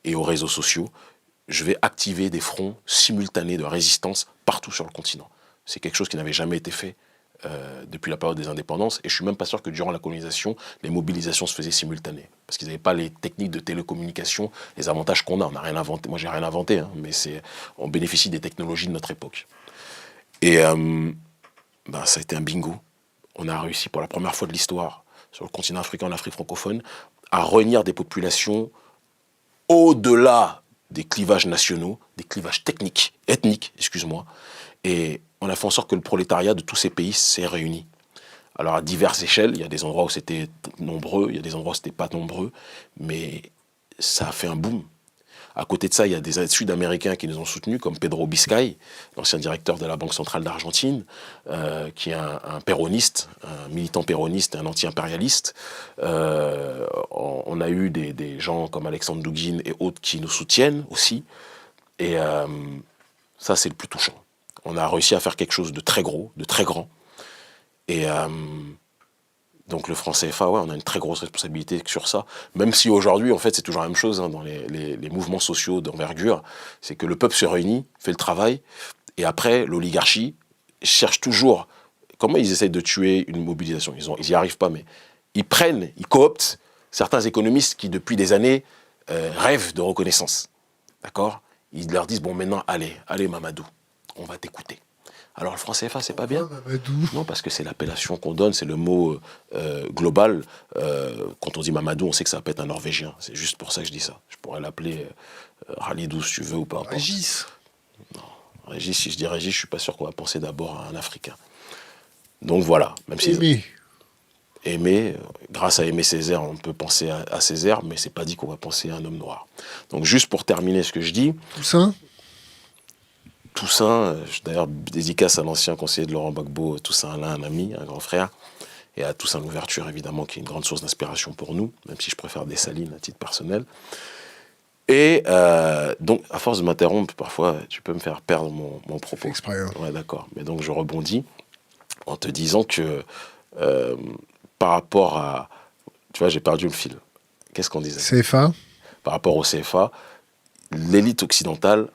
et aux réseaux sociaux, je vais activer des fronts simultanés de résistance partout sur le continent. C'est quelque chose qui n'avait jamais été fait depuis la période des indépendances. Et je suis même pas sûr que durant la colonisation, les mobilisations se faisaient simultanées. Parce qu'ils n'avaient pas les techniques de télécommunication, les avantages qu'on a. On n'a rien inventé. Moi, j'ai rien inventé, hein, mais on bénéficie des technologies de notre époque. Et ça a été un bingo. On a réussi pour la première fois de l'histoire, sur le continent africain, en Afrique francophone, à réunir des populations au-delà des clivages nationaux, des clivages ethniques, excuse-moi. Et on a fait en sorte que le prolétariat de tous ces pays s'est réuni. Alors à diverses échelles, il y a des endroits où c'était nombreux, il y a des endroits où c'était pas nombreux, mais ça a fait un boom. À côté de ça, il y a des Sud-Américains qui nous ont soutenus, comme Pedro Biscay, l'ancien directeur de la Banque centrale d'Argentine, qui est un péroniste, un militant péroniste, un anti-impérialiste. On a eu des gens comme Alexandre Douguine et autres qui nous soutiennent aussi. Et ça, c'est le plus touchant. On a réussi à faire quelque chose de très gros, de très grand. Et donc le franc CFA, ouais, on a une très grosse responsabilité sur ça. Même si aujourd'hui, en fait, c'est toujours la même chose dans les mouvements sociaux d'envergure. C'est que le peuple se réunit, fait le travail, et après, l'oligarchie cherche toujours... Comment ils essayent de tuer une mobilisation? Ils n'y arrivent pas, mais ils cooptent certains économistes qui, depuis des années, rêvent de reconnaissance. D'accord? Ils leur disent, bon, maintenant, allez, Mamadou, on va t'écouter. Alors le franc CFA, c'est pas bien. Non, parce que c'est l'appellation qu'on donne, c'est le mot global. Quand on dit Mamadou, on sait que ça peut être un Norvégien. C'est juste pour ça que je dis ça. Je pourrais l'appeler Khalidou si tu veux ou pas. Régis. Non, Régis, si je dis Régis, je suis pas sûr qu'on va penser d'abord à un Africain. Donc voilà. Même si Aimé, grâce à Aimé Césaire, on peut penser à Césaire, mais c'est pas dit qu'on va penser à un homme noir. Donc juste pour terminer ce que je dis. Toussaint, d'ailleurs, dédicace à l'ancien conseiller de Laurent Gbagbo, Toussaint Alain, un ami, un grand frère, et à Toussaint Louverture, évidemment, qui est une grande source d'inspiration pour nous, même si je préfère Dessalines à titre personnel. Et donc, à force de m'interrompre, parfois, tu peux me faire perdre mon propos. Exprès, hein. Ouais, d'accord. Mais donc, je rebondis en te disant que par rapport à... Tu vois, j'ai perdu le fil. Qu'est-ce qu'on disait? CFA. Par rapport au CFA, l'élite occidentale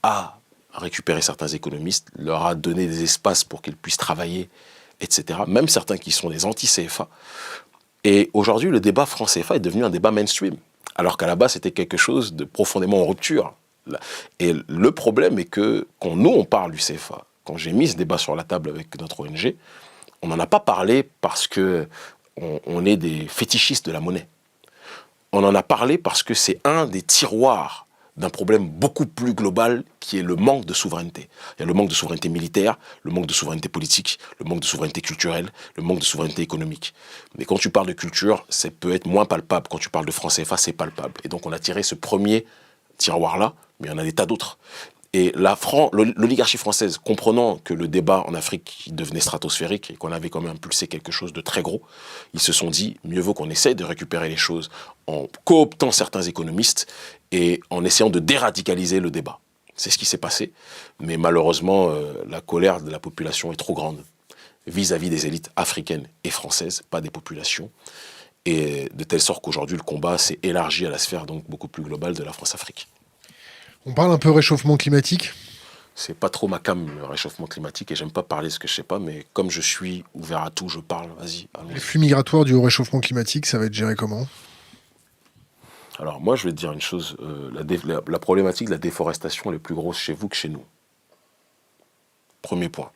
a récupéré certains économistes, leur a donné des espaces pour qu'ils puissent travailler, etc. Même certains qui sont des anti-CFA. Et aujourd'hui, le débat franc-CFA est devenu un débat mainstream, alors qu'à la base, c'était quelque chose de profondément en rupture. Et le problème est que quand nous, on parle du CFA, quand j'ai mis ce débat sur la table avec notre ONG, on n'en a pas parlé parce qu'on est des fétichistes de la monnaie. On en a parlé parce que c'est un des tiroirs d'un problème beaucoup plus global qui est le manque de souveraineté. Il y a le manque de souveraineté militaire, le manque de souveraineté politique, le manque de souveraineté culturelle, le manque de souveraineté économique. Mais quand tu parles de culture, ça peut être moins palpable. Quand tu parles de franc CFA, c'est palpable. Et donc on a tiré ce premier tiroir-là, mais il y en a des tas d'autres. Et l'oligarchie française, comprenant que le débat en Afrique devenait stratosphérique et qu'on avait quand même impulsé quelque chose de très gros, ils se sont dit, mieux vaut qu'on essaye de récupérer les choses en cooptant certains économistes et en essayant de déradicaliser le débat. C'est ce qui s'est passé, mais malheureusement, la colère de la population est trop grande vis-à-vis des élites africaines et françaises, pas des populations, et de telle sorte qu'aujourd'hui, le combat s'est élargi à la sphère donc beaucoup plus globale de la France-Afrique. On parle un peu réchauffement climatique. C'est pas trop ma came, le réchauffement climatique, et j'aime pas parler de ce que je sais pas, mais comme je suis ouvert à tout, je parle, vas-y. Allons-y. Les flux migratoires dus au réchauffement climatique, ça va être géré comment? Alors moi, je vais te dire une chose, la problématique de la déforestation elle est plus grosse chez vous que chez nous. Premier point.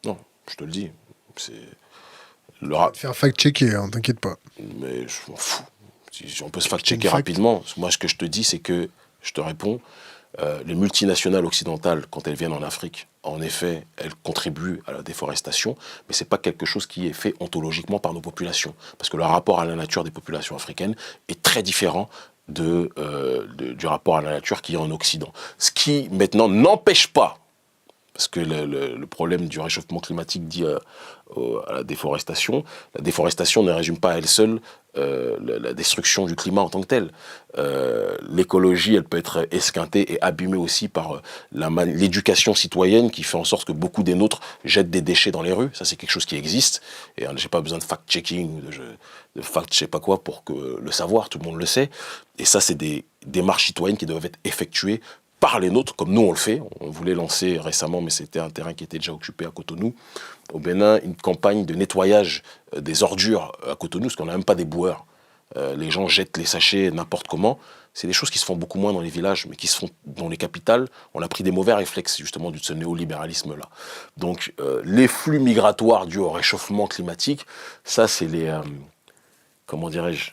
Non, je te le dis. C'est On va te faire fact-checker, hein, t'inquiète pas. Mais je m'en fous. Si on peut se fact-checker rapidement. Moi, ce que je te dis, c'est que, je te réponds, les multinationales occidentales, quand elles viennent en Afrique, en effet, elles contribuent à la déforestation, mais ce n'est pas quelque chose qui est fait ontologiquement par nos populations. Parce que le rapport à la nature des populations africaines est très différent du rapport à la nature qu'il y a en Occident. Ce qui, maintenant, n'empêche pas, parce que le problème du réchauffement climatique dit à la déforestation ne résume pas à elle seule la destruction du climat en tant que tel. L'écologie, elle peut être esquintée et abîmée aussi par l'éducation citoyenne qui fait en sorte que beaucoup des nôtres jettent des déchets dans les rues. Ça, c'est quelque chose qui existe. Et j'ai pas besoin de fact-checking ou de fact je sais pas quoi pour le savoir, tout le monde le sait. Et ça, c'est des démarches citoyennes qui doivent être effectuées par les nôtres, comme nous on le fait. On voulait lancer récemment, mais c'était un terrain qui était déjà occupé à Cotonou, au Bénin, une campagne de nettoyage des ordures à Cotonou, parce qu'on n'a même pas des boueurs. Les gens jettent les sachets n'importe comment. C'est des choses qui se font beaucoup moins dans les villages, mais qui se font dans les capitales. On a pris des mauvais réflexes, justement, de ce néolibéralisme-là. Donc, les flux migratoires dus au réchauffement climatique, ça, c'est les... comment dirais-je ?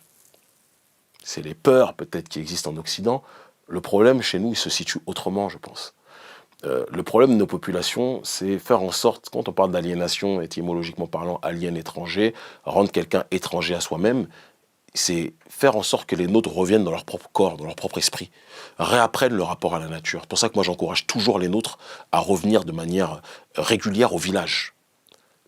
C'est les peurs, peut-être, qui existent en Occident. Le problème, chez nous, il se situe autrement, je pense. Le problème de nos populations, c'est faire en sorte, quand on parle d'aliénation, étymologiquement parlant, alien étranger, rendre quelqu'un étranger à soi-même, c'est faire en sorte que les nôtres reviennent dans leur propre corps, dans leur propre esprit, réapprennent le rapport à la nature. C'est pour ça que moi j'encourage toujours les nôtres à revenir de manière régulière au village.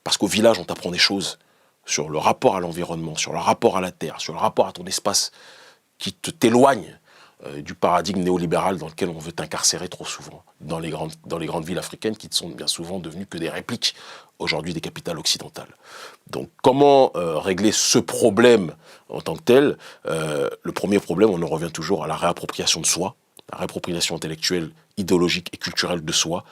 Parce qu'au village, on t'apprend des choses sur le rapport à l'environnement, sur le rapport à la terre, sur le rapport à ton espace qui t'éloigne du paradigme néolibéral dans lequel on veut t'incarcérer trop souvent, dans les grandes villes africaines qui sont bien souvent devenues que des répliques aujourd'hui des capitales occidentales. Donc comment régler ce problème en tant que tel? Le premier problème, on en revient toujours à la réappropriation de soi, la réappropriation intellectuelle, idéologique et culturelle de soi,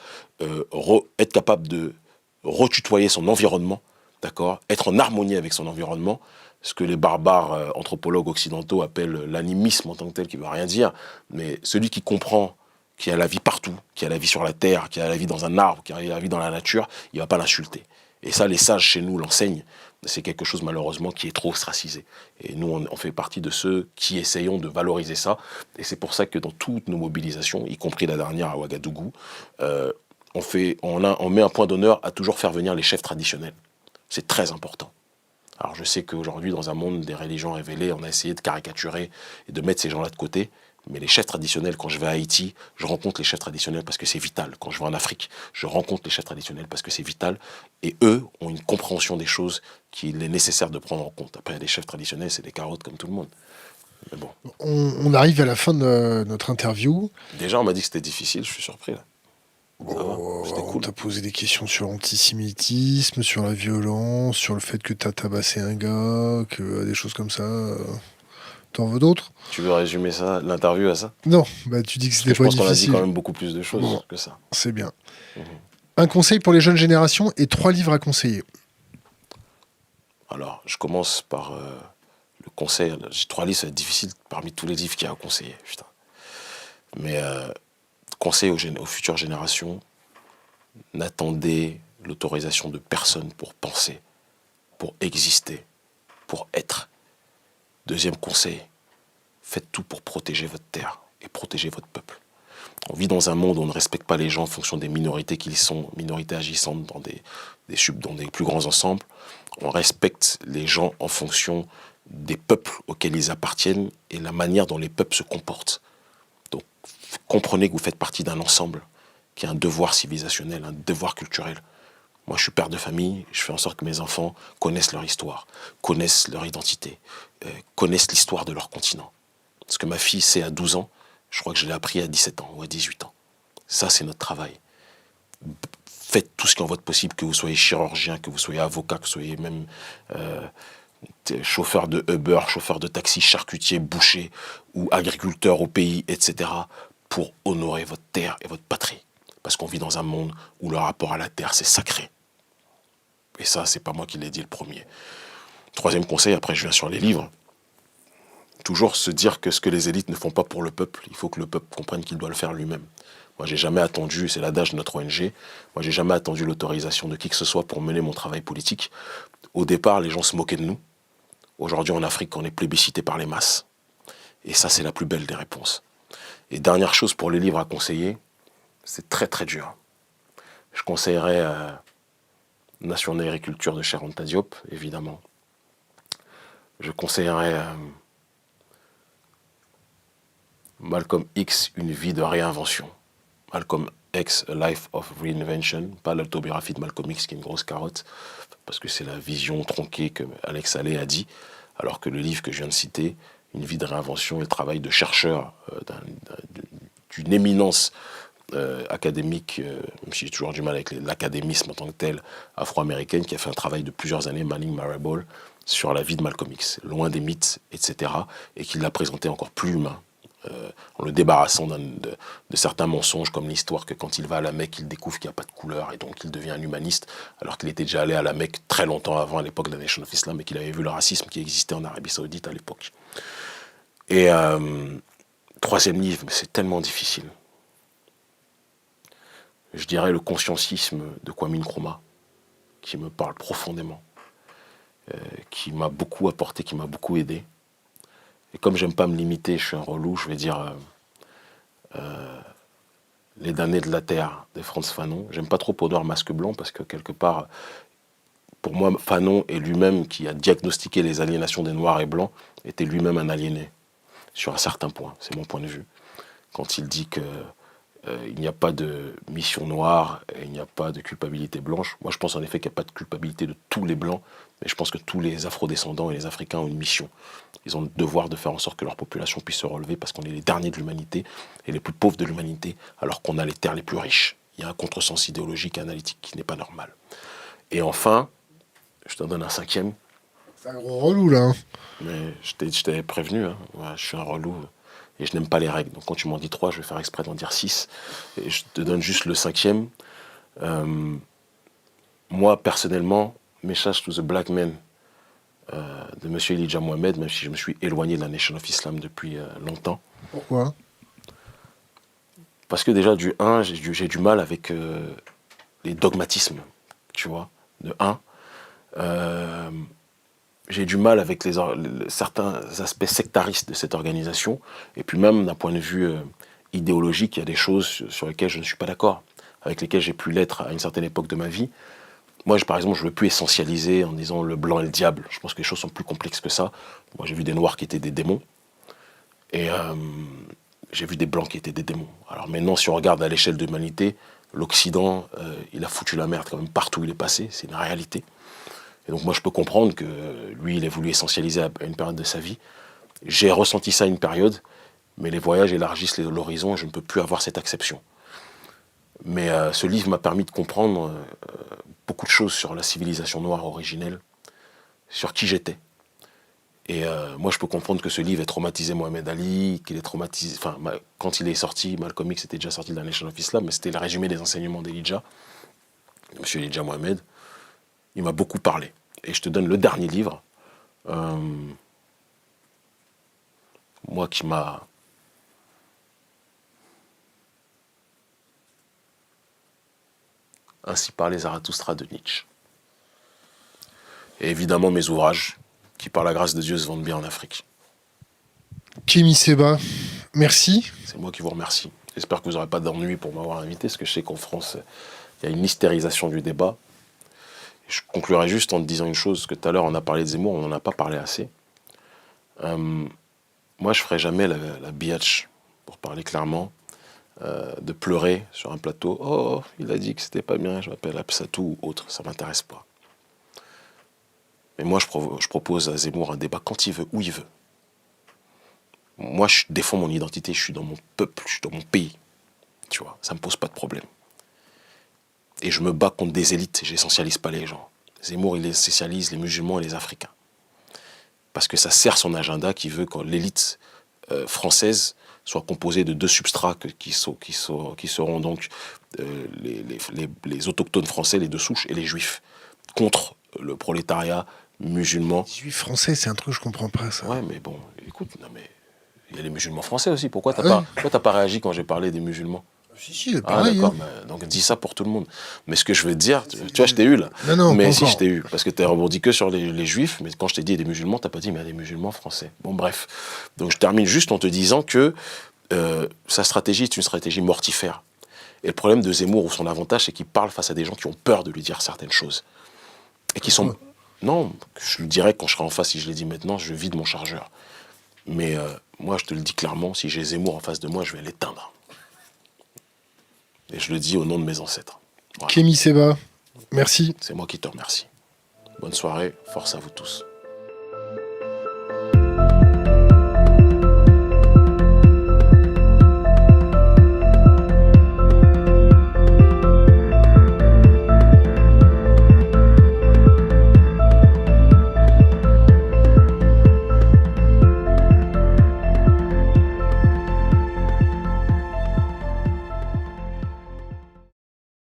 être capable de retutoyer son environnement, d'accord, être en harmonie avec son environnement, ce que les barbares anthropologues occidentaux appellent l'animisme en tant que tel, qui ne veut rien dire, mais celui qui comprend qu'il y a la vie partout, qu'il y a la vie sur la terre, qu'il y a la vie dans un arbre, qu'il y a la vie dans la nature, il ne va pas l'insulter. Et ça, les sages chez nous l'enseignent. C'est quelque chose malheureusement qui est trop ostracisé. Et nous, on fait partie de ceux qui essayons de valoriser ça. Et c'est pour ça que dans toutes nos mobilisations, y compris la dernière à Ouagadougou, on met un point d'honneur à toujours faire venir les chefs traditionnels. C'est très important. Alors je sais qu'aujourd'hui, dans un monde des religions révélées, on a essayé de caricaturer et de mettre ces gens-là de côté. Mais les chefs traditionnels, quand je vais à Haïti, je rencontre les chefs traditionnels parce que c'est vital. Quand je vais en Afrique, je rencontre les chefs traditionnels parce que c'est vital. Et eux ont une compréhension des choses qu'il est nécessaire de prendre en compte. Après, les chefs traditionnels, c'est des carottes comme tout le monde. Mais bon. On arrive à la fin de notre interview. Déjà, on m'a dit que c'était difficile, je suis surpris là. On t'a posé des questions sur l'antisémitisme, sur la violence, sur le fait que t'as tabassé un gars, des choses comme ça. T'en veux d'autres? Tu veux résumer ça, l'interview à ça? Non, bah tu dis que c'était pas difficile. Je pense qu'on a dit quand même beaucoup plus de choses que ça. C'est bien. Un conseil pour les jeunes générations et 3 livres à conseiller. Alors, je commence par le conseil. J'ai 3 livres, ça va être difficile parmi tous les livres qu'il y a à conseiller. Putain. Mais conseil aux futures générations, n'attendez l'autorisation de personne pour penser, pour exister, pour être. Deuxième conseil, faites tout pour protéger votre terre et protéger votre peuple. On vit dans un monde où on ne respecte pas les gens en fonction des minorités qui sont, minorités agissantes dans des plus grands ensembles. On respecte les gens en fonction des peuples auxquels ils appartiennent et la manière dont les peuples se comportent. Donc, comprenez que vous faites partie d'un ensemble qui a un devoir civilisationnel, un devoir culturel. Moi, je suis père de famille, je fais en sorte que mes enfants connaissent leur histoire, connaissent leur identité, connaissent l'histoire de leur continent. Ce que ma fille sait à 12 ans, je crois que je l'ai appris à 17 ans ou à 18 ans. Ça, c'est notre travail. Faites tout ce qui est en votre possible, que vous soyez chirurgien, que vous soyez avocat, que vous soyez même chauffeur de Uber, chauffeur de taxi, charcutier, boucher ou agriculteur au pays, etc., pour honorer votre terre et votre patrie. Parce qu'on vit dans un monde où le rapport à la terre, c'est sacré. Et ça, c'est pas moi qui l'ai dit le premier. Troisième conseil, après je viens sur les livres. Toujours se dire que ce que les élites ne font pas pour le peuple, il faut que le peuple comprenne qu'il doit le faire lui-même. Moi, j'ai jamais attendu, c'est l'adage de notre ONG, moi, j'ai jamais attendu l'autorisation de qui que ce soit pour mener mon travail politique. Au départ, les gens se moquaient de nous. Aujourd'hui, en Afrique, on est plébiscité par les masses. Et ça, c'est la plus belle des réponses. Et dernière chose pour les livres à conseiller, c'est très très dur. Je conseillerais Nation d'agriculture de Cheikh Anta Diop, évidemment. Je conseillerais Malcolm X, Une vie de réinvention. Malcolm X, A Life of Reinvention, pas l'autobiographie de Malcolm X qui est une grosse carotte, parce que c'est la vision tronquée que Alex Haley a dit, alors que le livre que je viens de citer, Une vie de réinvention, est le travail de chercheur d'une éminence académique, même si j'ai toujours du mal avec l'académisme en tant que tel, afro-américaine, qui a fait un travail de plusieurs années, Manning Marable, sur la vie de Malcolm X, loin des mythes, etc., et qui l'a présenté encore plus humain, en le débarrassant de certains mensonges, comme l'histoire que quand il va à la Mecque, il découvre qu'il n'y a pas de couleur, et donc il devient un humaniste, alors qu'il était déjà allé à la Mecque très longtemps avant, à l'époque de la Nation of Islam, et qu'il avait vu le racisme qui existait en Arabie Saoudite à l'époque. Et troisième livre, c'est tellement difficile. Je dirais le conscientisme de Kwame Nkrumah, qui me parle profondément, qui m'a beaucoup apporté, qui m'a beaucoup aidé. Et comme j'aime pas me limiter, je suis un relou, je vais dire Les damnés de la terre de Frantz Fanon. J'aime pas trop Peau noire, masque blanc, parce que quelque part, pour moi, Fanon est lui-même, qui a diagnostiqué les aliénations des noirs et blancs, était lui-même un aliéné, sur un certain point, c'est mon point de vue. Quand il dit que il n'y a pas de mission noire et il n'y a pas de culpabilité blanche. Moi, je pense en effet qu'il n'y a pas de culpabilité de tous les blancs, mais je pense que tous les afrodescendants et les Africains ont une mission. Ils ont le devoir de faire en sorte que leur population puisse se relever parce qu'on est les derniers de l'humanité et les plus pauvres de l'humanité, alors qu'on a les terres les plus riches. Il y a un contresens idéologique et analytique qui n'est pas normal. Et enfin, je t'en donne un cinquième. C'est un gros relou, là. Hein. Mais je t'avais prévenu, hein. Ouais, je suis un relou. Et je n'aime pas les règles. Donc quand tu m'en dis 3, je vais faire exprès d'en dire 6. Et je te donne juste le cinquième. Moi, personnellement, Message to the Black Men de M. Elijah Mohamed, même si je me suis éloigné de la Nation of Islam depuis longtemps. Pourquoi ? Parce que déjà, du 1, j'ai du mal avec les dogmatismes, tu vois. De 1. J'ai du mal avec certains aspects sectaristes de cette organisation. Et puis même d'un point de vue idéologique, il y a des choses sur lesquelles je ne suis pas d'accord, avec lesquelles j'ai pu l'être à une certaine époque de ma vie. Moi, par exemple, je ne veux plus essentialiser en disant le blanc et le diable. Je pense que les choses sont plus complexes que ça. Moi, j'ai vu des noirs qui étaient des démons. Et j'ai vu des blancs qui étaient des démons. Alors maintenant, si on regarde à l'échelle de l'humanité, l'Occident, il a foutu la merde quand même partout où il est passé. C'est une réalité. Et donc moi, je peux comprendre que lui, il a voulu essentialiser à une période de sa vie. J'ai ressenti ça à une période, mais les voyages élargissent l'horizon et je ne peux plus avoir cette acception. Mais ce livre m'a permis de comprendre beaucoup de choses sur la civilisation noire originelle, sur qui j'étais. Et moi, je peux comprendre que ce livre ait traumatisé Mohamed Ali, qu'il ait traumatisé... Enfin, quand il est sorti, Malcolm X était déjà sorti de la Nation of Islam, mais c'était le résumé des enseignements d'Elijah, M. Elijah Mohamed. Il m'a beaucoup parlé. Et je te donne le dernier livre, moi qui m'a... Ainsi parlait Zarathustra de Nietzsche. Et évidemment mes ouvrages, qui par la grâce de Dieu se vendent bien en Afrique. Kémy Séba, merci. C'est moi qui vous remercie. J'espère que vous n'aurez pas d'ennui pour m'avoir invité, parce que je sais qu'en France, il y a une hystérisation du débat. Je conclurai juste en te disant une chose, que tout à l'heure on a parlé de Zemmour, on n'en a pas parlé assez. Moi je ne ferai jamais la biatch, pour parler clairement, de pleurer sur un plateau. Oh, il a dit que c'était pas bien, je m'appelle Absatou ou autre, ça ne m'intéresse pas. Mais moi je propose à Zemmour un débat quand il veut, où il veut. Moi je défends mon identité, je suis dans mon peuple, je suis dans mon pays. Tu vois, ça ne me pose pas de problème. Et je me bats contre des élites, j'essentialise pas les gens. Zemmour, il essentialise les musulmans et les Africains. Parce que ça sert son agenda qui veut que l'élite française soit composée de deux substrats qui seront donc les autochtones français, les deux souches, et les juifs, contre le prolétariat musulman. Les juifs français, c'est un truc que je comprends pas, ça. Ouais, mais bon, écoute, non mais il y a les musulmans français aussi. Pourquoi t'as pas réagi quand j'ai parlé des musulmans ? Si, c'est pareil. D'accord, donc dis ça pour tout le monde. Mais ce que je veux te dire, tu vois, je t'ai eu là. Non, mais si, je t'ai eu. Parce que tu as rebondi que sur les juifs, mais quand je t'ai dit des musulmans, tu n'as pas dit, mais il y a des musulmans français. Bon, bref. Donc je termine juste en te disant que sa stratégie est une stratégie mortifère. Et le problème de Zemmour, ou son avantage, c'est qu'il parle face à des gens qui ont peur de lui dire certaines choses. Et qui sont... Non, je lui dirais quand je serai en face, si je l'ai dit maintenant, je vide mon chargeur. Mais moi, je te le dis clairement, si j'ai Zemmour en face de moi, je vais l'éteindre. Et je le dis au nom de mes ancêtres. Voilà. Kémy Séba, merci. C'est moi qui te remercie. Bonne soirée, force à vous tous.